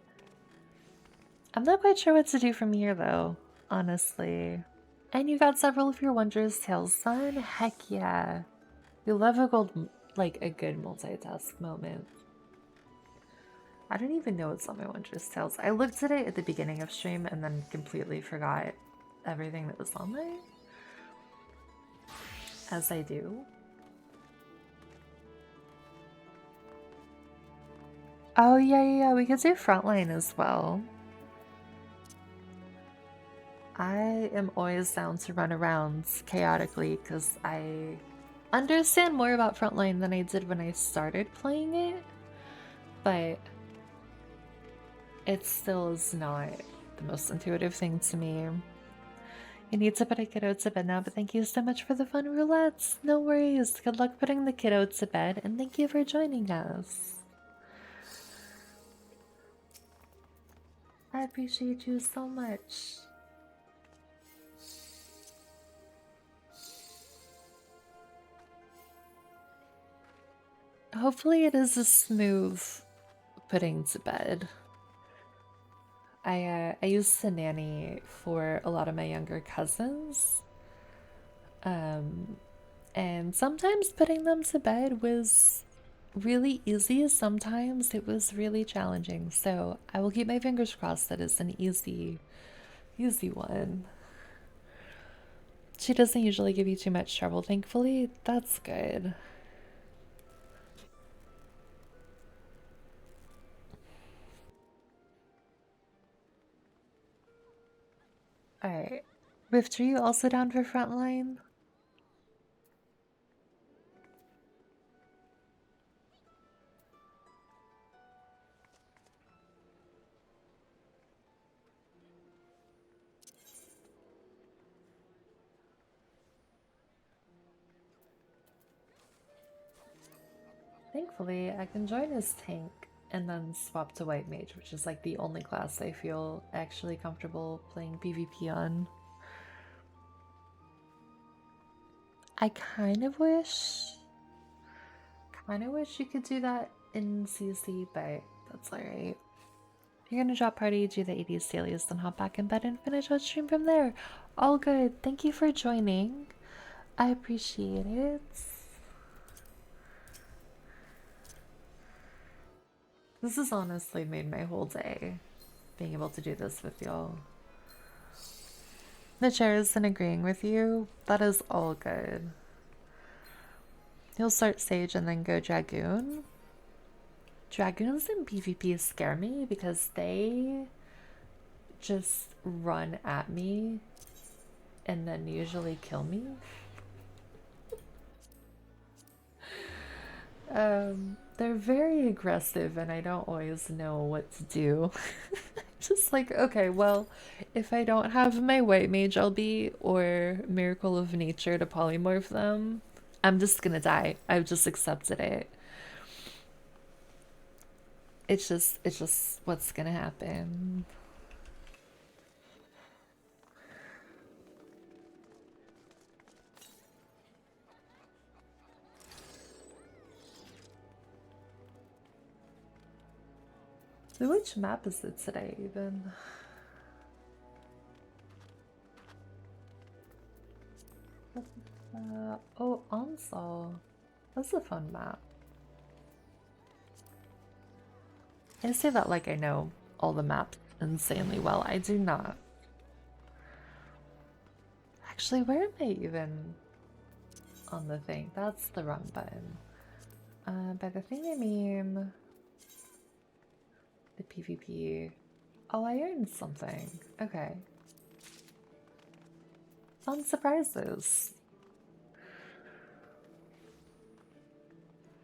I'm not quite sure what to do from here though, honestly. And you got several of your Wondrous Tales done? Heck yeah. We love a good multitask moment. I don't even know what's on my Wondrous Tales. I looked at it at the beginning of stream and then completely forgot everything that was on there. As I do. Oh yeah, we could do Frontline as well. I am always down to run around chaotically because I understand more about Frontline than I did when I started playing it, but it still is not the most intuitive thing to me. You need to put a kiddo to bed now, but thank you so much for the fun roulettes. No worries. Good luck putting the kiddo to bed, and thank you for joining us. I appreciate you so much. Hopefully it is a smooth putting to bed. I used to nanny for a lot of my younger cousins. And sometimes putting them to bed was really easy, sometimes it was really challenging. So I will keep my fingers crossed that it's an easy one. She doesn't usually give you too much trouble, thankfully. That's good. Alright. Rift, are you also down for Frontline? Thankfully, I can join as tank and then swap to white mage, which is like the only class I feel actually comfortable playing PvP on. I kind of wish you could do that in CC, but that's alright. You're gonna drop party, do the 80s dailies, then hop back in bed and finish out stream from there. All good. Thank you for joining. I appreciate it. This has honestly made my whole day, being able to do this with y'all. The chair isn't agreeing with you. That is all good. You'll start Sage and then go Dragoon. Dragoons in PvP scare me because they just run at me and then usually kill me. They're very aggressive and I don't always know what to do. Just like, okay, well, if I don't have my white mage LB or Miracle of Nature to polymorph them, I'm just gonna die. I've just accepted it. It's just what's gonna happen. So which map is it today even? Oh, Onsal. That's a fun map. I say that like I know all the maps insanely well. I do not. Actually, where am I even on the thing? That's the wrong button. By the thing I mean the PvP. Oh, I earned something. Okay. Fun surprises.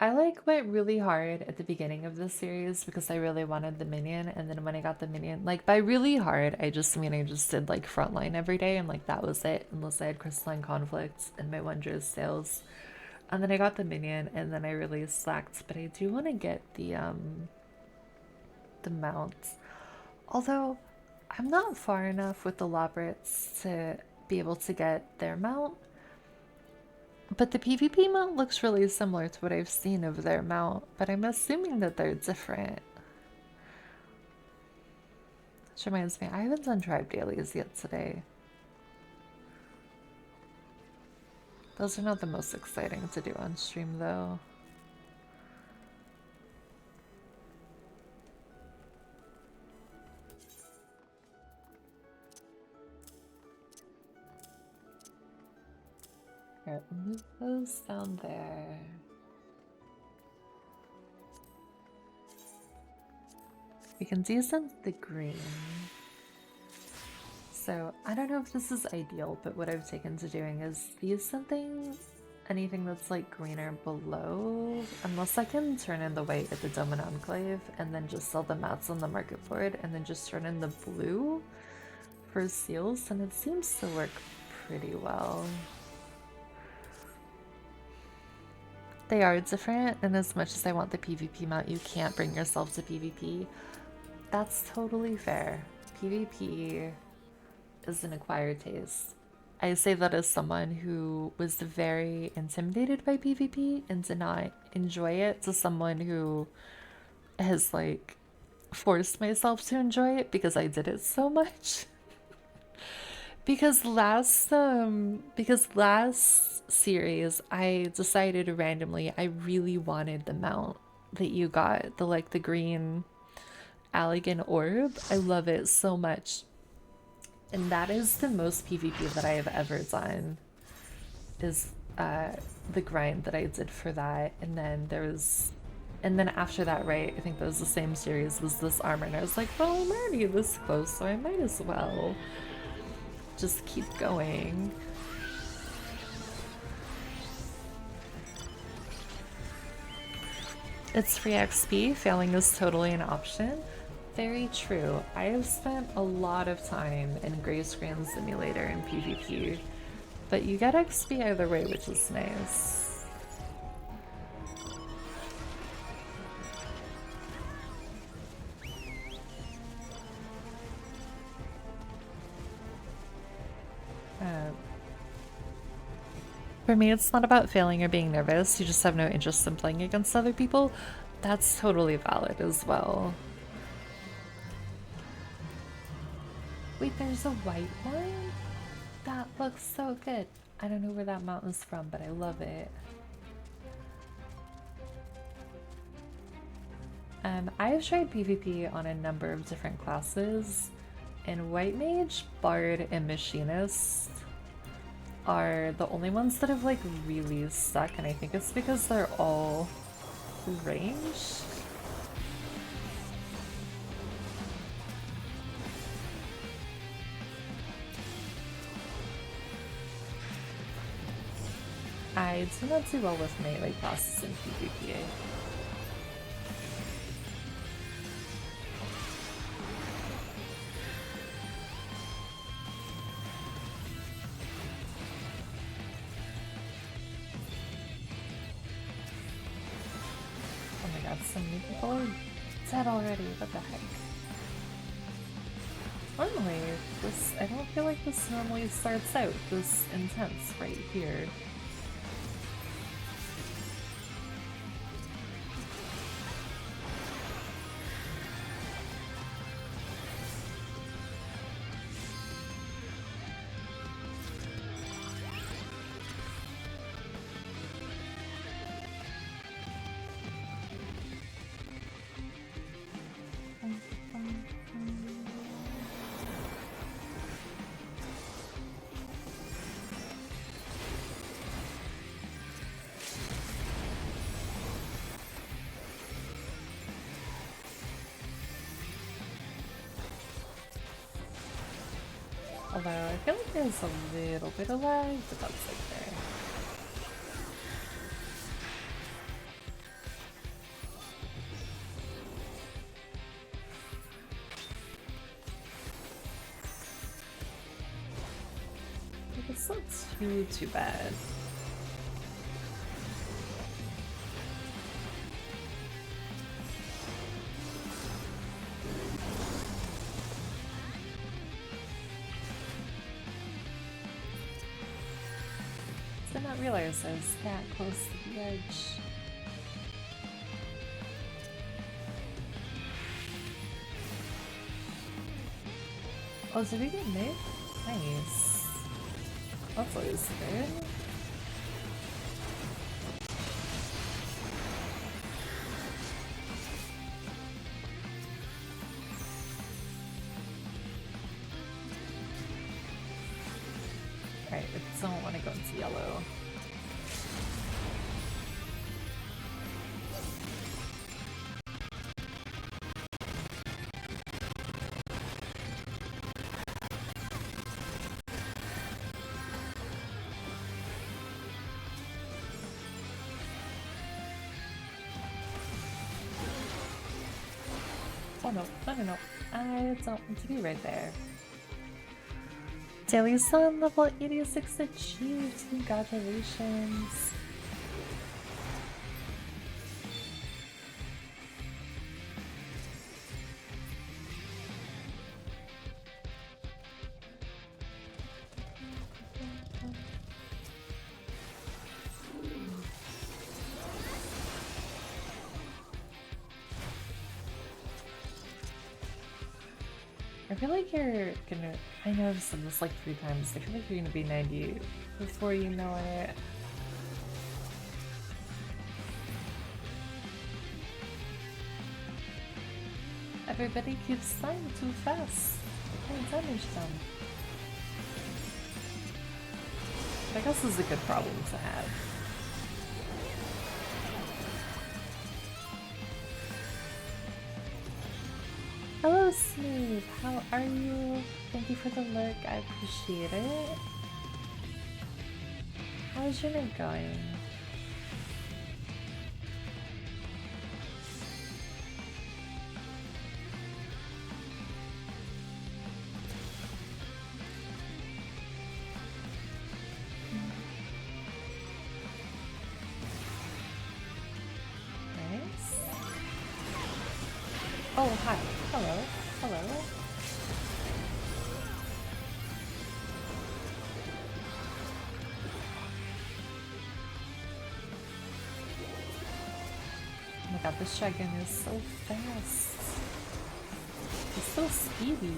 I like went really hard at the beginning of the series because I really wanted the minion, and then when I got the minion, like by really hard, I just mean I just did like frontline every day and like that was it, unless I had crystalline conflicts and my wondrous sales. And then I got the minion and then I really slacked, but I do want to get the mounts. Although I'm not far enough with the Labrits to be able to get their mount. But the PvP mount looks really similar to what I've seen of their mount, but I'm assuming that they're different. Which reminds me, I haven't done tribe dailies yet today. Those are not the most exciting to do on stream though. Alright, move those down there. We can descend the green. So I don't know if this is ideal, but what I've taken to doing is descending anything that's like greener below, unless I can turn in the white at the Dome and Enclave and then just sell the mats on the market board and then just turn in the blue for seals, and it seems to work pretty well. They are different, and as much as I want the PvP mount, you can't bring yourself to PvP. That's totally fair. PvP is an acquired taste. I say that as someone who was very intimidated by PvP and did not enjoy it, to someone who has like forced myself to enjoy it because I did it so much. Because last series I decided randomly I really wanted the mount that you got, the green Allegan orb. I love it so much. And that is the most PvP that I have ever done, is the grind that I did for that. And then after that, right, I think that was the same series, was this armor, and I was like, well, I'm already this close, so I might as well just keep going. It's free XP, failing is totally an option. Very true. I have spent a lot of time in Gray Screen Simulator in PvP, but you get XP either way, which is nice. For me, it's not about failing or being nervous. You just have no interest in playing against other people. That's totally valid as well. Wait, there's a white one? That looks so good. I don't know where that mountain's from, but I love it. I have tried PvP on a number of different classes, and White Mage, Bard, and Machinist are the only ones that have like really stuck, and I think it's because they're all ranged. I do not do well with melee classes in PvP. Oh my god, so many people are dead already, what the heck? Normally, I don't feel like this normally starts out this intense right here. Although I feel like there's a little bit of lag, but that's like there. It's not too bad. Did not realize I was that close to the edge. Oh, did we get mid? Nice. That's always good. Alright, I don't want to go into yellow. Oh no, no. I don't want to be right there. Daily Sun level 86 achieved. Congratulations. I feel like you're gonna. I know I've said this like 3 times. I feel like you're gonna be 90 before you know it. Everybody keeps dying too fast. I can't damage them. I guess this is a good problem to have. Hello, Smooth. How are you? Thank you for the look. I appreciate it. How's your night going? Nice. Oh, hi. Hello. Hello. Oh my god, this dragon is so fast. It's so speedy.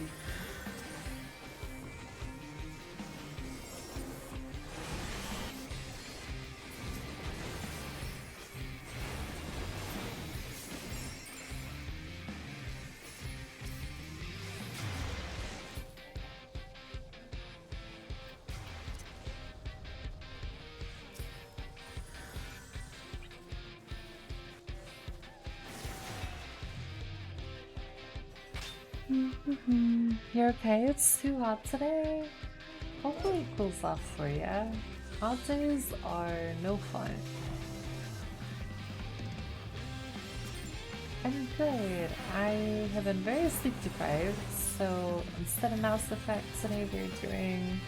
You're okay? It's too hot today? Hopefully it cools off for you. Hot days are no fun. I'm good. I have been very sleep deprived, so instead of Mass Effect today we're doing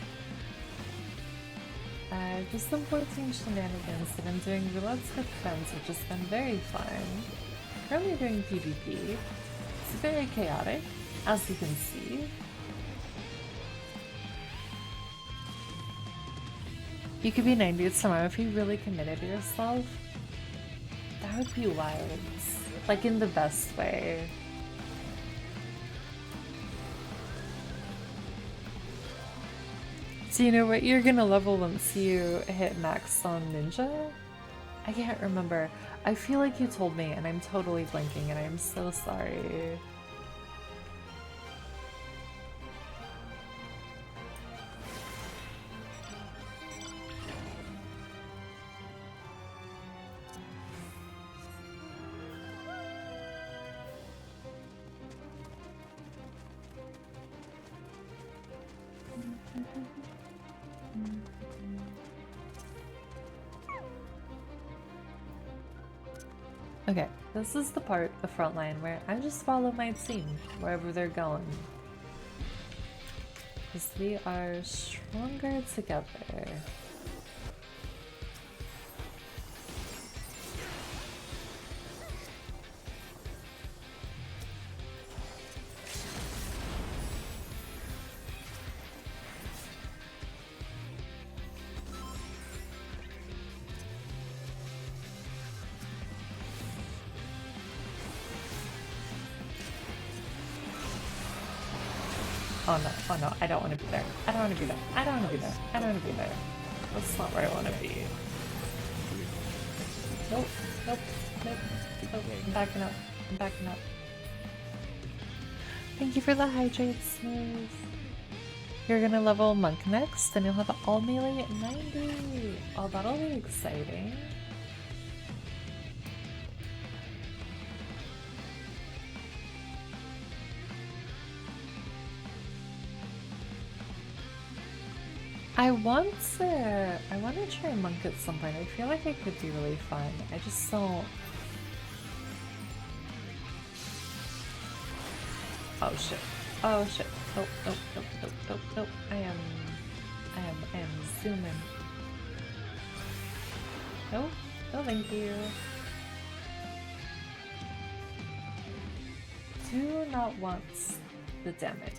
just some 14 shenanigans that I'm doing reloads with friends, which has been very fun. Currently doing PvP. It's very chaotic, as you can see. You could be 90 tomorrow if you really committed to yourself. That would be wild. Like in the best way. Do you know what you're gonna level once you hit max on Ninja? I can't remember. I feel like you told me and I'm totally blanking and I'm so sorry. Okay, this is the part, the front line, where I just follow my team wherever they're going. Because we are stronger together. Oh no, I don't want to be there. I don't want to be there. I don't want to be there. I don't want to be there. That's not where I want to be. Nope, nope, nope, nope. I'm backing up. I'm backing up. Thank you for the hydrate, Smooth. You're gonna level Monk next, and you'll have all melee at 90. Oh, that'll be exciting. I want to try Monk at some point. I feel like it could be really fun. I just don't. Oh shit. Oh shit. Nope, nope, nope, nope, nope, nope. I am zooming. No, no thank you. Do not want the damage.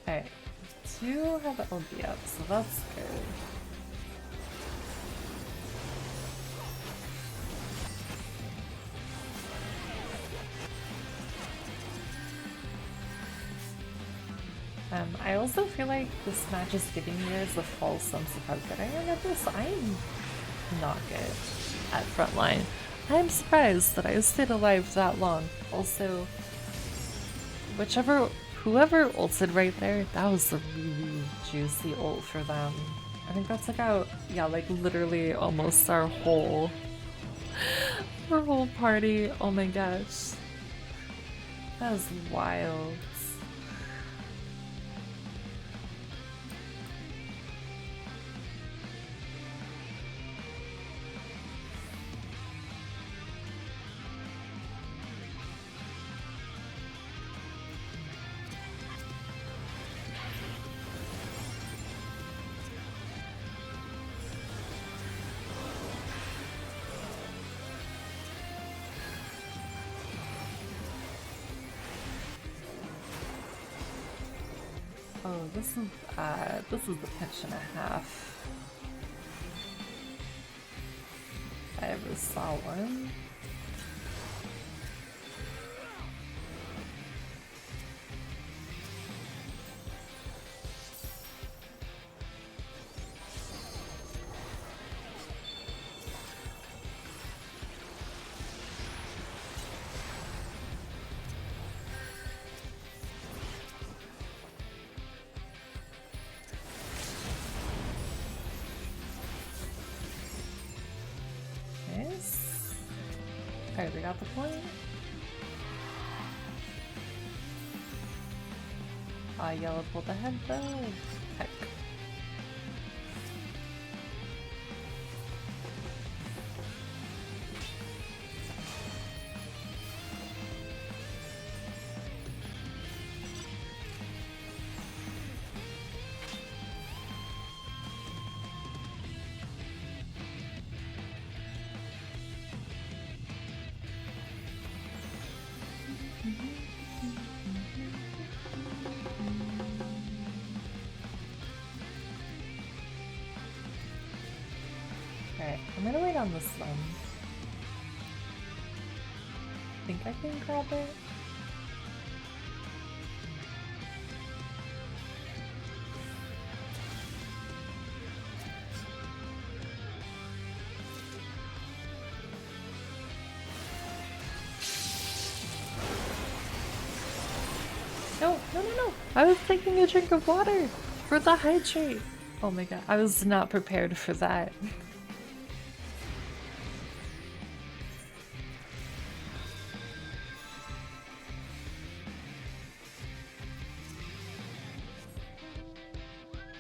Alright, two have LB up, so that's good. I also feel like this match is giving me a false sense of how good I am at this. I'm not good at frontline. I'm surprised that I stayed alive that long. Also, whoever ulted right there, that was a really juicy ult for them. I think that's like like literally almost our whole party. Oh my gosh. That was wild. Oh, this is the pinch and a half. If I ever saw one. Alright, we got the point. Yellow pulled ahead though. Heck. Alright, I'm gonna wait on this one. Think I can grab it? No, no, no, no! I was taking a drink of water for the hydrate. Oh my god, I was not prepared for that.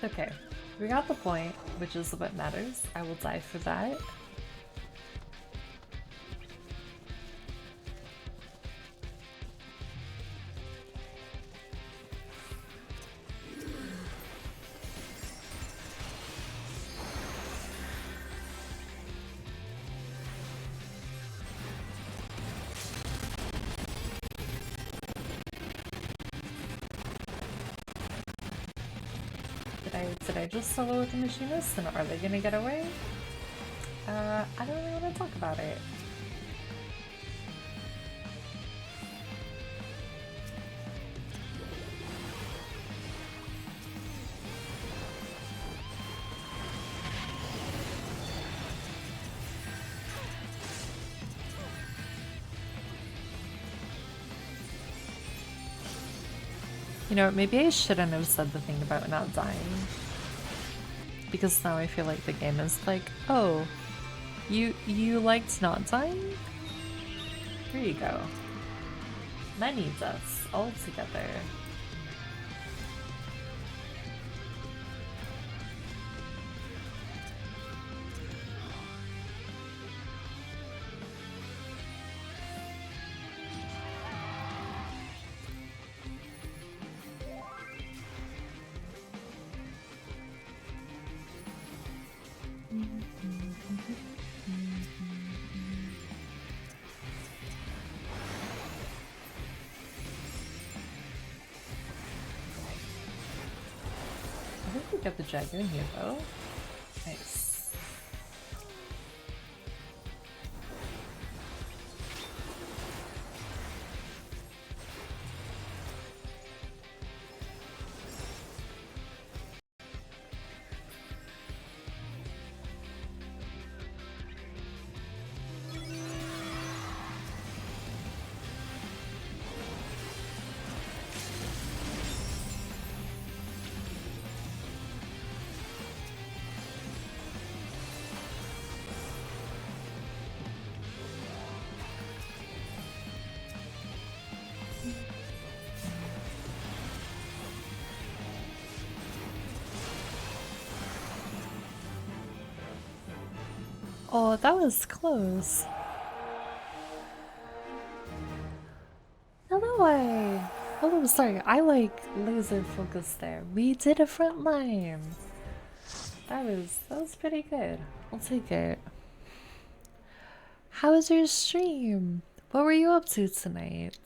Okay, we got the point, which is what matters. I will die for that. Did I just solo with the machinist and are they gonna get away? I don't really want to talk about it. You know, maybe I shouldn't have said the thing about not dying. Because now I feel like the game is like, oh, you liked not dying? Here you go. That needs us all together. I think we got the dragoon here though. Nice. Oh, that was close. Hello, hello, sorry, I like laser focus there. We did a front line. That was pretty good. I'll take it. How was your stream? What were you up to tonight?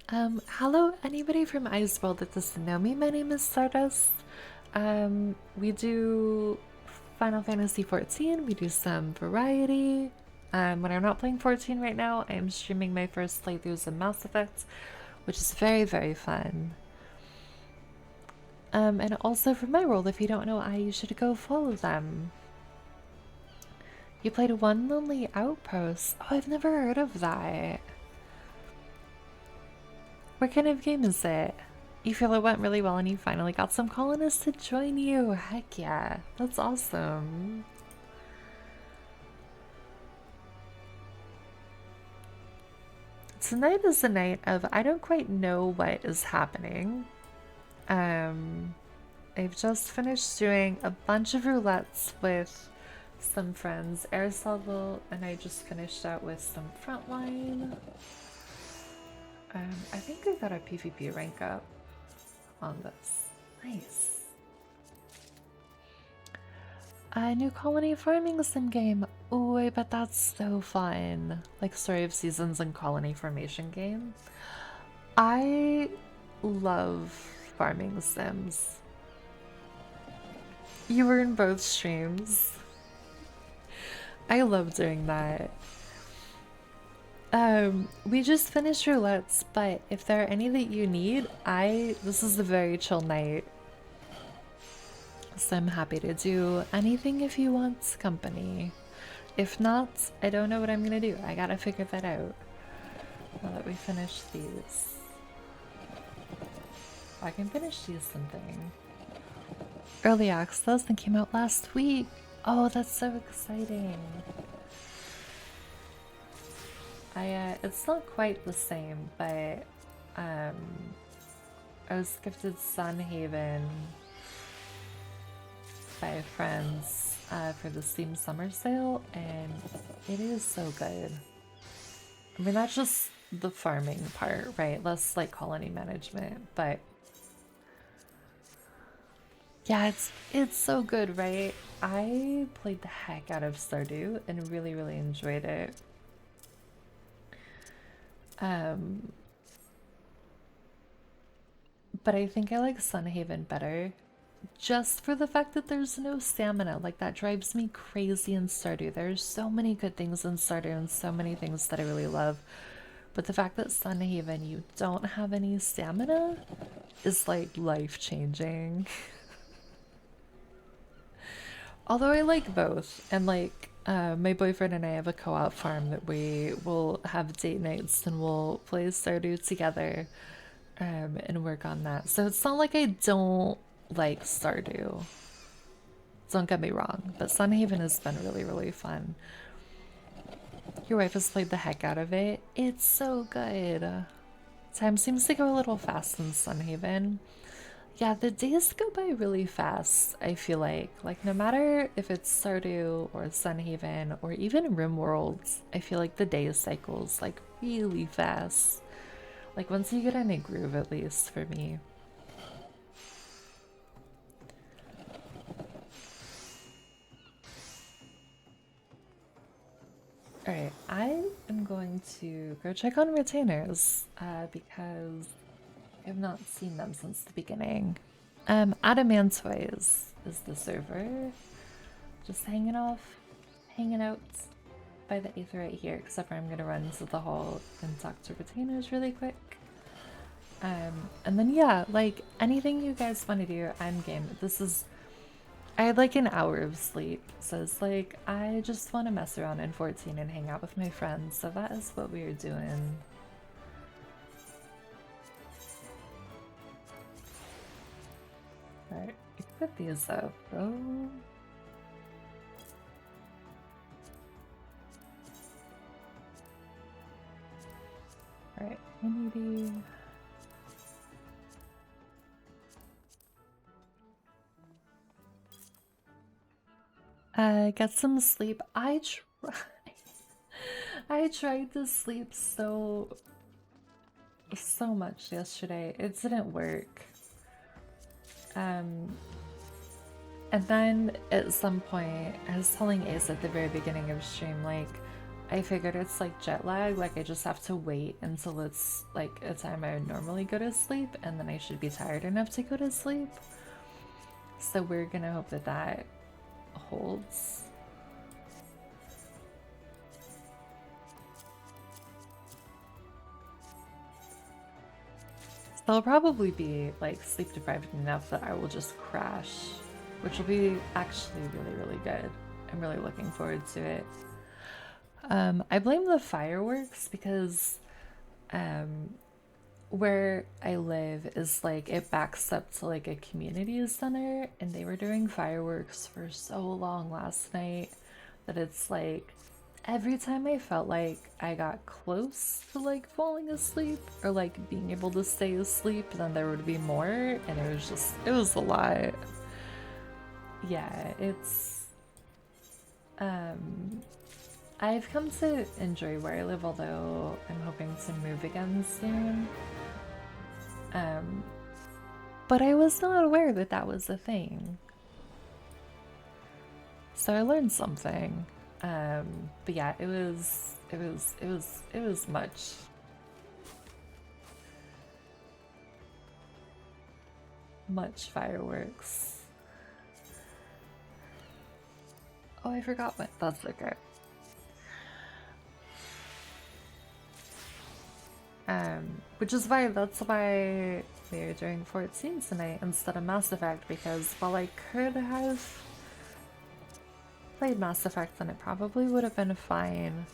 Hello, anybody from Iceworld that doesn't know me, my name is Stardust. We do Final Fantasy XIV, we do some variety. When I'm not playing 14 right now, I am streaming my first playthroughs of Mass Effect, which is very, very fun. And also for my world, if you don't know I, you should go follow them. You played One Lonely Outpost. Oh, I've never heard of that. What kind of game is it? You feel it went really well and you finally got some colonists to join you. Heck yeah, that's awesome. Tonight is the night of I don't quite know what is happening. I've just finished doing a bunch of roulettes with some friends, Aristotle, and I just finished out with some frontline. I think I got a PvP rank up on this. Nice. A new colony farming sim game. Ooh, I bet that's so fun. Like Story of Seasons and colony formation game. I love farming sims. You were in both streams. I love doing that. We just finished roulettes, but if there are any that you need, this is a very chill night. So I'm happy to do anything if you want company. If not, I don't know what I'm gonna do. I gotta figure that out now that we finish these. I can finish you something. Early access and came out last week. Oh, that's so exciting. It's not quite the same, but I was gifted Sunhaven by friends for the Steam Summer Sale, and it is so good. I mean, that's just the farming part, right? Less like colony management, but yeah, it's so good, right? I played the heck out of Stardew and really, really enjoyed it. But I think I like Sunhaven better just for the fact that there's no stamina. Like, that drives me crazy in Stardew. There's so many good things in Stardew and so many things that I really love. But the fact that Sunhaven, you don't have any stamina is like life-changing. Although I like both, and like my boyfriend and I have a co-op farm that we will have date nights and we'll play Stardew together and work on that. So it's not like I don't like Stardew. Don't get me wrong, but Sunhaven has been really, really fun. Your wife has played the heck out of it. It's so good. Time seems to go a little fast in Sunhaven. Yeah, the days go by really fast, I feel like. Like, no matter if it's Stardew or Sunhaven or even RimWorld, I feel like the day cycles like really fast. Like, once you get in a groove, at least for me. Alright, I am going to go check on retainers because I have not seen them since the beginning. Adamantoise is the server. Just hanging out by the Aether right here, except for I'm gonna run to the hall and talk to retainers really quick. And then yeah, like anything you guys want to do, I'm game. I had like an hour of sleep, so it's like I just want to mess around in 14 and hang out with my friends, so that is what we are doing. Alright, equip these though, bro. Alright, maybe. Get some sleep. I tried to sleep so much yesterday. It didn't work. And then at some point, I was telling Ace at the very beginning of stream, like, I figured it's like jet lag, like I just have to wait until it's like a time I would normally go to sleep, and then I should be tired enough to go to sleep. So we're gonna hope that that holds. So I'll probably be like sleep deprived enough that I will just crash, which will be actually really, really good. I'm really looking forward to it. I blame the fireworks because where I live is like it backs up to like a community center, and they were doing fireworks for so long last night that it's like every time I felt like I got close to like falling asleep or like being able to stay asleep, then there would be more, and it was a lot. Yeah, it's I've come to enjoy where I live, although I'm hoping to move again soon. But I was not aware that that was a thing. So I learned something. But yeah, it was much fireworks. Oh, I forgot what. That's okay. That's why we're doing 14 tonight instead of Mass Effect, because while I could have played Mass Effect, then it probably would have been fine.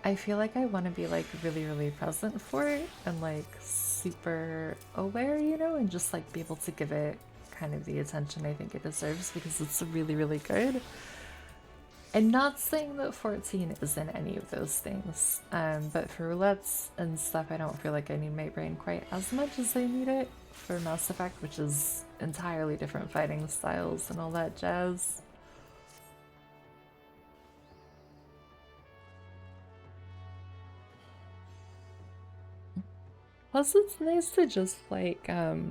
I feel like I want to be like really, really present for it and like super aware, you know, and just like be able to give it kind of the attention I think it deserves because it's really, really good. And not saying that 14 isn't any of those things, but for roulettes and stuff, I don't feel like I need my brain quite as much as I need it for Mass Effect, which is entirely different fighting styles and all that jazz. Plus, it's nice to just like have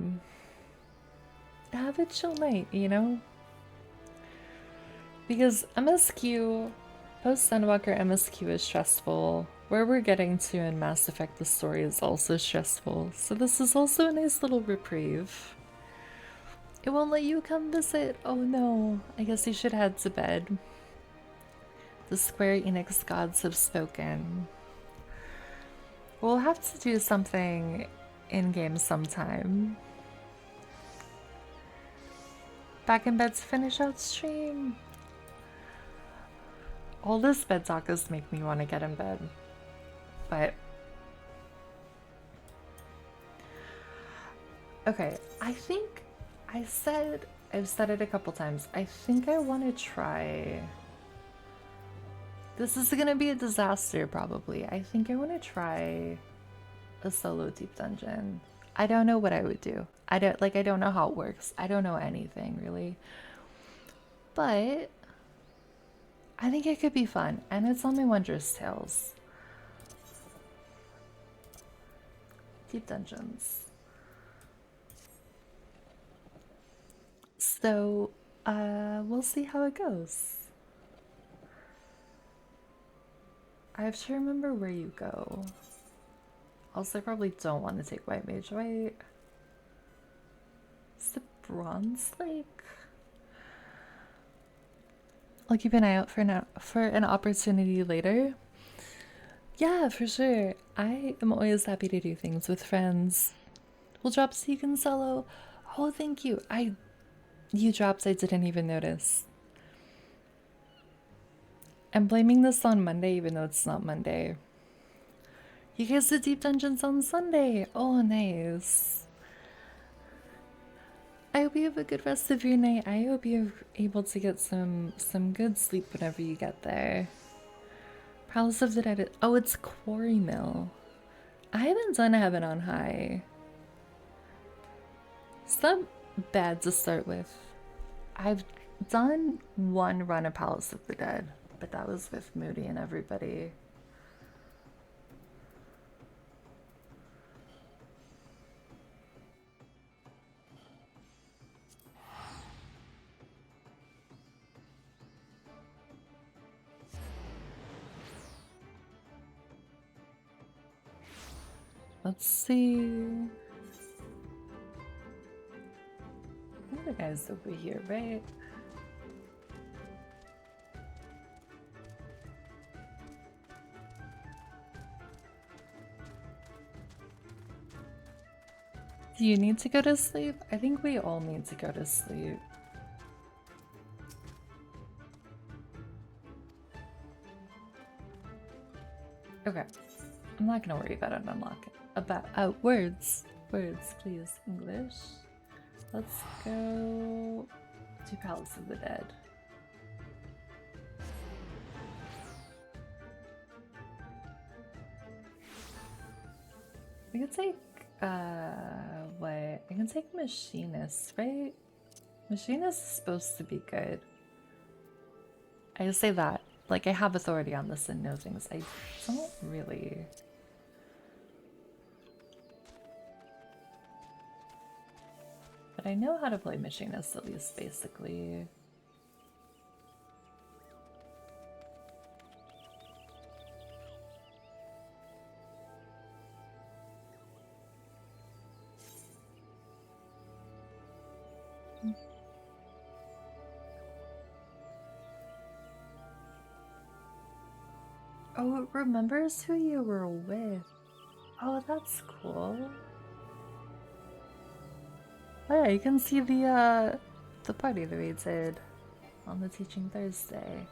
a chill night, you know? Because MSQ, post Endwalker MSQ is stressful. Where we're getting to in Mass Effect, the story is also stressful. So this is also a nice little reprieve. It won't let you come visit. Oh no, I guess you should head to bed. The Square Enix gods have spoken. We'll have to do something in-game sometime. Back in bed to finish out stream. All this bed talk does make me want to get in bed. But okay, I think I've said it a couple times. I think I want to try. This is gonna be a disaster probably. I think I want to try a solo deep dungeon. I don't know what I would do. I don't know how it works. I don't know anything really. But I think it could be fun, and it's on my Wondrous Tales. Deep dungeons. So, we'll see how it goes. I have to remember where you go. Also, I probably don't want to take White Mage White. Is it Bronze Lake? I'll keep an eye out for an opportunity later. Yeah, for sure. I am always happy to do things with friends. We'll drop so you can solo. Oh, thank you. You dropped, I didn't even notice. I'm blaming this on Monday even though it's not Monday. You guys did deep dungeons on Sunday. Oh, nice. I hope you have a good rest of your night. I hope you're able to get some good sleep whenever you get there. Palace of the Dead. Oh, it's Quarry Mill. I haven't done Heaven on High. It's not bad to start with. I've done one run of Palace of the Dead, but that was with Moody and everybody. Let's see. I think the guy's over here, right? Do you need to go to sleep? I think we all need to go to sleep. Okay. I'm not gonna worry about it unlocking. Words, please. English. Let's go to Palace of the Dead. I can take what? I can take Machinist, right? Machinist is supposed to be good. I say that. Like, I have authority on this and know things. I don't really. But I know how to play Machinist, at least, basically. Oh, it remembers who you were with. Oh, that's cool. Oh yeah, you can see the party that we did on the Teaching Thursday.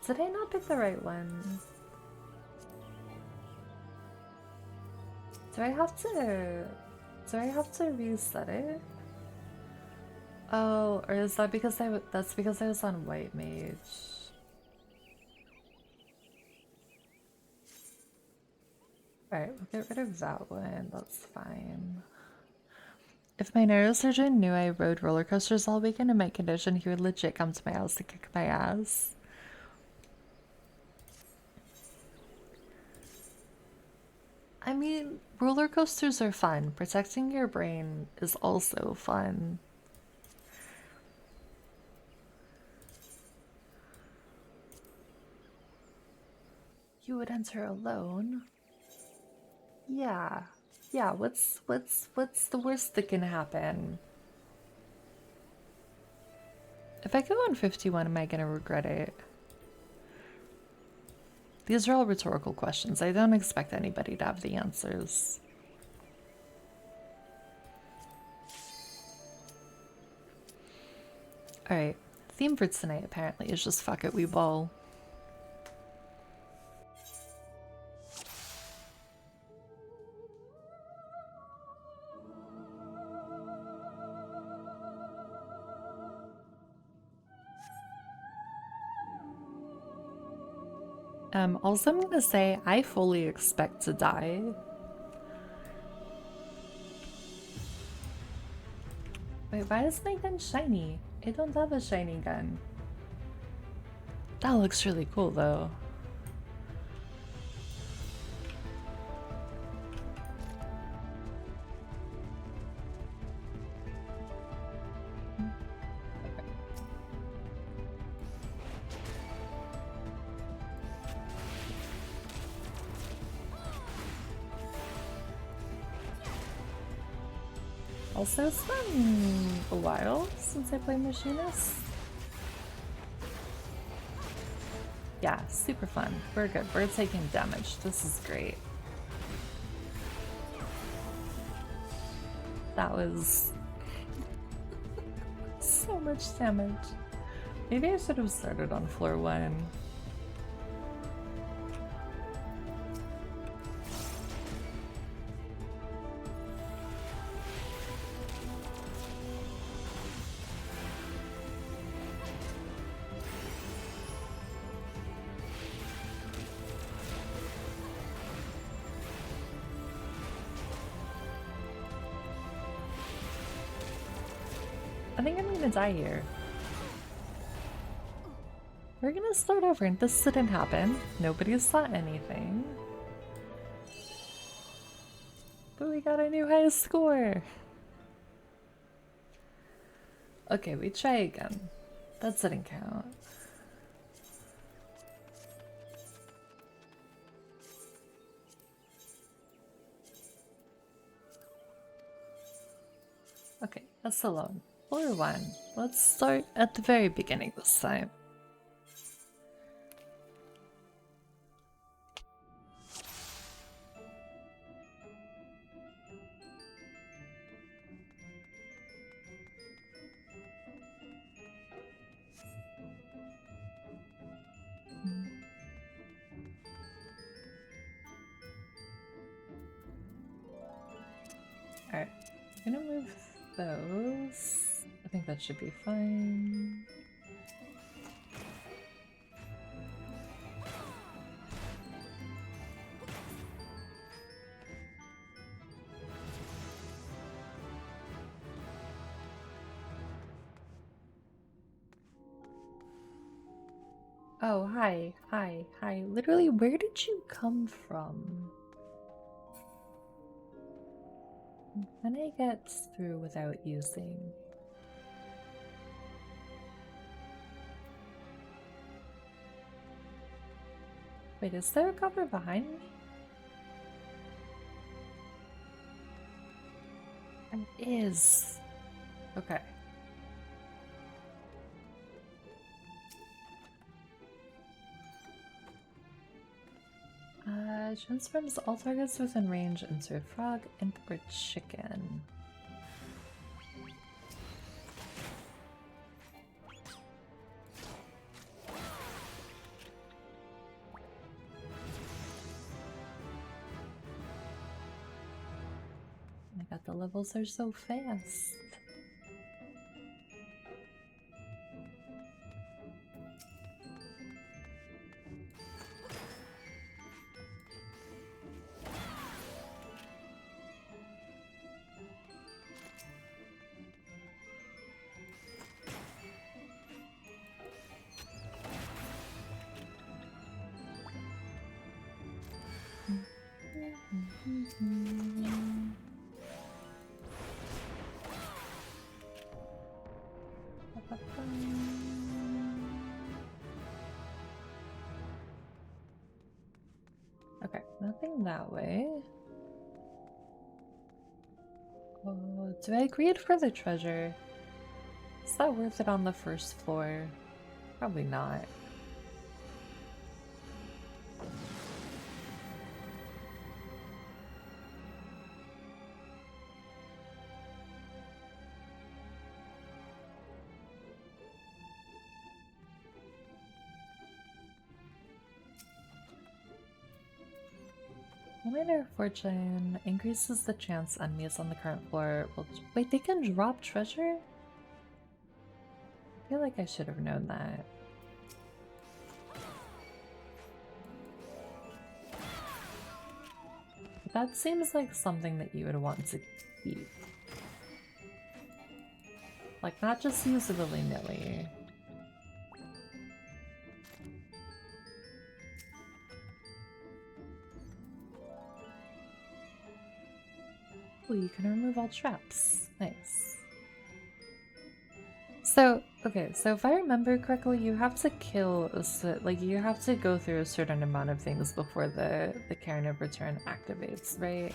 Did I not pick the right one? Do I have to... Do I have to reset it? Oh, or is that because that's because I was on White Mage. Alright, we'll get rid of that one. That's fine. If my neurosurgeon knew I rode roller coasters all weekend in my condition, he would legit come to my house to kick my ass. I mean, roller coasters are fun. Protecting your brain is also fun. You would enter alone? Yeah. Yeah, what's the worst that can happen? If I go on 51, am I gonna regret it? These are all rhetorical questions. I don't expect anybody to have the answers. Alright, theme for tonight apparently is just fuck it, we ball. Also I'm gonna say I fully expect to die. Wait, why is my gun shiny? I don't have a shiny gun. That looks really cool though. Also, it's been a while since I played Machinist. Yeah, super fun. We're good. We're taking damage. This is great. That was so much damage. Maybe I should have started on floor 1. I think I'm gonna die here. We're gonna start over. This didn't happen. Nobody saw anything. But we got a new high score. Okay, we try again. That didn't count. Okay, that's alone. Floor 1. Let's start at the very beginning this time. Alright, I'm gonna move those. I think that should be fine. Oh, hi, hi, hi. Literally, where did you come from? Can I get through without using? Wait, is there a cover behind me? It is. Okay. Transforms all targets within range into a frog and or chicken. god, the levels are so fast. Okay, nothing that way. Oh, do I greed for the treasure? Is that worth it on the first floor? Probably not. Minor fortune increases the chance enemies on the current floor will. Wait, they can drop treasure? I feel like I should have known that. That seems like something that you would want to keep. Like, not just use willy-nilly. Oh, you can remove all traps. Nice. So, okay, so if I remember correctly, you have to kill, like, you have to go through a certain amount of things before the Cairn of Return activates, right?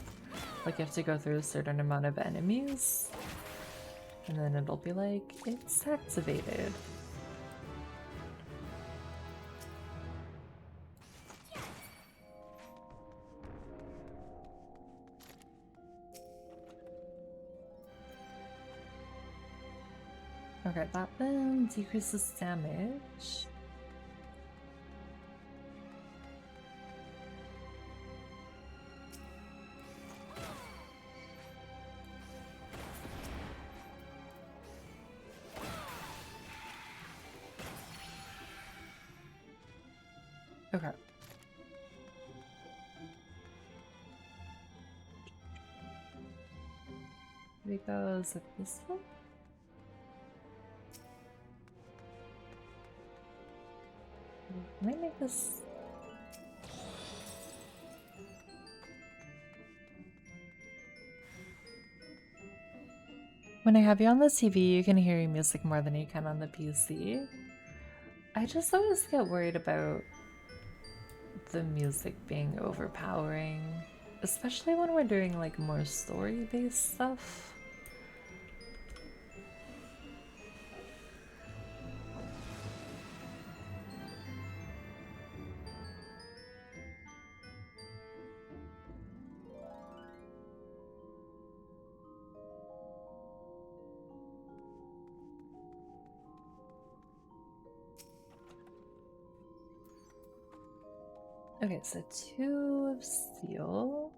Like, you have to go through a certain amount of enemies, and then it'll be like, it's activated. Okay, that then decreases damage. Okay. It goes like this one. Can I make this? When I have you on the TV, you can hear your music more than you can on the PC. I just always get worried about the music being overpowering, especially when we're doing like more story-based stuff. Okay, so 2 of steel.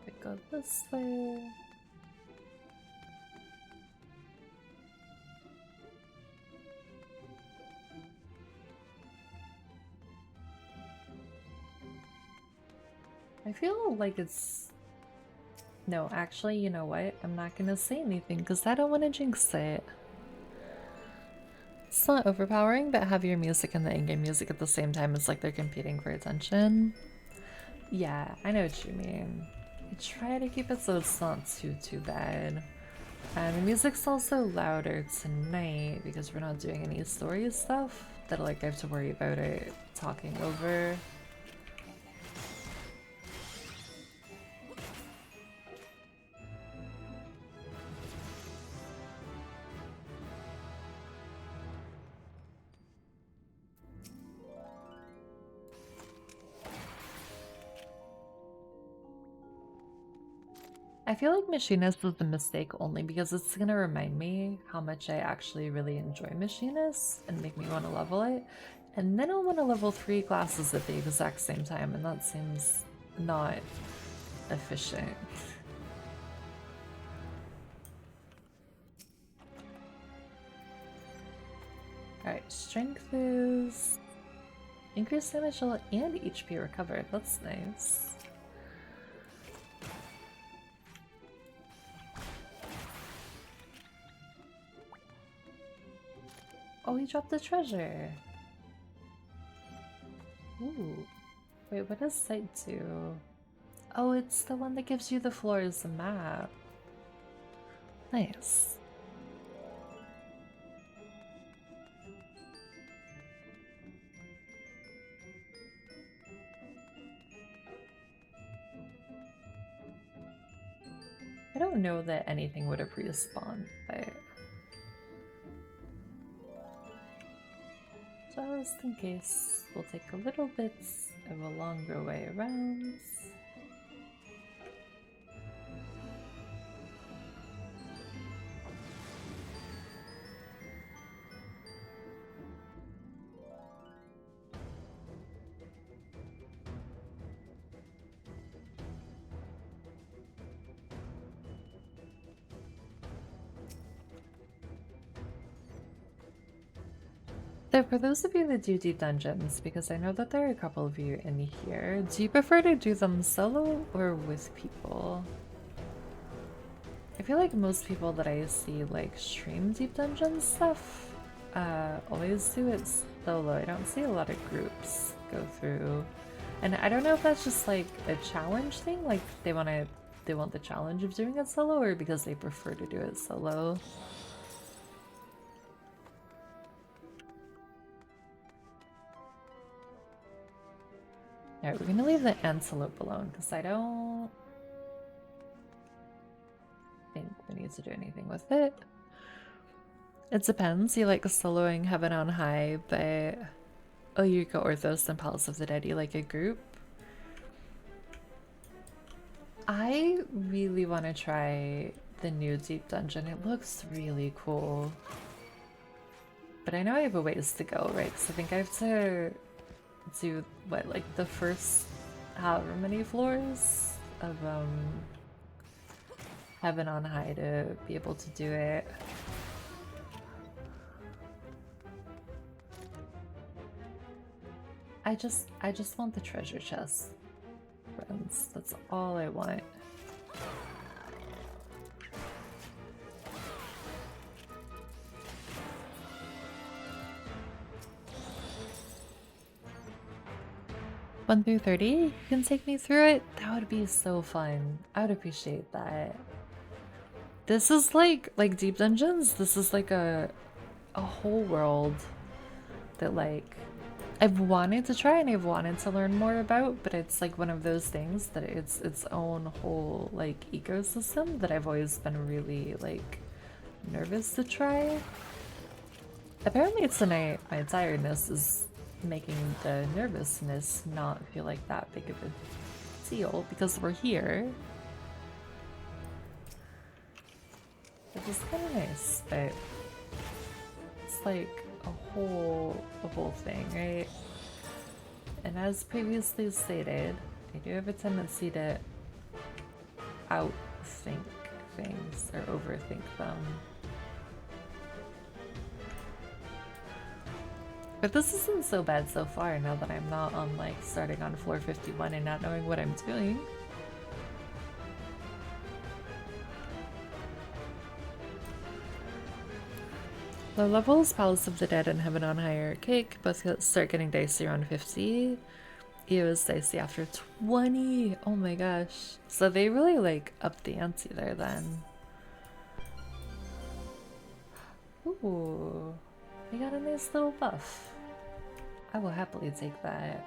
We go this way. I feel like it's... No, actually, you know what? I'm not gonna say anything because I don't want to jinx it. It's not overpowering, but have your music and the in-game music at the same time. It's like they're competing for attention. Yeah, I know what you mean. I try to keep it so it's not too bad. And the music's also louder tonight because we're not doing any story stuff that like I have to worry about it talking over. I feel like Machinist was a mistake only because it's gonna remind me how much I actually really enjoy Machinist and make me want to level it. And then I'll want to level 3 classes at the exact same time, and that seems not efficient. Alright, strength is increased damage roll and HP recovered. That's nice. Oh, he dropped the treasure. Ooh. Wait, what does sight do? Oh, it's the one that gives you the floor as the map. Nice. I don't know that anything would have respawned, but just in case, we'll take a little bit of a longer way around. So for those of you that do deep dungeons, because I know that there are a couple of you in here, do you prefer to do them solo or with people? I feel like most people that I see like stream deep dungeon stuff always do it solo. I don't see a lot of groups go through. And I don't know if that's just like a challenge thing, like they want the challenge of doing it solo, or because they prefer to do it solo. Alright, we're gonna leave the antelope alone because I don't think we need to do anything with it. It depends. You like soloing Heaven on High, but oh, you go Orthos and Palace of the Dead. You like a group? I really want to try the new Deep Dungeon. It looks really cool. But I know I have a ways to go, right? Because I think I have to do, what, like the first however many floors of Heaven on High to be able to do it. I just want the treasure chest, friends. That's all I want. One through 30? You can take me through it? That would be so fun. I would appreciate that. This is like Deep Dungeons. This is like a whole world that like I've wanted to try and I've wanted to learn more about, but it's like one of those things that it's its own whole like ecosystem that I've always been really like nervous to try. Apparently it's my tiredness is making the nervousness not feel like that big of a deal because we're here. Which is kind of nice, but it's like a whole thing, right? And as previously stated, I do have a tendency to outthink things or overthink them. But this isn't so bad so far now that I'm not on like starting on floor 51 and not knowing what I'm doing. Low levels, Palace of the Dead and Heaven on High are cake. Both start getting dicey around 50. Ew is dicey after 20. Oh my gosh. So they really like upped the ante there then. Ooh. We got a nice little buff. I will happily take that.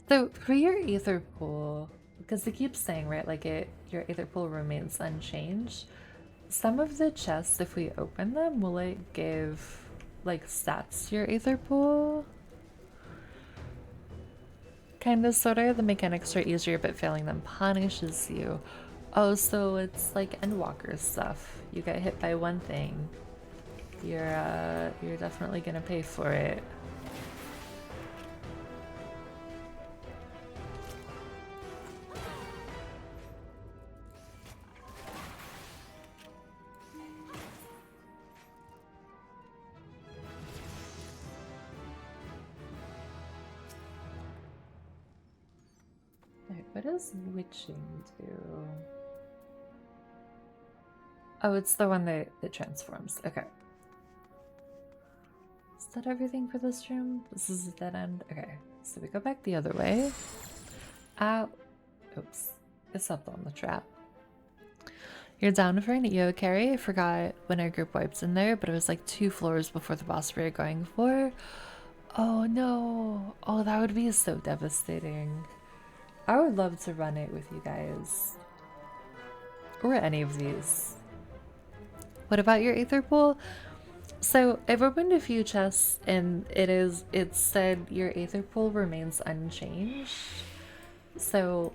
So for your Aether Pool, because they keep saying, right, like your Aether Pool remains unchanged. Some of the chests, if we open them, will it give like stats to your Aether Pool? Kinda sorta. The mechanics are easier, but failing them punishes you. Oh, so it's like Endwalker stuff. You get hit by one thing. You're definitely gonna pay for it. Alright, what does witching do? Oh, it's the one that transforms. Okay. Is that everything for this room? This is a dead end? Okay, so we go back the other way. Ow. Oops. It's up on the trap. You're down for an EO carry. I forgot when our group wiped in there, but it was like 2 floors before the boss we were going for. Oh no. Oh, that would be so devastating. I would love to run it with you guys. Or any of these. What about your Aether Pool? So I've opened a few chests and it said your Aether Pool remains unchanged. So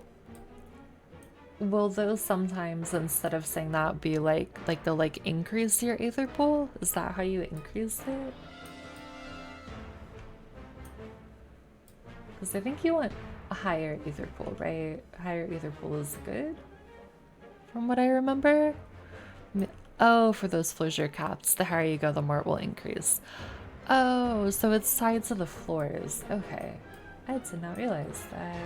will those sometimes, instead of saying that, be like they'll like increase your Aether Pool? Is that how you increase it? Because I think you want a higher Aether Pool, right? Higher Aether Pool is good, from what I remember. Oh, for those floors you're capped. The higher you go, the more it will increase. Oh, so it's tied to the floors. Okay. I did not realize that.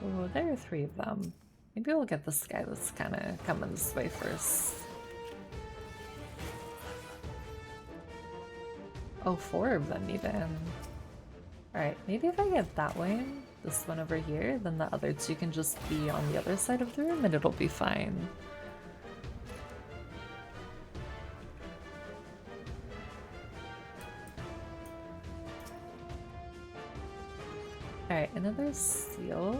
Oh, there are 3 of them. Maybe we'll get this guy that's kind of coming this way first. Oh, 4 of them even. Alright, maybe if I get that one, this one over here, then the other 2 can just be on the other side of the room and it'll be fine. Alright, another seal.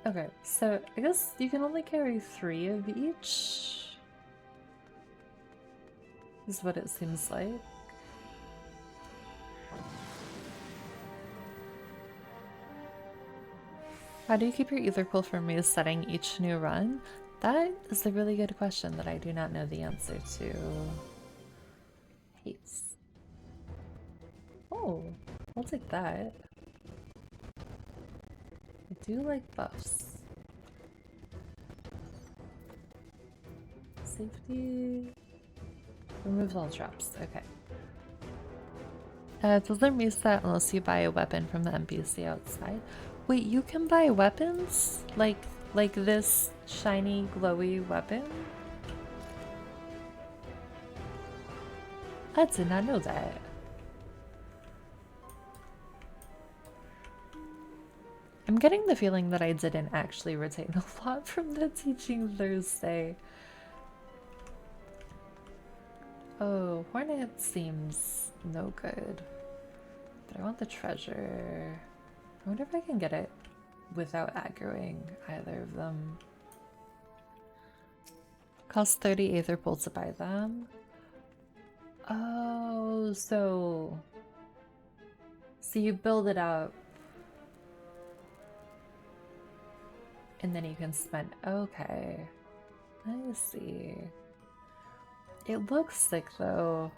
Okay, so I guess you can only carry 3 of each, is what it seems like. How do you keep your Aether Pool from resetting each new run? That is a really good question that I do not know the answer to. Hates. Oh, I'll take that. I do like buffs. Safety. Removes all traps. Okay. It doesn't reset unless you buy a weapon from the NPC outside. Wait, you can buy weapons? Like this shiny, glowy weapon? I did not know that. I'm getting the feeling that I didn't actually retain a lot from the Teaching Thursday. Oh, Hornet seems no good. But I want the treasure. I wonder if I can get it without aggroing either of them. Costs 30 Aether Pool to buy them. Oh, so you build it up and then you can spend. Okay, I see. It looks sick though.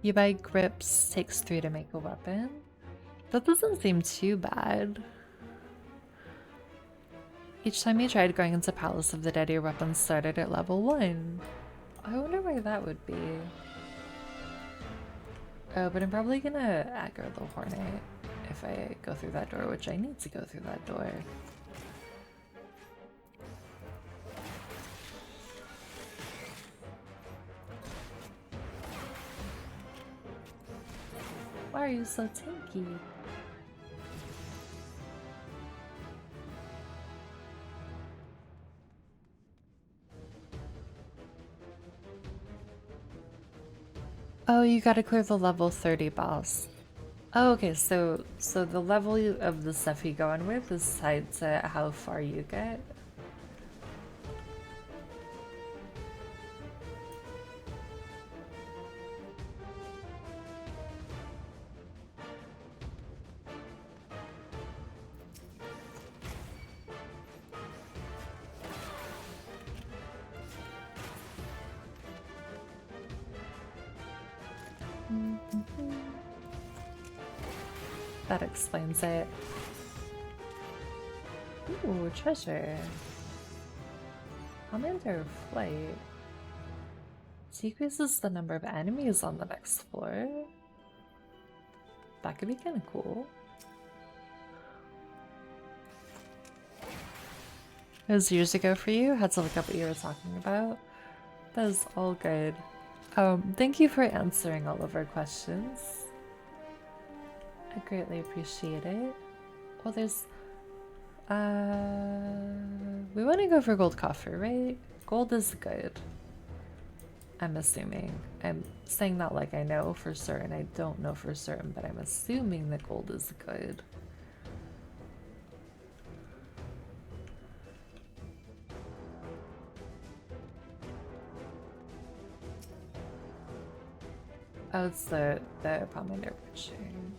You buy grips, takes 3 to make a weapon. That doesn't seem too bad. Each time you tried going into Palace of the Dead, your weapon started at level 1. I wonder why that would be. Oh, but I'm probably gonna aggro the Hornet if I go through that door, which I need to go through that door. are you so tanky? Oh, you gotta clear the level 30 boss. Oh, okay, so the level of the stuff you go on with is tied to how far you get. That explains it. Ooh, treasure. Commander flight. Decreases the number of enemies on the next floor. That could be kind of cool. It was years ago for you. Had to look up what you were talking about. That is all good. Thank you for answering all of our questions. I greatly appreciate it. Well, there's... we want to go for gold coffer, right? Gold is good. I'm assuming. I'm saying that like I know for certain. I don't know for certain, but I'm assuming that gold is good. Oh, it's the Pomander pitching.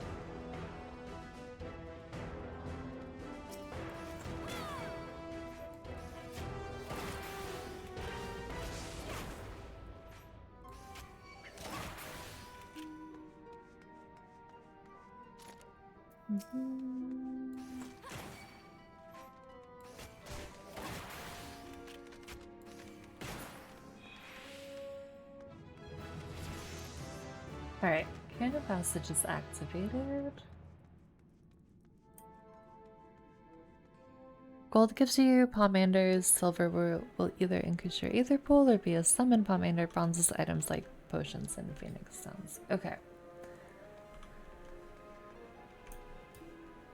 Alright, Cairn of Passage is activated. Gold gives you Pomanders, silver will either increase your Aether pool or be a summon Pomander, bronze items like potions and Phoenix Stones. Okay.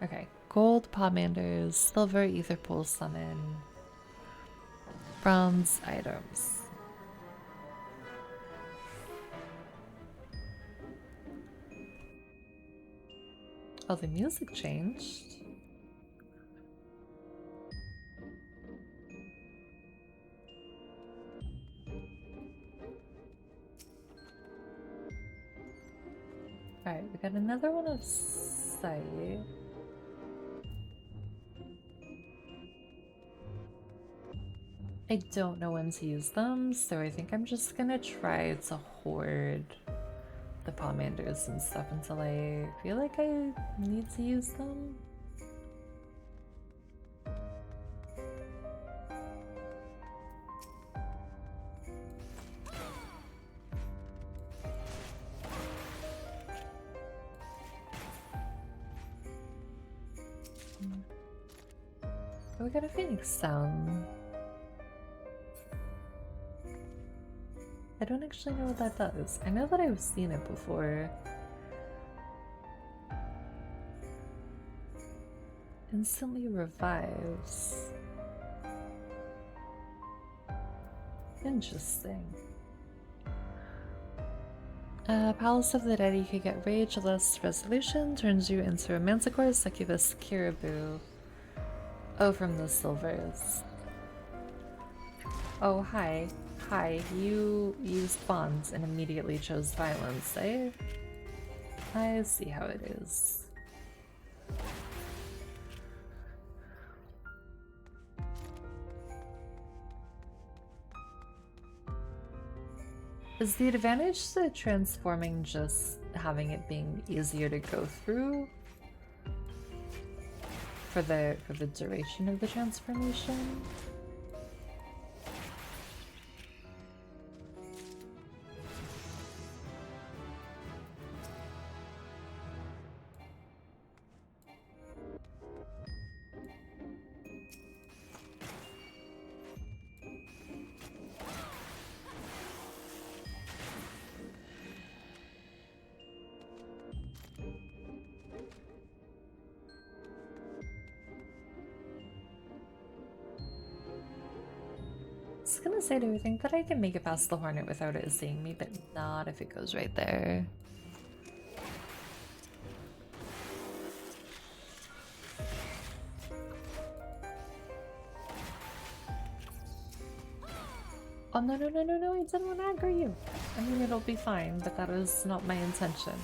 Okay, gold Pomanders, silver Aether pool summon, bronze items. Oh, the music changed. Alright, we got another one of sight. I don't know when to use them, so I think I'm just gonna try to hoard the Pomanders and stuff until I feel like I need to use them. Oh, we got a Phoenix Stone. I don't actually know what that does. I know that I've seen it before. Instantly revives. Interesting. Palace of the Dead, you could get Rage, Lust, Resolution, turns you into a Manticore, Succubus, Caribou. Oh, from the Silvers. Oh, hi. Hi, you used bonds and immediately chose violence, eh? I see how it is. Is the advantage to transforming just having it being easier to go through for the duration of the transformation? was gonna say, do we think that I can make it past the Hornet without it seeing me, but not if it goes right there. Oh no no no no no, I didn't want to aggro you. I mean, it'll be fine, but that was not my intention.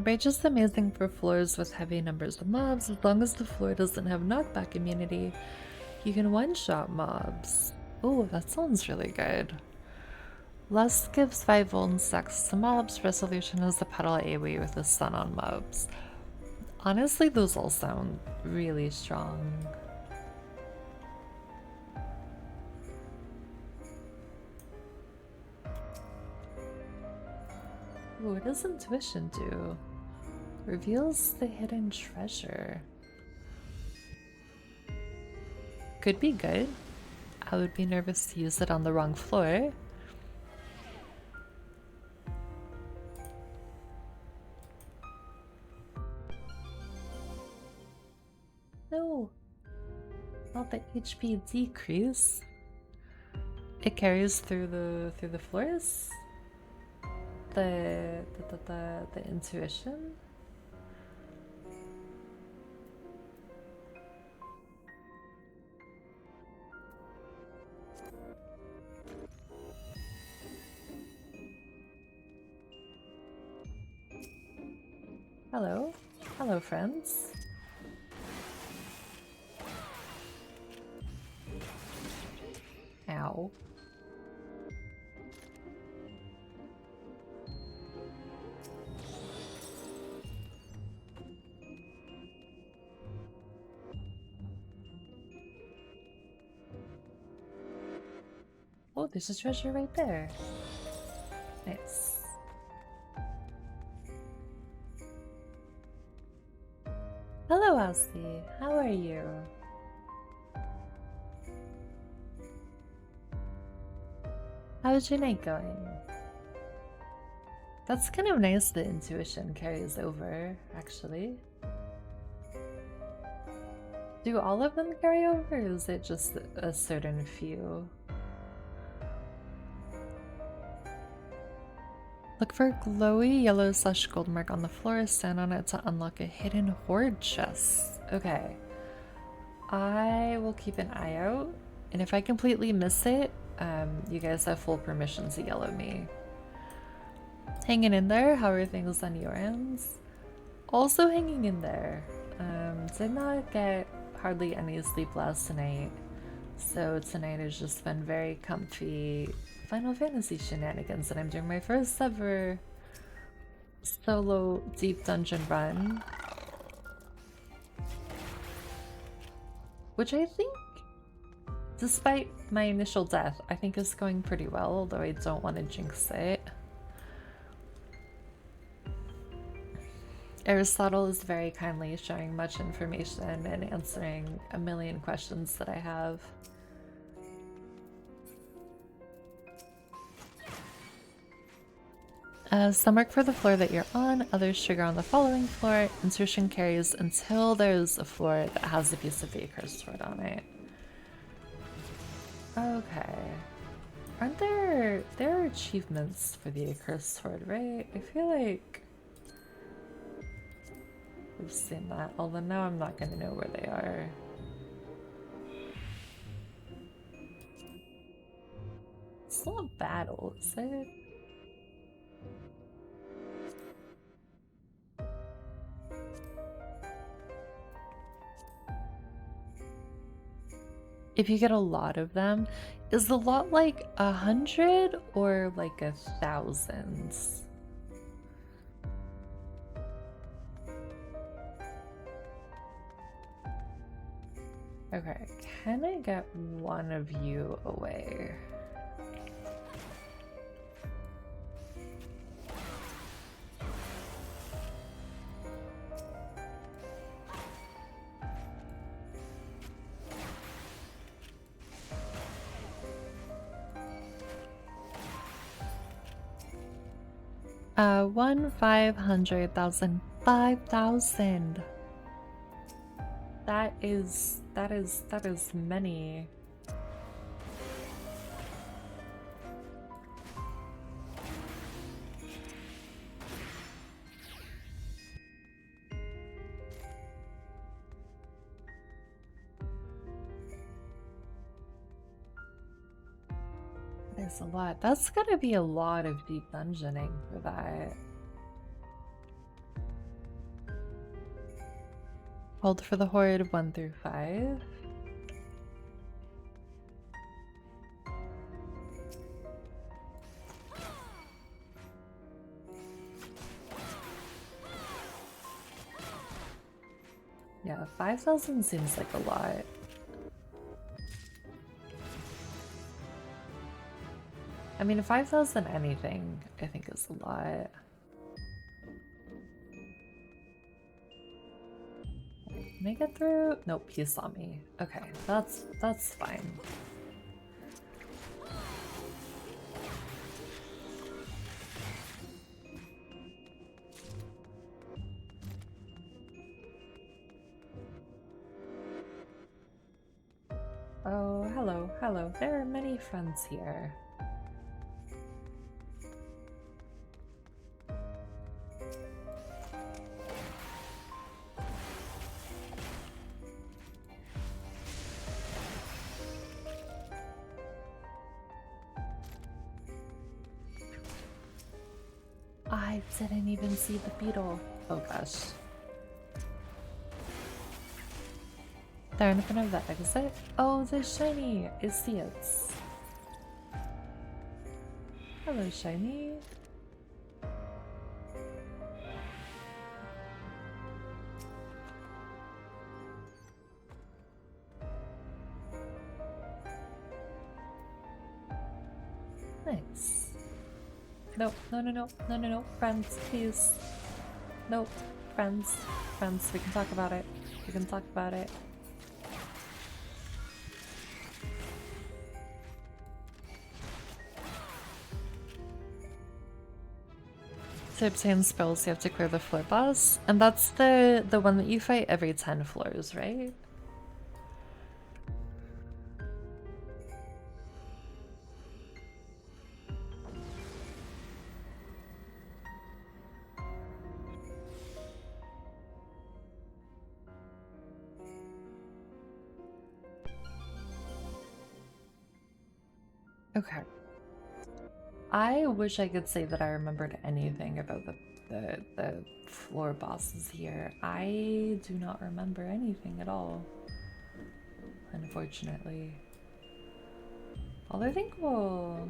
Rage is amazing for floors with heavy numbers of mobs. As long as the floor doesn't have knockback immunity, you can one-shot mobs. Oh, that sounds really good. Lust gives 5 vuln stacks to mobs. Resolution is the pedal AoE with the stun on mobs. Honestly, those all sound really strong. Ooh, what does intuition do? Reveals the hidden treasure. Could be good. I would be nervous to use it on the wrong floor. No, not the HP decrease. It carries through the floors. The intuition. Hello. Hello, friends. Ow. Oh, there's a treasure right there. Nice. Hello, Elsie. How are you? How's your night going? That's kind of nice that intuition carries over, actually. Do all of them carry over, or is it just a certain few? Look for glowy yellow / gold mark on the floor. Stand on it to unlock a hidden hoard chest. Okay. I will keep an eye out, and if I completely miss it, you guys have full permission to yell at me. Hanging in there. How are things on your ends? Also hanging in there. Did not get hardly any sleep last night, so tonight has just been very comfy Final Fantasy shenanigans, and I'm doing my first ever solo deep dungeon run, which I think, despite my initial death, I think is going pretty well, although I don't want to jinx it. Aristotle is very kindly sharing much information and answering a million questions that I have. Some work for the floor that you're on, others trigger on the following floor. Insertion carries until there's a floor that has a piece of the accursed sword on it. Okay. Aren't there are achievements for the accursed sword, right? I feel like we've seen that, although now I'm not gonna know where they are. It's not a battle, is it? If you get a lot of them, is the lot like 100 or like 1,000? Okay, can I get one of you away? 1, 500,000, 5,000. That is many. There's a lot. That's gonna be a lot of deep dungeoning for that. Hold for the horde 1 through 5. Yeah, 5,000 seems like a lot. I mean, 5,000 anything, I think is a lot. Can I get through? Nope, he saw me. Okay, that's fine. Oh, hello, hello. There are many friends here. I didn't even see the beetle. Oh gosh. They're in front of the exit? Oh, the shiny! I see it. Hello, shiny. Nice. Nope, no, friends, please. Nope, friends, we can talk about it. We can talk about it. To obtain spells, you have to clear the floor boss, and that's the one that you fight every 10 floors, right? Okay. I wish I could say that I remembered anything about the floor bosses here. I do not remember anything at all, unfortunately. Although I think we'll...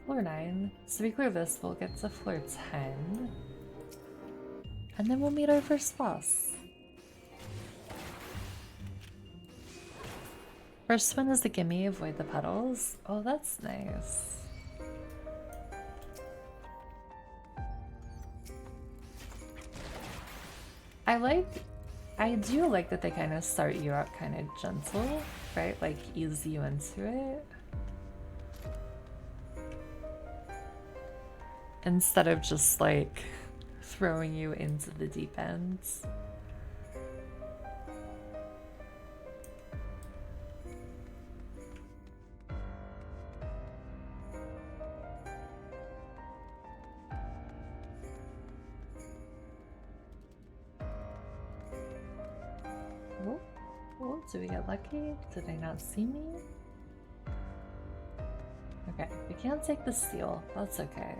Floor 9. So we clear this, we'll get to floor 10. And then we'll meet our first boss. First one is the gimme, avoid the petals. Oh, that's nice. I do like that they kind of start you out kind of gentle, right? Like ease you into it. Instead of just like throwing you into the deep ends. Oh, did we get lucky? Did they not see me? Okay, we can't take the steel. That's okay.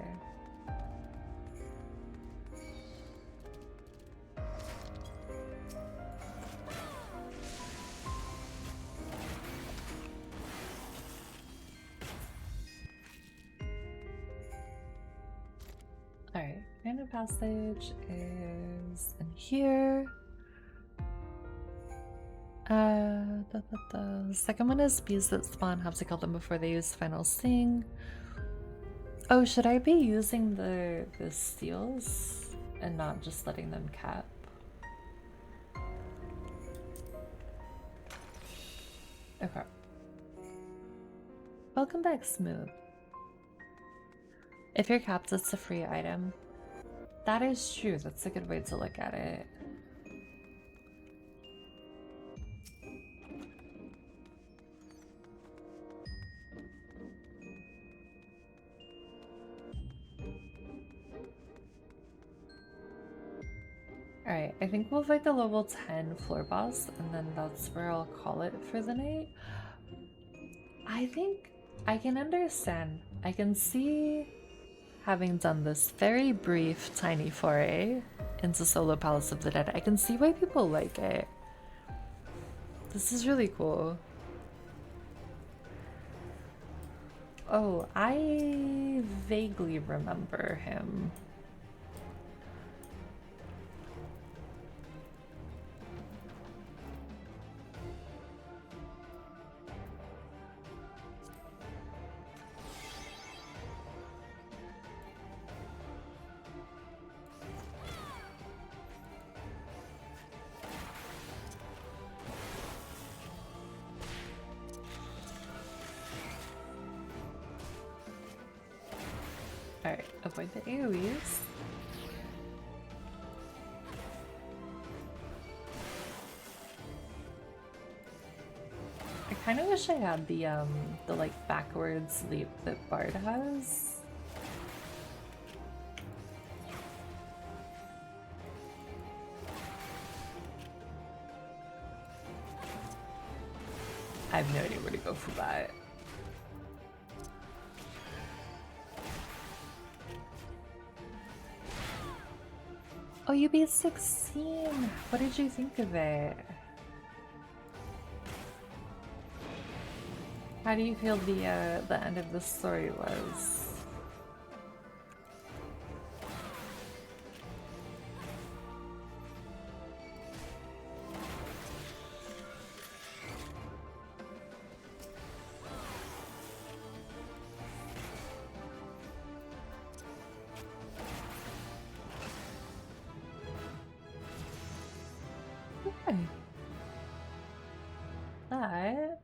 Alright, random passage is in here. The second one is bees that spawn, have to kill them before they use final sting. Oh, should I be using the steals and not just letting them cap? Okay. Welcome back, Smooth. If you're capped, it's a free item. That is true. That's a good way to look at it. Alright, I think we'll fight the level 10 floor boss, and then that's where I'll call it for the night. I think I can understand. I can see, having done this very brief, tiny foray into Solo Palace of the Dead, I can see why people like it. This is really cool. Oh, I vaguely remember him. Alright, avoid the AoEs. I kind of wish I had the like backwards leap that Bard has. I have no idea where to go for that. Oh, you beat 16! What did you think of it? How do you feel the end of the story was? Okay. That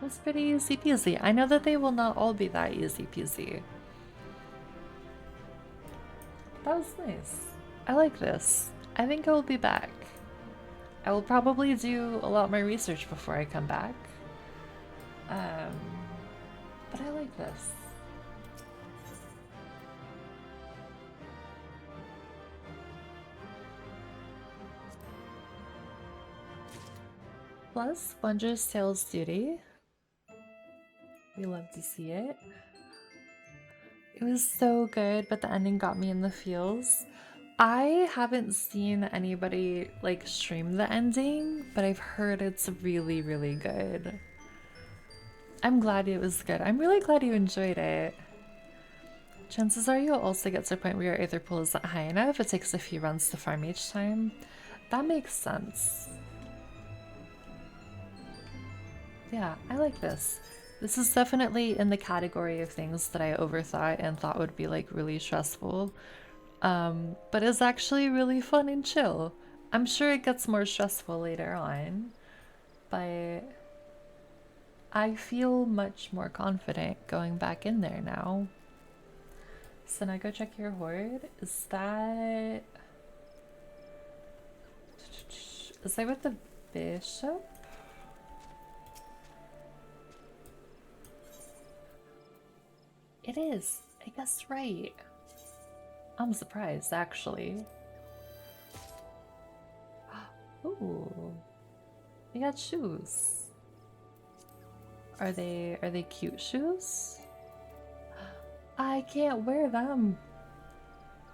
was pretty easy peasy. I know that they will not all be that easy peasy. That was nice. I like this. I think I will be back. I will probably do a lot more research before I come back. But I like this. Plus, Sponger's Tales Duty. We love to see it. It was so good, but the ending got me in the feels. I haven't seen anybody like stream the ending, but I've heard it's really, really good. I'm glad it was good. I'm really glad you enjoyed it. Chances are you'll also get to a point where your Aether pool isn't high enough. It takes a few runs to farm each time. That makes sense. Yeah, I like this. This is definitely in the category of things that I overthought and thought would be like really stressful. But it's actually really fun and chill. I'm sure it gets more stressful later on, but I feel much more confident going back in there now. So now go check your horde. Is that with the bishop? It is. I guessed right. I'm surprised, actually. Ooh, they got shoes. Are they cute shoes? I can't wear them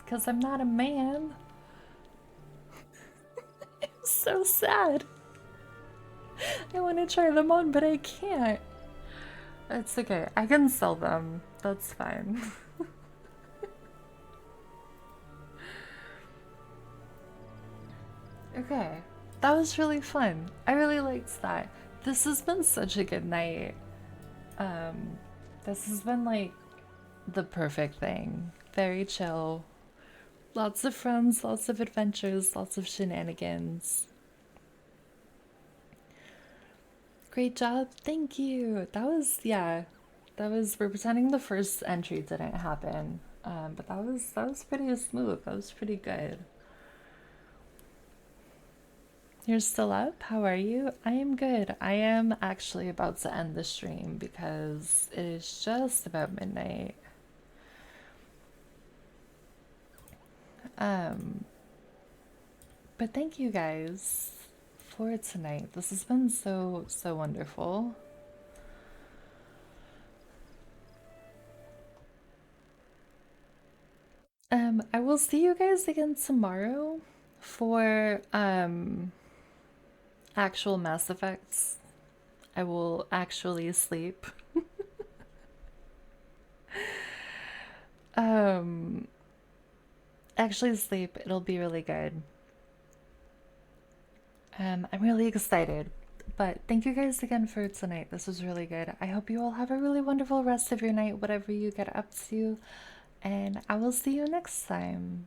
because I'm not a man. I'm so sad. I want to try them on, but I can't. It's okay. I can sell them. That's fine. Okay. That was really fun. I really liked that. This has been such a good night. This has been like the perfect thing. Very chill. Lots of friends, lots of adventures, lots of shenanigans. Great job. Thank you. That was, yeah. we're pretending the first entry didn't happen. But that was pretty smooth. That was pretty good. You're still up? How are you? I am good. I am actually about to end the stream because it is just about midnight. But thank you guys for tonight. This has been so wonderful. I will see you guys again tomorrow for actual Mass Effects. I will actually sleep. Actually sleep. It'll be really good. I'm really excited. But thank you guys again for tonight. This was really good. I hope you all have a really wonderful rest of your night, whatever you get up to. And I will see you next time.